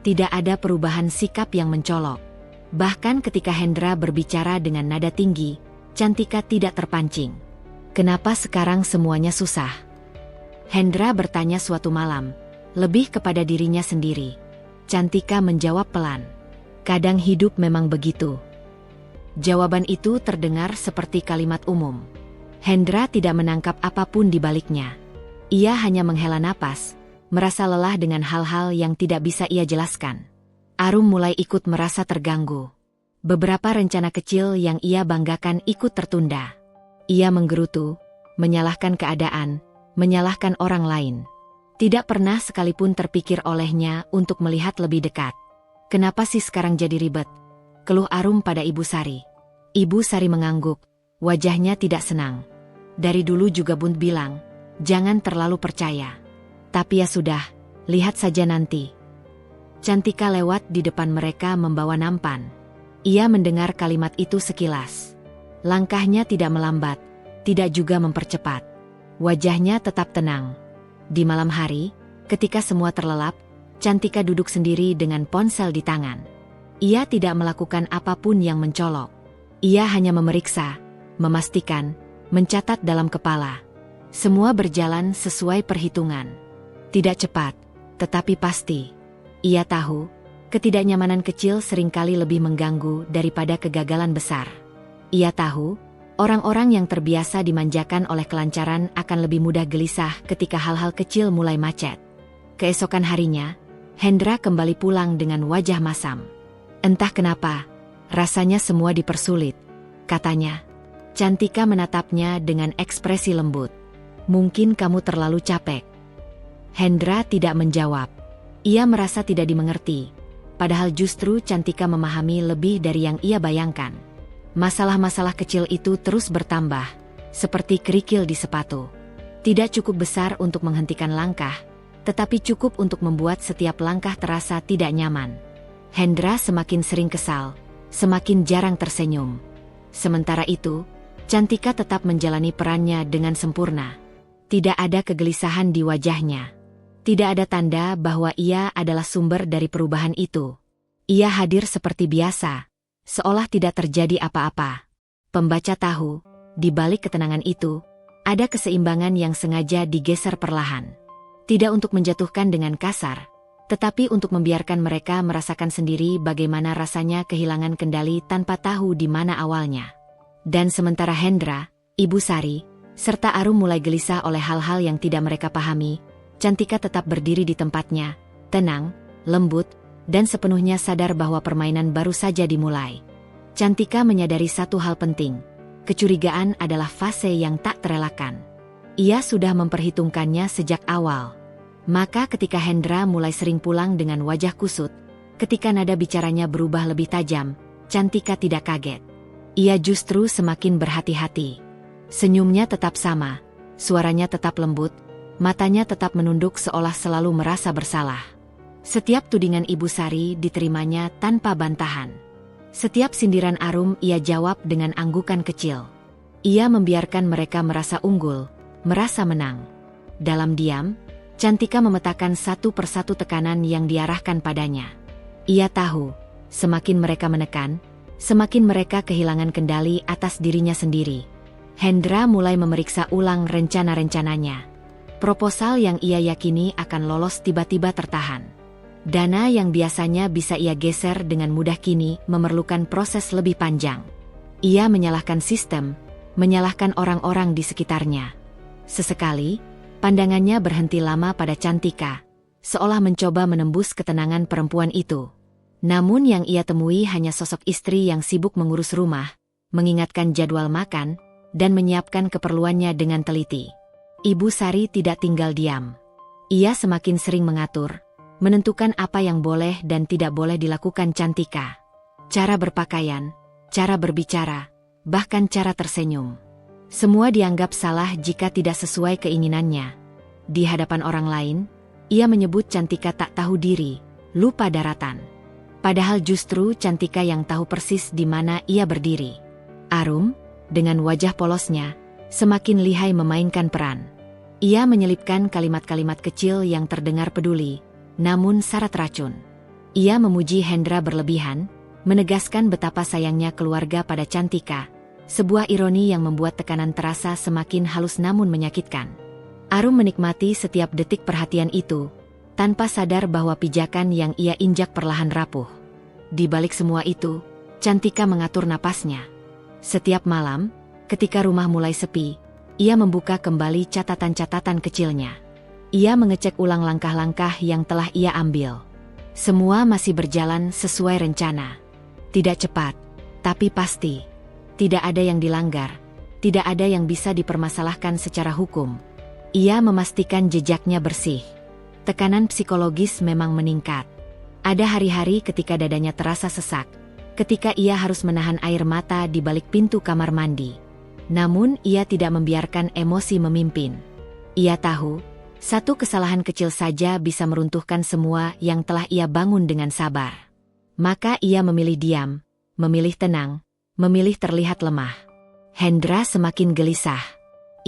Tidak ada perubahan sikap yang mencolok. Bahkan ketika Hendra berbicara dengan nada tinggi, Cantika tidak terpancing. Kenapa sekarang semuanya susah? Hendra bertanya suatu malam, lebih kepada dirinya sendiri. Cantika menjawab pelan. Kadang hidup memang begitu. Jawaban itu terdengar seperti kalimat umum. Hendra tidak menangkap apapun di baliknya. Ia hanya menghela napas, merasa lelah dengan hal-hal yang tidak bisa ia jelaskan. Arum mulai ikut merasa terganggu. Beberapa rencana kecil yang ia banggakan ikut tertunda. Ia menggerutu, menyalahkan keadaan, menyalahkan orang lain. Tidak pernah sekalipun terpikir olehnya untuk melihat lebih dekat. Kenapa sih sekarang jadi ribet? Keluh Arum pada Ibu Sari. Ibu Sari mengangguk, wajahnya tidak senang. Dari dulu juga Bund bilang, jangan terlalu percaya. Tapi ya sudah, lihat saja nanti. Cantika lewat di depan mereka membawa nampan. Ia mendengar kalimat itu sekilas. Langkahnya tidak melambat, tidak juga mempercepat. Wajahnya tetap tenang. Di malam hari, ketika semua terlelap, Cantika duduk sendiri dengan ponsel di tangan. Ia tidak melakukan apapun yang mencolok. Ia hanya memeriksa, memastikan, mencatat dalam kepala. Semua berjalan sesuai perhitungan. Tidak cepat, tetapi pasti. Ia tahu, ketidaknyamanan kecil seringkali lebih mengganggu daripada kegagalan besar. Ia tahu, orang-orang yang terbiasa dimanjakan oleh kelancaran akan lebih mudah gelisah ketika hal-hal kecil mulai macet. Keesokan harinya, Hendra kembali pulang dengan wajah masam. Entah kenapa, rasanya semua dipersulit, katanya. Cantika menatapnya dengan ekspresi lembut. Mungkin kamu terlalu capek. Hendra tidak menjawab. Ia merasa tidak dimengerti. Padahal justru Cantika memahami lebih dari yang ia bayangkan. Masalah-masalah kecil itu terus bertambah, seperti kerikil di sepatu. Tidak cukup besar untuk menghentikan langkah, tetapi cukup untuk membuat setiap langkah terasa tidak nyaman. Hendra semakin sering kesal, semakin jarang tersenyum. Sementara itu, Cantika tetap menjalani perannya dengan sempurna. Tidak ada kegelisahan di wajahnya. Tidak ada tanda bahwa ia adalah sumber dari perubahan itu. Ia hadir seperti biasa, seolah tidak terjadi apa-apa. Pembaca tahu, di balik ketenangan itu, ada keseimbangan yang sengaja digeser perlahan. Tidak untuk menjatuhkan dengan kasar, tetapi untuk membiarkan mereka merasakan sendiri bagaimana rasanya kehilangan kendali tanpa tahu di mana awalnya. Dan sementara Hendra, Ibu Sari, serta Arum mulai gelisah oleh hal-hal yang tidak mereka pahami, Cantika tetap berdiri di tempatnya, tenang, lembut, dan sepenuhnya sadar bahwa permainan baru saja dimulai. Cantika menyadari satu hal penting, kecurigaan adalah fase yang tak terelakkan. Ia sudah memperhitungkannya sejak awal. Maka ketika Hendra mulai sering pulang dengan wajah kusut, ketika nada bicaranya berubah lebih tajam, Cantika tidak kaget. Ia justru semakin berhati-hati. Senyumnya tetap sama, suaranya tetap lembut, matanya tetap menunduk seolah selalu merasa bersalah. Setiap tudingan Ibu Sari diterimanya tanpa bantahan. Setiap sindiran Arum ia jawab dengan anggukan kecil. Ia membiarkan mereka merasa unggul, merasa menang. Dalam diam, Cantika memetakan satu persatu tekanan yang diarahkan padanya. Ia tahu, semakin mereka menekan, semakin mereka kehilangan kendali atas dirinya sendiri. Hendra mulai memeriksa ulang rencana-rencananya. Proposal yang ia yakini akan lolos tiba-tiba tertahan. Dana yang biasanya bisa ia geser dengan mudah kini memerlukan proses lebih panjang. Ia menyalahkan sistem, menyalahkan orang-orang di sekitarnya. Sesekali, pandangannya berhenti lama pada Cantika, seolah mencoba menembus ketenangan perempuan itu. Namun yang ia temui hanya sosok istri yang sibuk mengurus rumah, mengingatkan jadwal makan, dan menyiapkan keperluannya dengan teliti. Ibu Sari tidak tinggal diam. Ia semakin sering mengatur, menentukan apa yang boleh dan tidak boleh dilakukan Cantika. Cara berpakaian, cara berbicara, bahkan cara tersenyum. Semua dianggap salah jika tidak sesuai keinginannya. Di hadapan orang lain, ia menyebut Cantika tak tahu diri, lupa daratan. Padahal justru Cantika yang tahu persis di mana ia berdiri. Arum, dengan wajah polosnya, semakin lihai memainkan peran. Ia menyelipkan kalimat-kalimat kecil yang terdengar peduli, namun syarat racun. Ia memuji Hendra berlebihan, menegaskan betapa sayangnya keluarga pada Cantika, sebuah ironi yang membuat tekanan terasa semakin halus namun menyakitkan. Arum menikmati setiap detik perhatian itu, tanpa sadar bahwa pijakan yang ia injak perlahan rapuh. Di balik semua itu, Cantika mengatur napasnya. Setiap malam, ketika rumah mulai sepi, ia membuka kembali catatan-catatan kecilnya. Ia mengecek ulang langkah-langkah yang telah ia ambil. Semua masih berjalan sesuai rencana. Tidak cepat, tapi pasti. Tidak ada yang dilanggar, tidak ada yang bisa dipermasalahkan secara hukum. Ia memastikan jejaknya bersih. Tekanan psikologis memang meningkat. Ada hari-hari ketika dadanya terasa sesak, ketika ia harus menahan air mata di balik pintu kamar mandi. Namun ia tidak membiarkan emosi memimpin. Ia tahu, satu kesalahan kecil saja bisa meruntuhkan semua yang telah ia bangun dengan sabar. Maka ia memilih diam, memilih tenang, memilih terlihat lemah. Hendra semakin gelisah.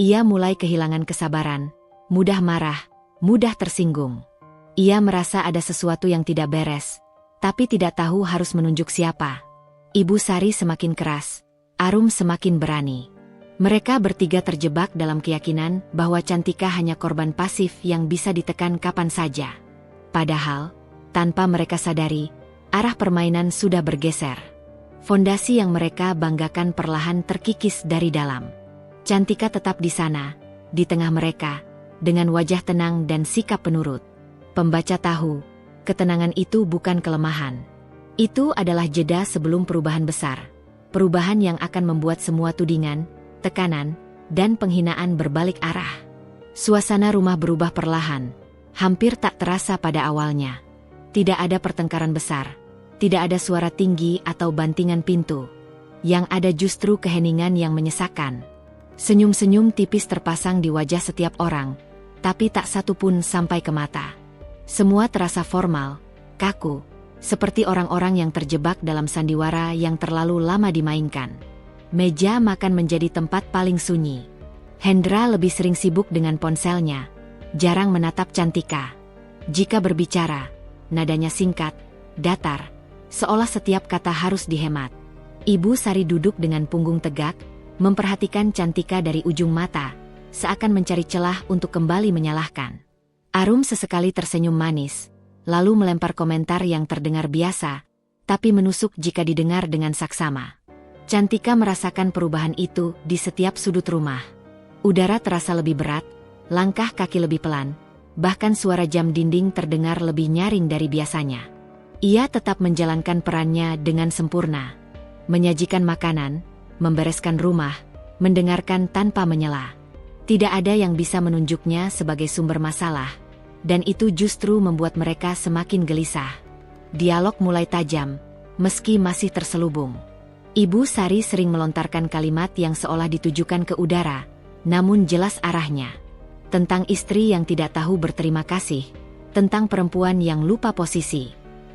Ia mulai kehilangan kesabaran, mudah marah, mudah tersinggung. Ia merasa ada sesuatu yang tidak beres, tapi tidak tahu harus menunjuk siapa. Ibu Sari semakin keras, Arum semakin berani. Mereka bertiga terjebak dalam keyakinan bahwa Cantika hanya korban pasif yang bisa ditekan kapan saja. Padahal, tanpa mereka sadari, arah permainan sudah bergeser. Fondasi yang mereka banggakan perlahan terkikis dari dalam. Cantika tetap di sana, di tengah mereka, dengan wajah tenang dan sikap penurut. Pembaca tahu, ketenangan itu bukan kelemahan. Itu adalah jeda sebelum perubahan besar. Perubahan yang akan membuat semua tudingan, tekanan, dan penghinaan berbalik arah. Suasana rumah berubah perlahan, hampir tak terasa pada awalnya. Tidak ada pertengkaran besar, tidak ada suara tinggi atau bantingan pintu. Yang ada justru keheningan yang menyesakan. Senyum-senyum tipis terpasang di wajah setiap orang, tapi tak satu pun sampai ke mata. Semua terasa formal, kaku, seperti orang-orang yang terjebak dalam sandiwara yang terlalu lama dimainkan. Meja makan menjadi tempat paling sunyi. Hendra lebih sering sibuk dengan ponselnya, jarang menatap Cantika. Jika berbicara, nadanya singkat, datar, seolah setiap kata harus dihemat. Ibu Sari duduk dengan punggung tegak, memperhatikan Cantika dari ujung mata, seakan mencari celah untuk kembali menyalahkan. Arum sesekali tersenyum manis, lalu melempar komentar yang terdengar biasa, tapi menusuk jika didengar dengan saksama. Cantika merasakan perubahan itu di setiap sudut rumah. Udara terasa lebih berat, langkah kaki lebih pelan, bahkan suara jam dinding terdengar lebih nyaring dari biasanya. Ia tetap menjalankan perannya dengan sempurna. Menyajikan makanan, membereskan rumah, mendengarkan tanpa menyela. Tidak ada yang bisa menunjuknya sebagai sumber masalah, dan itu justru membuat mereka semakin gelisah. Dialog mulai tajam, meski masih terselubung. Ibu Sari sering melontarkan kalimat yang seolah ditujukan ke udara, namun jelas arahnya. Tentang istri yang tidak tahu berterima kasih, tentang perempuan yang lupa posisi.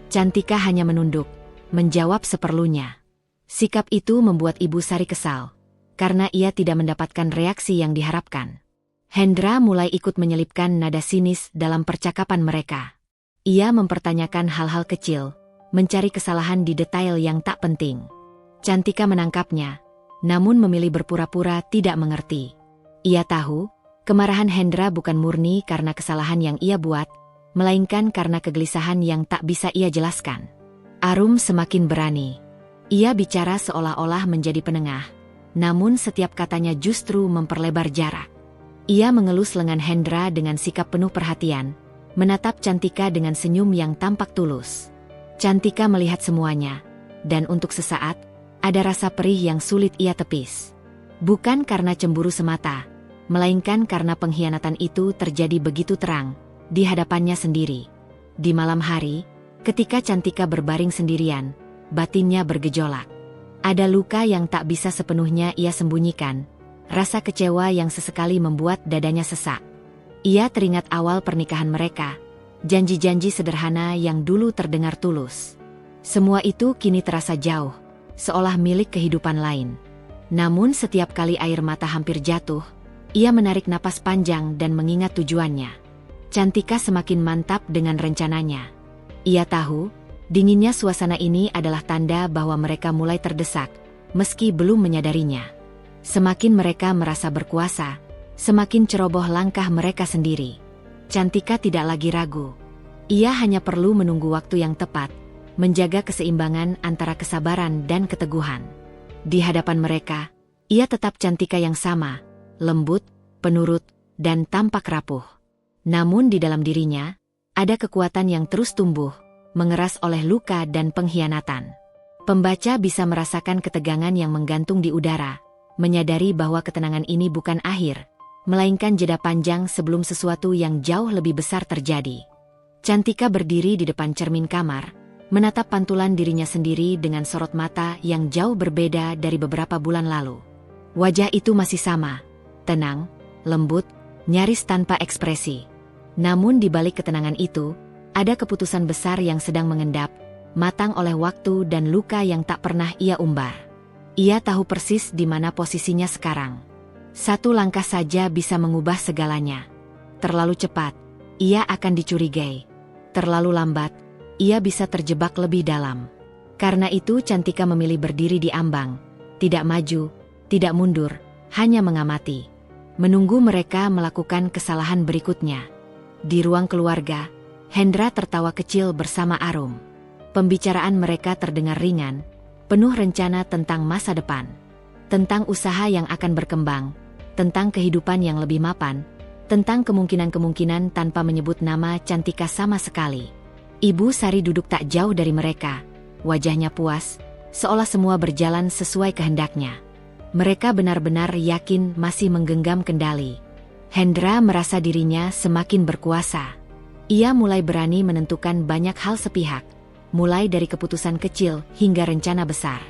Cantika hanya menunduk, menjawab seperlunya. Sikap itu membuat Ibu Sari kesal, karena ia tidak mendapatkan reaksi yang diharapkan. Hendra mulai ikut menyelipkan nada sinis dalam percakapan mereka. Ia mempertanyakan hal-hal kecil, mencari kesalahan di detail yang tak penting. Cantika menangkapnya, namun memilih berpura-pura tidak mengerti. Ia tahu, kemarahan Hendra bukan murni karena kesalahan yang ia buat, melainkan karena kegelisahan yang tak bisa ia jelaskan. Arum semakin berani. Ia bicara seolah-olah menjadi penengah, namun setiap katanya justru memperlebar jarak. Ia mengelus lengan Hendra dengan sikap penuh perhatian, menatap Cantika dengan senyum yang tampak tulus. Cantika melihat semuanya, dan untuk sesaat, ada rasa perih yang sulit ia tepis. Bukan karena cemburu semata, melainkan karena pengkhianatan itu terjadi begitu terang, di hadapannya sendiri. Di malam hari, ketika Cantika berbaring sendirian, batinnya bergejolak. Ada luka yang tak bisa sepenuhnya ia sembunyikan, rasa kecewa yang sesekali membuat dadanya sesak. Ia teringat awal pernikahan mereka, janji-janji sederhana yang dulu terdengar tulus. Semua itu kini terasa jauh, seolah milik kehidupan lain. Namun setiap kali air mata hampir jatuh, ia menarik napas panjang dan mengingat tujuannya. Cantika semakin mantap dengan rencananya. Ia tahu, dinginnya suasana ini adalah tanda bahwa mereka mulai terdesak, meski belum menyadarinya. Semakin mereka merasa berkuasa, semakin ceroboh langkah mereka sendiri. Cantika tidak lagi ragu. Ia hanya perlu menunggu waktu yang tepat, menjaga keseimbangan antara kesabaran dan keteguhan. Di hadapan mereka, ia tetap Cantika yang sama, lembut, penurut, dan tampak rapuh. Namun di dalam dirinya, ada kekuatan yang terus tumbuh, mengeras oleh luka dan pengkhianatan. Pembaca bisa merasakan ketegangan yang menggantung di udara, menyadari bahwa ketenangan ini bukan akhir, melainkan jeda panjang sebelum sesuatu yang jauh lebih besar terjadi. Cantika berdiri di depan cermin kamar, menatap pantulan dirinya sendiri dengan sorot mata yang jauh berbeda dari beberapa bulan lalu. Wajah itu masih sama, tenang, lembut, nyaris tanpa ekspresi. Namun di balik ketenangan itu, ada keputusan besar yang sedang mengendap, matang oleh waktu dan luka yang tak pernah ia umbar. Ia tahu persis di mana posisinya sekarang. Satu langkah saja bisa mengubah segalanya. Terlalu cepat, ia akan dicurigai. Terlalu lambat, ia bisa terjebak lebih dalam. Karena itu Cantika memilih berdiri di ambang. Tidak maju, tidak mundur, hanya mengamati. Menunggu mereka melakukan kesalahan berikutnya. Di ruang keluarga, Hendra tertawa kecil bersama Arum. Pembicaraan mereka terdengar ringan, penuh rencana tentang masa depan. Tentang usaha yang akan berkembang, tentang kehidupan yang lebih mapan, tentang kemungkinan-kemungkinan tanpa menyebut nama Cantika sama sekali. Ibu Sari duduk tak jauh dari mereka, wajahnya puas, seolah semua berjalan sesuai kehendaknya. Mereka benar-benar yakin masih menggenggam kendali. Hendra merasa dirinya semakin berkuasa. Ia mulai berani menentukan banyak hal sepihak, mulai dari keputusan kecil hingga rencana besar.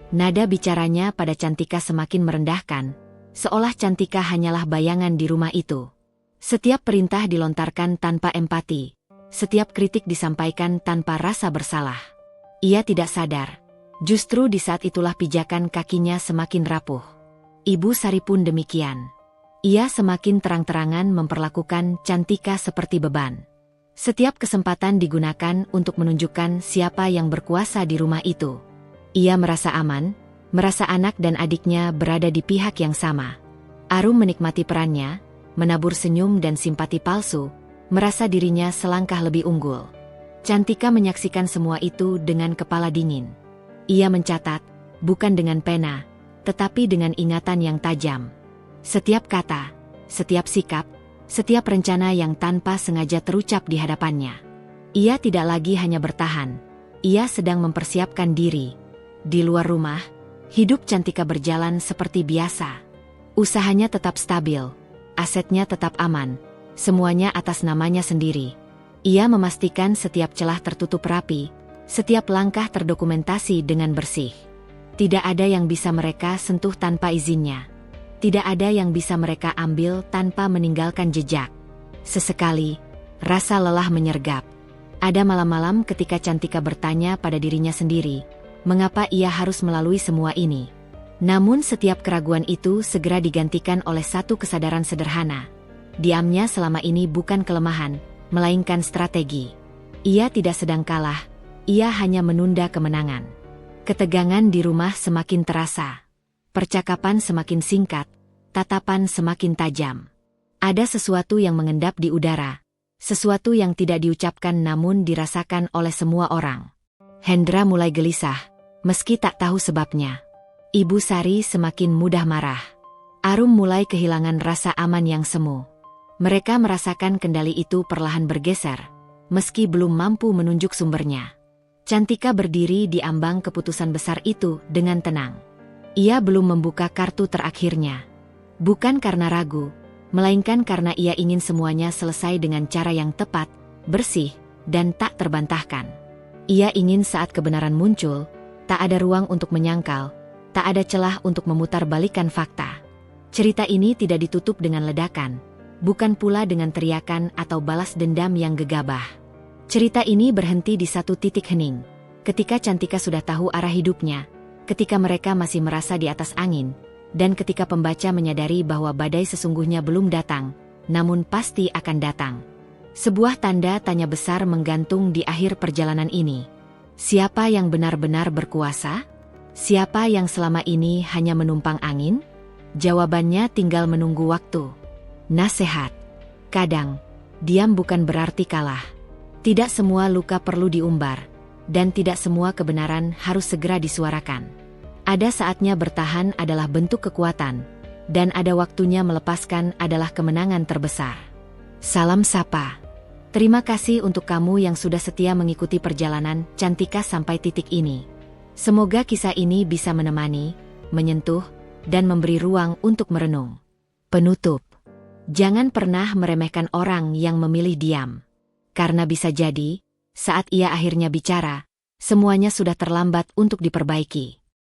Nada bicaranya pada Cantika semakin merendahkan, seolah Cantika hanyalah bayangan di rumah itu. Setiap perintah dilontarkan tanpa empati, setiap kritik disampaikan tanpa rasa bersalah. Ia tidak sadar, justru di saat itulah pijakan kakinya semakin rapuh. Ibu Sari pun demikian. Ia semakin terang-terangan memperlakukan Cantika seperti beban. Setiap kesempatan digunakan untuk menunjukkan siapa yang berkuasa di rumah itu. Ia merasa aman, merasa anak dan adiknya berada di pihak yang sama. Arum menikmati perannya, menabur senyum dan simpati palsu, merasa dirinya selangkah lebih unggul. Cantika menyaksikan semua itu dengan kepala dingin. Ia mencatat, bukan dengan pena, tetapi dengan ingatan yang tajam. Setiap kata, setiap sikap, setiap rencana yang tanpa sengaja terucap di hadapannya. Ia tidak lagi hanya bertahan, ia sedang mempersiapkan diri. Di luar rumah, hidup Cantika berjalan seperti biasa. Usahanya tetap stabil, asetnya tetap aman, semuanya atas namanya sendiri. Ia memastikan setiap celah tertutup rapi, setiap langkah terdokumentasi dengan bersih. Tidak ada yang bisa mereka sentuh tanpa izinnya. Tidak ada yang bisa mereka ambil tanpa meninggalkan jejak. Sesekali, rasa lelah menyergap. Ada malam-malam ketika Cantika bertanya pada dirinya sendiri, mengapa ia harus melalui semua ini? Namun setiap keraguan itu segera digantikan oleh satu kesadaran sederhana. Diamnya selama ini bukan kelemahan, melainkan strategi. Ia tidak sedang kalah, ia hanya menunda kemenangan. Ketegangan di rumah semakin terasa. Percakapan semakin singkat, tatapan semakin tajam. Ada sesuatu yang mengendap di udara, sesuatu yang tidak diucapkan namun dirasakan oleh semua orang. Hendra mulai gelisah, meski tak tahu sebabnya. Ibu Sari semakin mudah marah. Arum mulai kehilangan rasa aman yang semu. Mereka merasakan kendali itu perlahan bergeser, meski belum mampu menunjuk sumbernya. Cantika berdiri di ambang keputusan besar itu dengan tenang. Ia belum membuka kartu terakhirnya. Bukan karena ragu, melainkan karena ia ingin semuanya selesai dengan cara yang tepat, bersih, dan tak terbantahkan. Ia ingin saat kebenaran muncul, tak ada ruang untuk menyangkal, tak ada celah untuk memutarbalikkan fakta. Cerita ini tidak ditutup dengan ledakan, bukan pula dengan teriakan atau balas dendam yang gegabah. Cerita ini berhenti di satu titik hening, ketika Cantika sudah tahu arah hidupnya, ketika mereka masih merasa di atas angin, dan ketika pembaca menyadari bahwa badai sesungguhnya belum datang, namun pasti akan datang. Sebuah tanda tanya besar menggantung di akhir perjalanan ini. Siapa yang benar-benar berkuasa? Siapa yang selama ini hanya menumpang angin? Jawabannya tinggal menunggu waktu. Nasihat. Kadang, diam bukan berarti kalah. Tidak semua luka perlu diumbar, dan tidak semua kebenaran harus segera disuarakan. Ada saatnya bertahan adalah bentuk kekuatan, dan ada waktunya melepaskan adalah kemenangan terbesar. Salam sapa. Terima kasih untuk kamu yang sudah setia mengikuti perjalanan Cantika sampai titik ini. Semoga kisah ini bisa menemani, menyentuh, dan memberi ruang untuk merenung. Penutup. Jangan pernah meremehkan orang yang memilih diam. Karena bisa jadi, saat ia akhirnya bicara, semuanya sudah terlambat untuk diperbaiki.